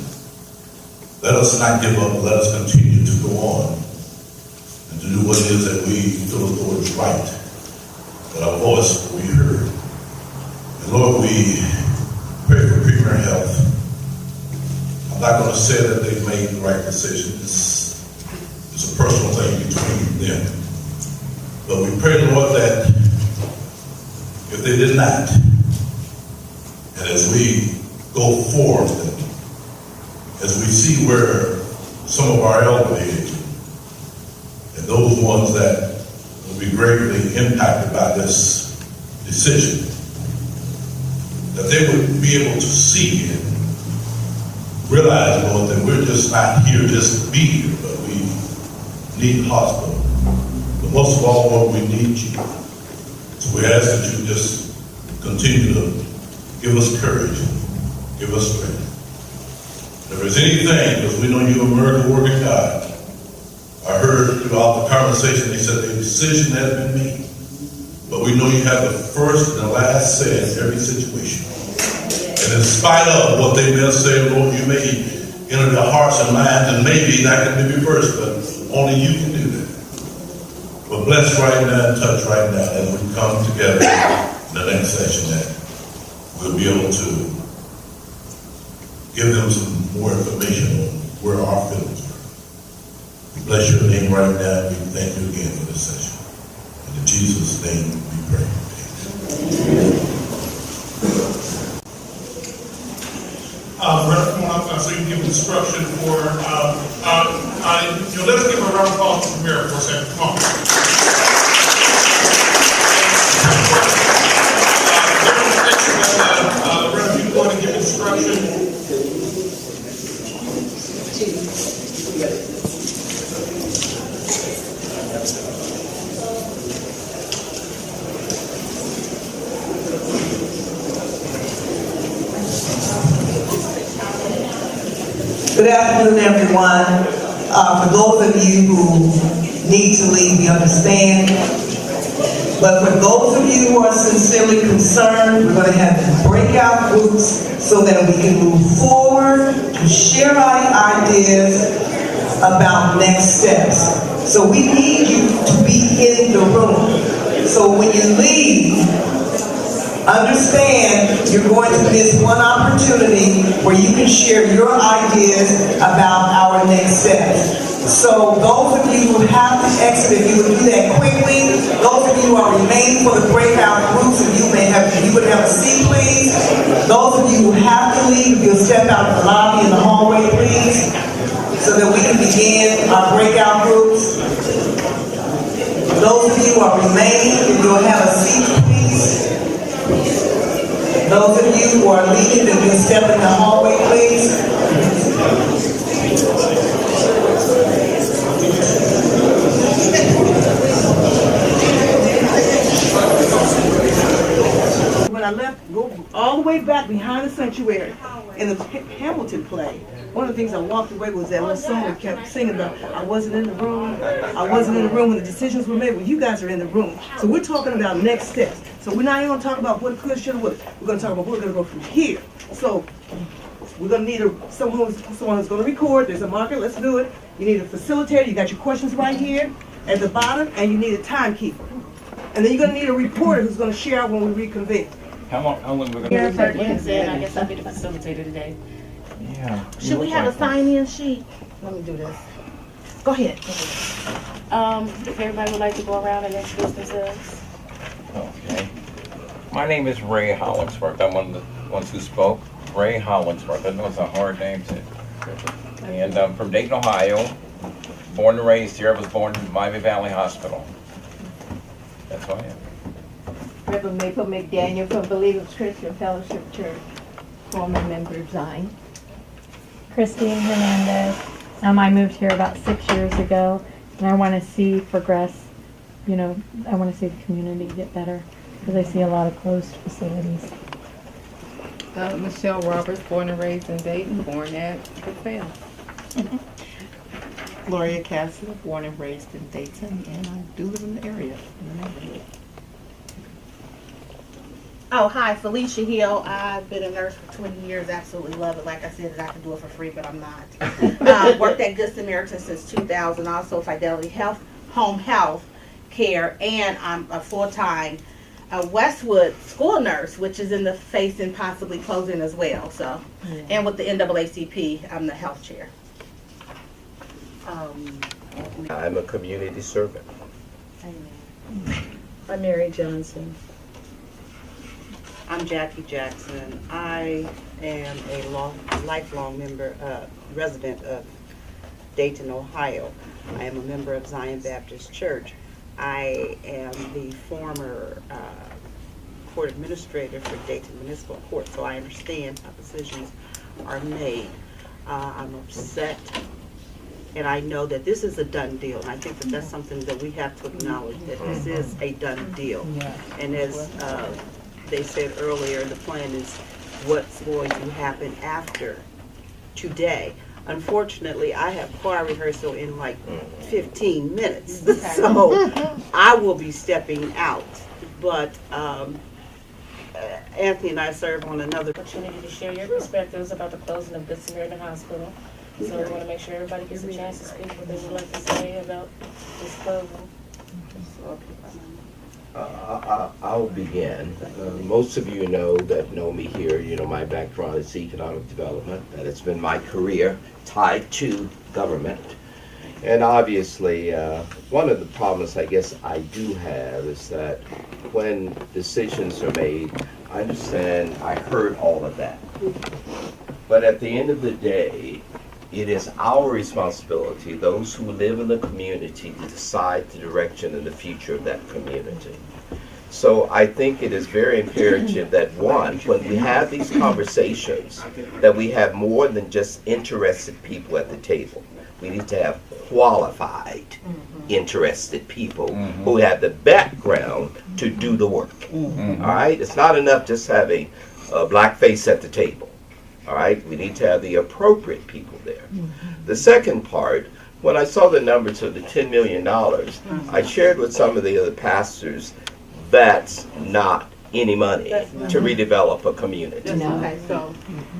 let us not give up. Let us continue to go on and to do what it is that we feel as though is right. That our voice will be heard. And Lord, we pray for Premier Health. I'm not going to say that they've made the right decision. It's a personal thing between them. But we pray, Lord, that if they did not, and as we go forward, as we see where some of our elderly and those ones that will be greatly impacted by this decision, that they would be able to see and realize, Lord, that we're just not here just to be here, but we need the hospital. But most of all, Lord, we need you. So we ask that you just continue to give us courage, give us strength. If there's anything, because we know you're a miracle working God, I heard throughout the conversation, they said the decision has been made. But we know you have the first and the last say in every situation. And in spite of what they may say, Lord, you may enter their hearts and minds, and maybe that can be reversed, but only you can do that. But bless right now and touch right now as we come together in the next session that we'll be able to give them some more information on where our feelings are. We bless your name right now. We thank you again for this session. And in Jesus' name we pray. Brother, come on up so you can give instruction for, let's give a round of applause to the mayor for a second. Come on. Brother, you want to give instruction? Good afternoon, everyone. For those of you who need to leave, we understand. But for those of you who are sincerely concerned, we're going to have breakout groups so that we can move forward to share our ideas about next steps. So we need you to be in the room. So when you leave, understand you're going to miss one opportunity where you can share your ideas about our next steps. So those of you who have to exit, if you would do that quickly. Those of you who are remaining for the breakout groups, if you would have a seat, please. Those of you who have to leave, if you'll step out of the lobby in the hallway, please, so that we can begin our breakout groups. Those of you who are remaining, if you'll have a seat, please. Those of you who are leaving, if you'll step in the hallway, please. When I left, go all the way back behind the sanctuary in the Hamilton play, one of the things I walked away was that little song that kept singing about, I wasn't in the room. I wasn't in the room when the decisions were made. Well, you guys are in the room. So we're talking about next steps. So we're not even going to talk about what could, should, would. We're going to talk about where we're going to go from here. So we're going to need someone who's going to record. There's a marker. Let's do it. You need a facilitator. You got your questions right here at the bottom, and you need a timekeeper. And then you're going to need a reporter who's going to share out when we reconvene. How long we're going to Here, said, I guess I'll be the facilitator today. Yeah. Should we have a sign-in sheet? Let me do this. Go ahead. If everybody would like to go around and introduce themselves. Okay. My name is Ray Hollingsworth. I'm one of the ones who spoke. Ray Hollingsworth. I know it's a hard name to. And I'm from Dayton, Ohio. Born and raised here. I was born in Miami Valley Hospital. That's who I am. Reverend Maple McDaniel from Believers Christian Fellowship Church, former member of Zion. Christine Hernandez. I moved here about 6 years ago, and I want to see progress. You know, I want to see the community get better because I see a lot of closed facilities. Michelle Roberts, born and raised in Dayton, born at Brookvale. Gloria Castle, born and raised in Dayton, and I do live in the area, in the neighborhood. Oh, hi, Felicia Hill. I've been a nurse for 20 years. Absolutely love it. Like I said, I can do it for free, but I'm not. Worked at Good Samaritan since 2000. Also Fidelity Health, Home Health Care, and I'm a full-time Westwood school nurse, which is in the face and possibly closing as well. So, and with the NAACP, I'm the health chair. I'm a community servant. I'm Mary Johnson. I'm Jackie Jackson. I am a lifelong resident of Dayton, Ohio. I am a member of Zion Baptist Church. I am the former court administrator for Dayton Municipal Court, so I understand how decisions are made. I'm upset, and I know that this is a done deal, and I think that that's something that we have to acknowledge, that this is a done deal. And as they said earlier, the plan is what's going to happen after today. Unfortunately, I have choir rehearsal in like 15 minutes, so I will be stepping out. But Anthony and I serve on another Opportunity to share your perspectives about the closing of Good Samaritan Hospital. So we want to make sure everybody gets a chance to speak what they would like to say about this closing. I'll begin. Most of you that know me here, my background is economic development, and it's been my career tied to government. And obviously, one of the problems I guess I do have is that when decisions are made, I understand, I heard all of that. But at the end of the day, it is our responsibility, those who live in the community, to decide the direction and the future of that community. So I think it is very imperative that, one, when we have these conversations, that we have more than just interested people at the table. We need to have qualified, interested people who have the background to do the work. All right? It's not enough just having a black face at the table. All right, we need to have the appropriate people there. The second part, when I saw the numbers of the $10 million, I shared with some of the other pastors, that's not any money to redevelop a community.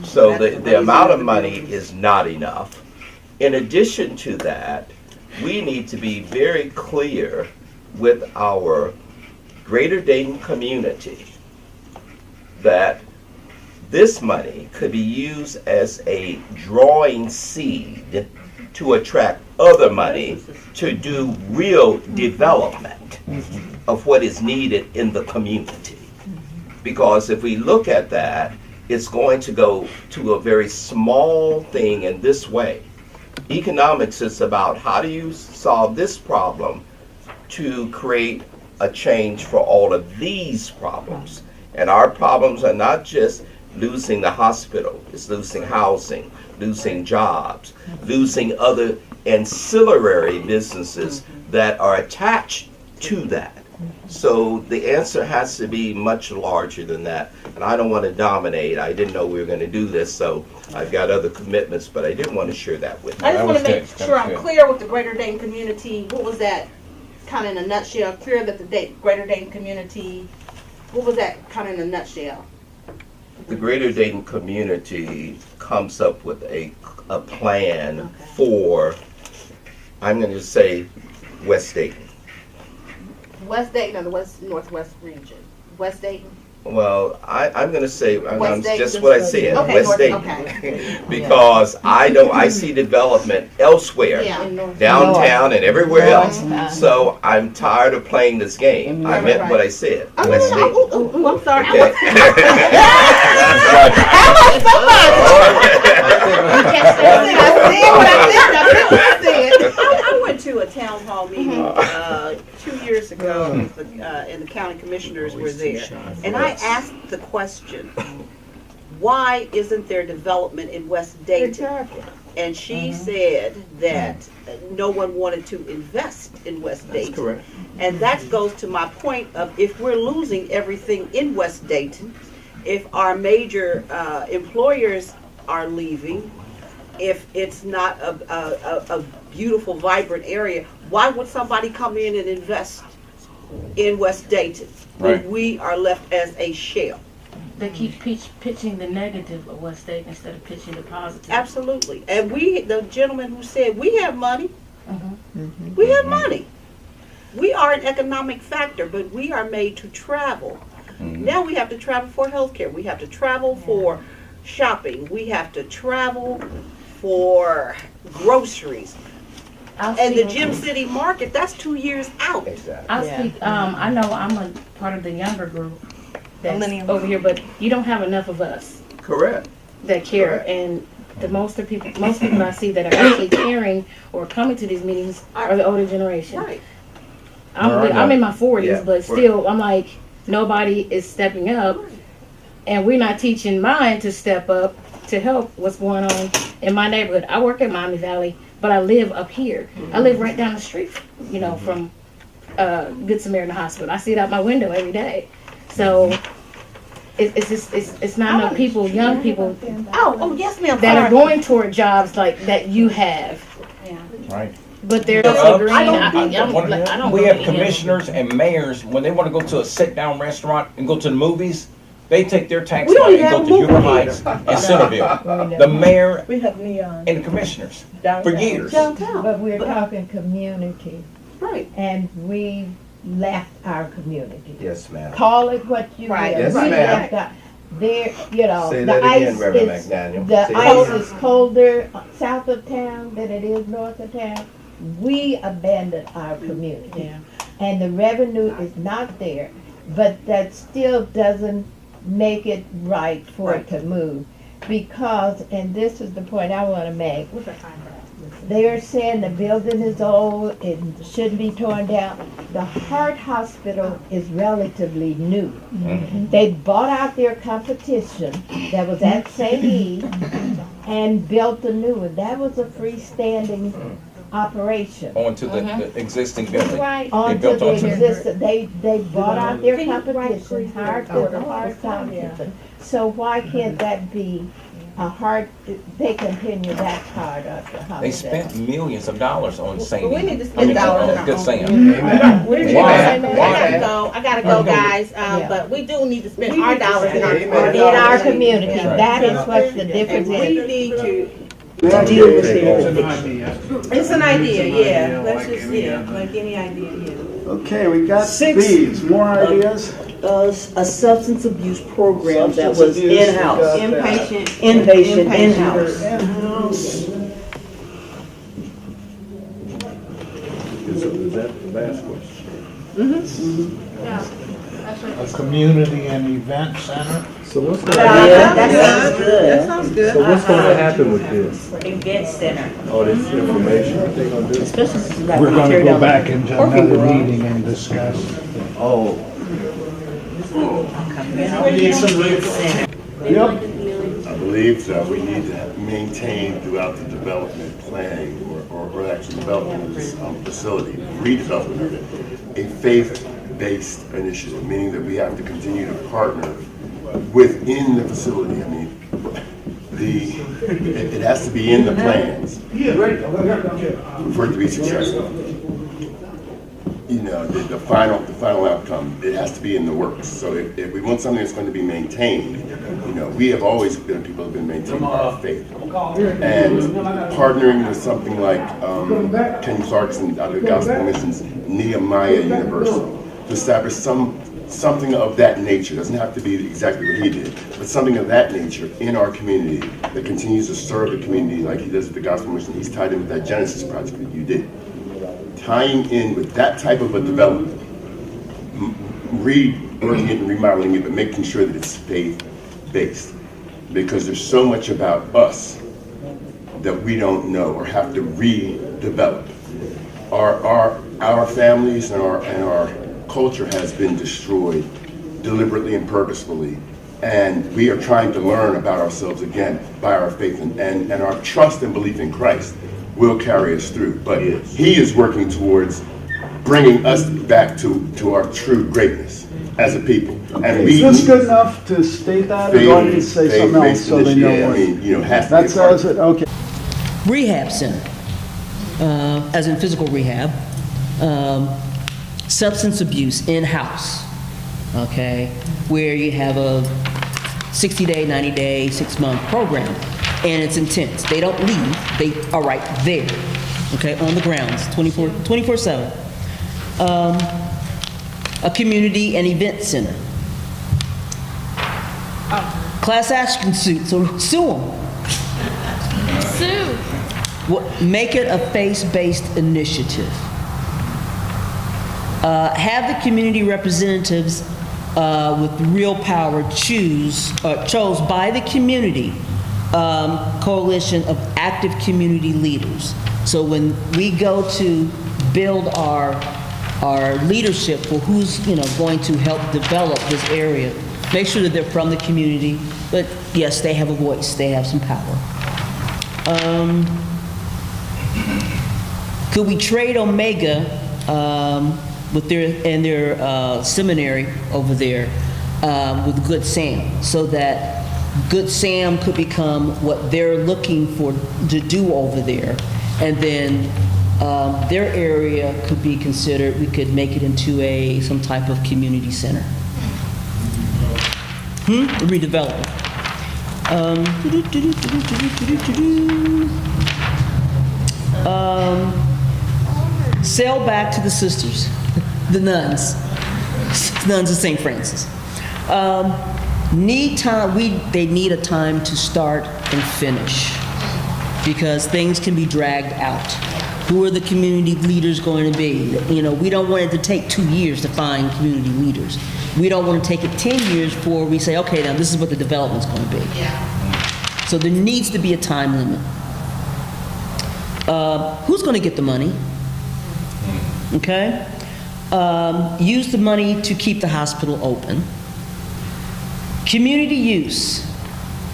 So the amount of money is not enough. In addition to that, we need to be very clear with our greater Dayton community that this money could be used as a drawing seed to attract other money to do real development of what is needed in the community. Because if we look at that, it's going to go to a very small thing in this way. Economics is about how do you solve this problem to create a change for all of these problems. And our problems are not just losing the hospital, it's losing housing, losing jobs, losing other ancillary businesses that are attached to that. So the answer has to be much larger than that. And I don't want to dominate. I didn't know we were going to do this, so I've got other commitments, but I didn't want to share that with you. I just want to make sure I'm clear with the Greater Dayton community. What was that kind of in a nutshell? Clear that the Greater Dayton community, what was that kind of in a nutshell? The Greater Dayton community comes up with a plan for, I'm going to say, West Dayton. West Dayton or the Northwest region? West Dayton? Well, I'm going to say Dayton, just what I said, okay, West Dayton, because I see development elsewhere, downtown and everywhere else. So I'm tired of playing this game. I meant what I said, West Dayton. I'm sorry. Okay. And I asked the question, why isn't there development in West Dayton? Exactly. And she said that no one wanted to invest in West Dayton. That's correct. And that goes to my point of if we're losing everything in West Dayton, if our major employers are leaving, if it's not a beautiful, vibrant area, why would somebody come in and invest in West Dayton when Right. we are left as a shell? They keep pitching the negative of West Dayton instead of pitching the positive. Absolutely. And the gentleman who said, we have money, we have money. We are an economic factor, but we are made to travel. Now we have to travel for healthcare. We have to travel for shopping. We have to travel for groceries. And the Gym City Market, that's 2 years out. I'll speak, I know I'm a part of the younger group that's over here, but you don't have enough of us Correct. that care. And the most people I see that are actually caring or coming to these meetings are the older generation. Right. I'm in my 40s, Yeah, but still, I'm like, nobody is stepping up, and we're not teaching mine to step up to help what's going on in my neighborhood. I work at Miami Valley, but I live up here. I live right down the street, from Good Samaritan Hospital. I see it out my window every day. So it's not enough people, young people, Oh, yes, ma'am. that are going toward jobs like that you have. Right. But they're disagreeing. I don't We have believe it. commissioners and mayors, when they want to go to a sit-down restaurant and go to the movies, they take their tax We don't money even and have go to movie Huber Heights and Centerville. The mayor We have neon. and the commissioners for Downtown. years. Downtown. But we're talking community, Right. and we left our community. Yes, ma'am. Call it what you will. Right. Yes, We ma'am. left our- There, Say the that again, ice Reverend is, McDaniel. the Say ice that is colder south of town than it is north of town. We abandoned our community. And the revenue is not there, but that still doesn't make it right for it to move. Because, and this is the point I want to make, they're saying the building is old, it shouldn't be torn down. The heart hospital is relatively new. They bought out their competition that was at St. E and built a new one. That was a freestanding operation. Onto the existing building. Right. They Onto built the onto it. existing, they bought out their competition, hired the heart competition. So why can't that be a heart, they continue that part of the hospital? They spent millions of dollars on St. We need to spend dollars in our Good own saying. I gotta go, guys, but we do need to spend our dollars in our In our community, that is what the difference We is. need to deal with it. It's an idea, yeah. Let's just, like any idea, yeah. Okay, we got Six. these, more ideas? A substance abuse program that Substance was abuse, in-house. we got that. Inpatient, in-house. Is that the last question? A community and event center? So what's going That sounds good. That sounds good. So what's going to happen with this? Event center. All this information that they're going to do? Especially since we got We're gonna tear go down back the into parking another garage. meeting and discuss. Oh, Yep. I believe that we need to maintain throughout the development planning, or actually development of this facility, redevelopment of it, a faith-based initiative, meaning that we have to continue to partner within the facility. I mean, it has to be in the plans for it to be successful. You know, the final outcome, it has to be in the works. So if we want something that's going to be maintained, you know, we have always been people who have been maintaining our faith. And partnering with something like Ken Clarkson out of the Gospel Mission's Nehemiah University to establish something of that nature. It doesn't have to be exactly what he did, but something of that nature in our community that continues to serve the community like he does with the Gospel Mission. He's tied in with that Genesis project that you did. Tying in with that type of a development, reworking it and remodeling it, but making sure that it's faith-based. Because there's so much about us that we don't know or have to redevelop. Our families and our culture has been destroyed deliberately and purposefully. And we are trying to learn about ourselves again by our faith, and our trust and belief in Christ will carry us through. But he is working towards bringing us back to our true greatness as a people. And Is this good enough to state that, or do I need to say something else so they know what? That says it, okay. Rehab center, as in physical rehab, substance abuse in-house, okay, where you have a 60-day, 90-day, 6-month program, and it's intense. They don't leave, they are right there, okay, on the grounds, 24/7. A community and event center. Class action suit, so sue them. Sue. Make it a face-based initiative. Have the community representatives with real power chose by the community coalition of active community leaders. So when we go to build our leadership for who's going to help develop this area, make sure that they're from the community, but yes, they have a voice, they have some power. Could we trade Omega with their seminary over there with Good Sam, so that Good Sam could become what they're looking for to do over there, and then their area could be considered, we could make it into some type of community center. Redevelopment. Sail back to the sisters, the nuns of St. Francis. They need a time to start and finish, because things can be dragged out. Who are the community leaders going to be? We don't want it to take 2 years to find community leaders. We don't want to take it 10 years before we say, okay, now this is what the development's going to be. Yeah. So there needs to be a time limit. Who's going to get the money? Okay? Use the money to keep the hospital open. Community use,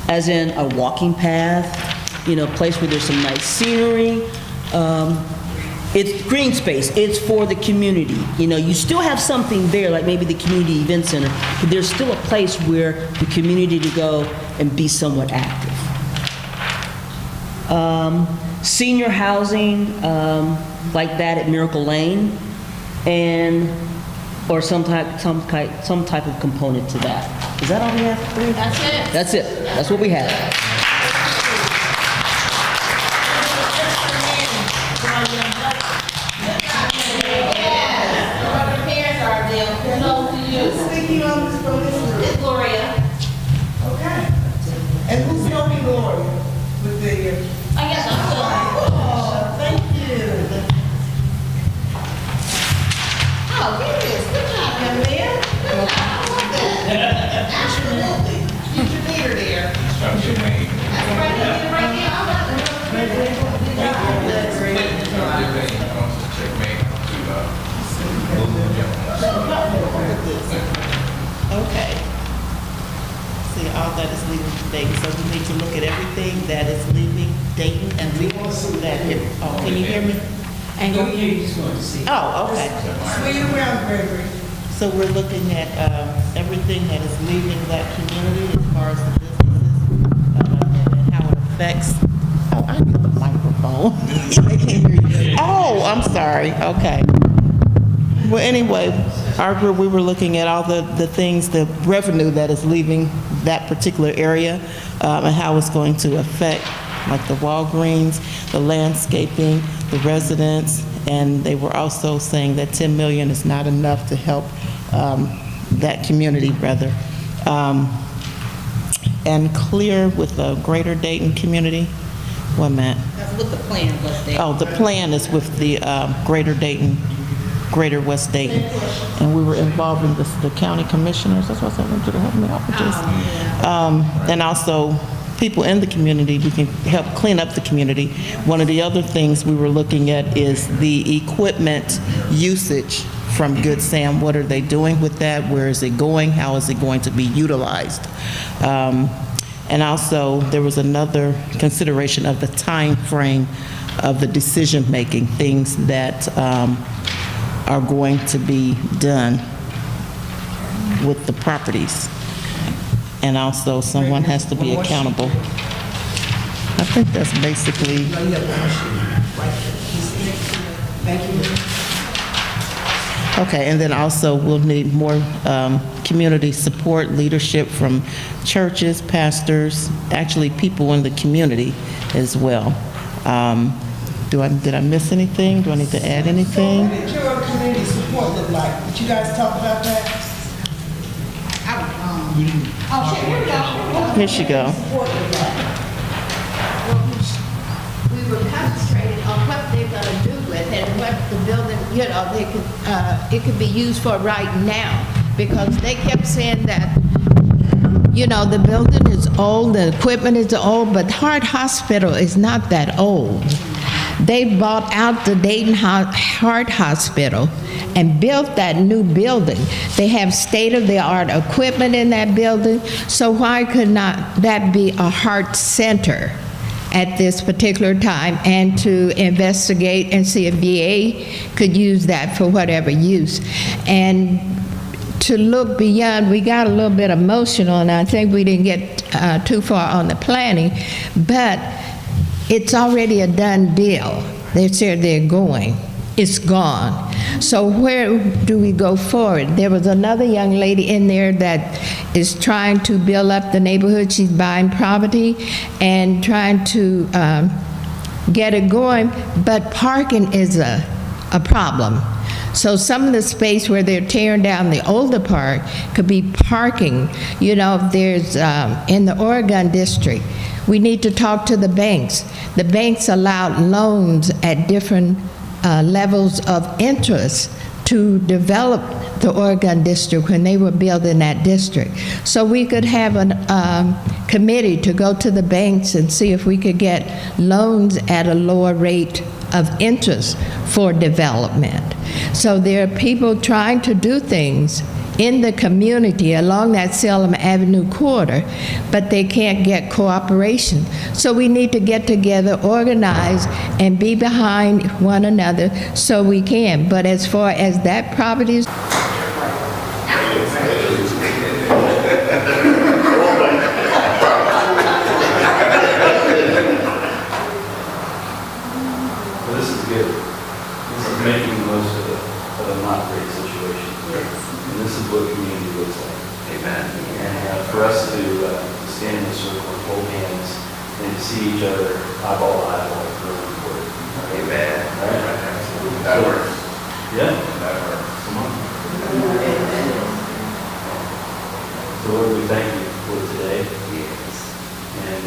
as in a walking path, place where there's some nice scenery. It's green space, it's for the community. You still have something there, like maybe the community event center, but there's still a place where the community to go and be somewhat active. Senior housing, like that at Miracle Lane, or some type of component to that. Is that all we have? That's it. That's it. That's what we have. And who's helping Gloria with the? Oh, thank you. Oh, here it is. Good job, young man. Good job. I love that. Absolutely. Future leader there. That's right there, right there. I love it. Okay. See, all that is leaving Dayton, so we need to look at everything that is leaving Dayton and leaving that here. Oh, can you hear me? And go here, you just want to see. Oh, okay. Swing around, Gregory. So we're looking at everything that is leaving that community as far as the businesses and how it affects. Oh, I need the microphone. I can't hear you. Oh, I'm sorry. Okay. Well, anyway, our group, we were looking at all the things, the revenue that is leaving that particular area and how it's going to affect, like the Walgreens, the landscaping, the residents, and they were also saying that $10 million is not enough to help that community, rather. And clear with the greater Dayton community. One minute. That's what the plan was there. Oh, the plan is with the greater Dayton, Greater West Dayton. And we were involving the county commissioners. That's why I said I want you to help me out with this. And also people in the community who can help clean up the community. One of the other things we were looking at is the equipment usage from Good Sam. What are they doing with that? Where is it going? How is it going to be utilized? And also, there was another consideration of the time frame of the decision-making, things that are going to be done with the properties. And also, someone has to be accountable. I think that's basically. Okay, and then also we'll need more community support, leadership from churches, pastors, actually people in the community as well. Did I miss anything? Do I need to add anything? So what did your community support look like? Did you guys talk about that? Here she go. We were concentrating on what they're gonna do with it and what the building, it could be used for right now. Because they kept saying that, the building is old, the equipment is old, but Heart Hospital is not that old. They bought out the Dayton Heart Hospital and built that new building. They have state-of-the-art equipment in that building, so why could not that be a heart center at this particular time, and to investigate and see if VA could use that for whatever use. And to look beyond, we got a little bit emotional, and I think we didn't get too far on the planning, but it's already a done deal. They said they're going. It's gone. So where do we go forward? There was another young lady in there that is trying to build up the neighborhood. She's buying property and trying to get it going, but parking is a problem. So some of the space where they're tearing down the older park could be parking. If there's in the Oregon district, we need to talk to the banks. The banks allowed loans at different levels of interest to develop the Oregon district when they were building that district. So we could have a committee to go to the banks and see if we could get loans at a lower rate of interest for development. So there are people trying to do things in the community along that Salem Avenue corridor, but they can't get cooperation. So we need to get together, organize, and be behind one another so we can. But as far as that property is This is good. This is making the most of a not great situation. And this is what community looks like. Amen. And for us to stand in a circle and hold hands and to see each other eyeball to eyeball is really important. Amen. All right? That works. Yeah. That works. Come on. So Lord, we thank you for today. Yes. And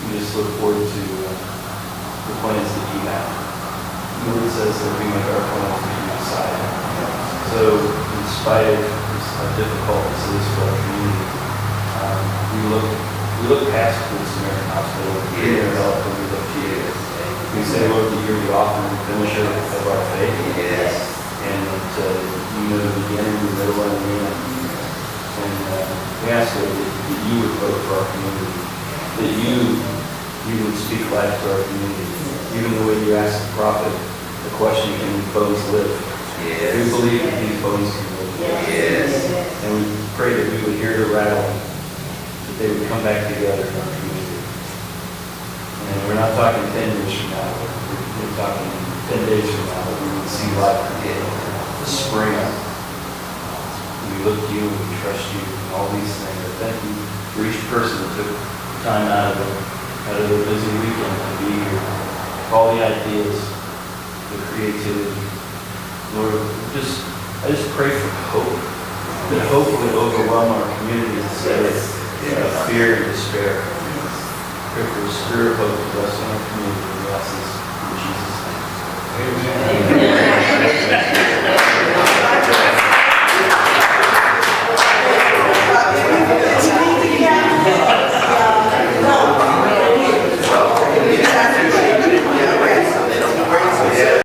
we just look forward to the plans that you have. The Word says that we make our plans to you decide. So, in spite of how difficult this is for our community, we look past the Samaritan Hospital, and we look to you. We say, Lord, that you're the author and finisher of our faith. Yes. And that you know the beginning, the middle, and the end. And we ask, Lord, that you would vote for our community, that you would speak life to our community. Even the way you asked the prophet the question, can these bones live? Yes. We believe that these bones can live. Yes. And we pray that we would hear the rattling, that they would come back together in our community. And we're not talking 10 years from now, we're talking 10 days from now, that we would see life again, the spring up. We look to you and we trust you and all these things. I thank you for each person that took time out of their busy weekend to be here. All the ideas, the creativity. Lord, I just pray for hope. That hope would overwhelm our community instead of fear and despair. Pray for the spirit of hope to rest in our community. We ask this in Jesus' name. Amen.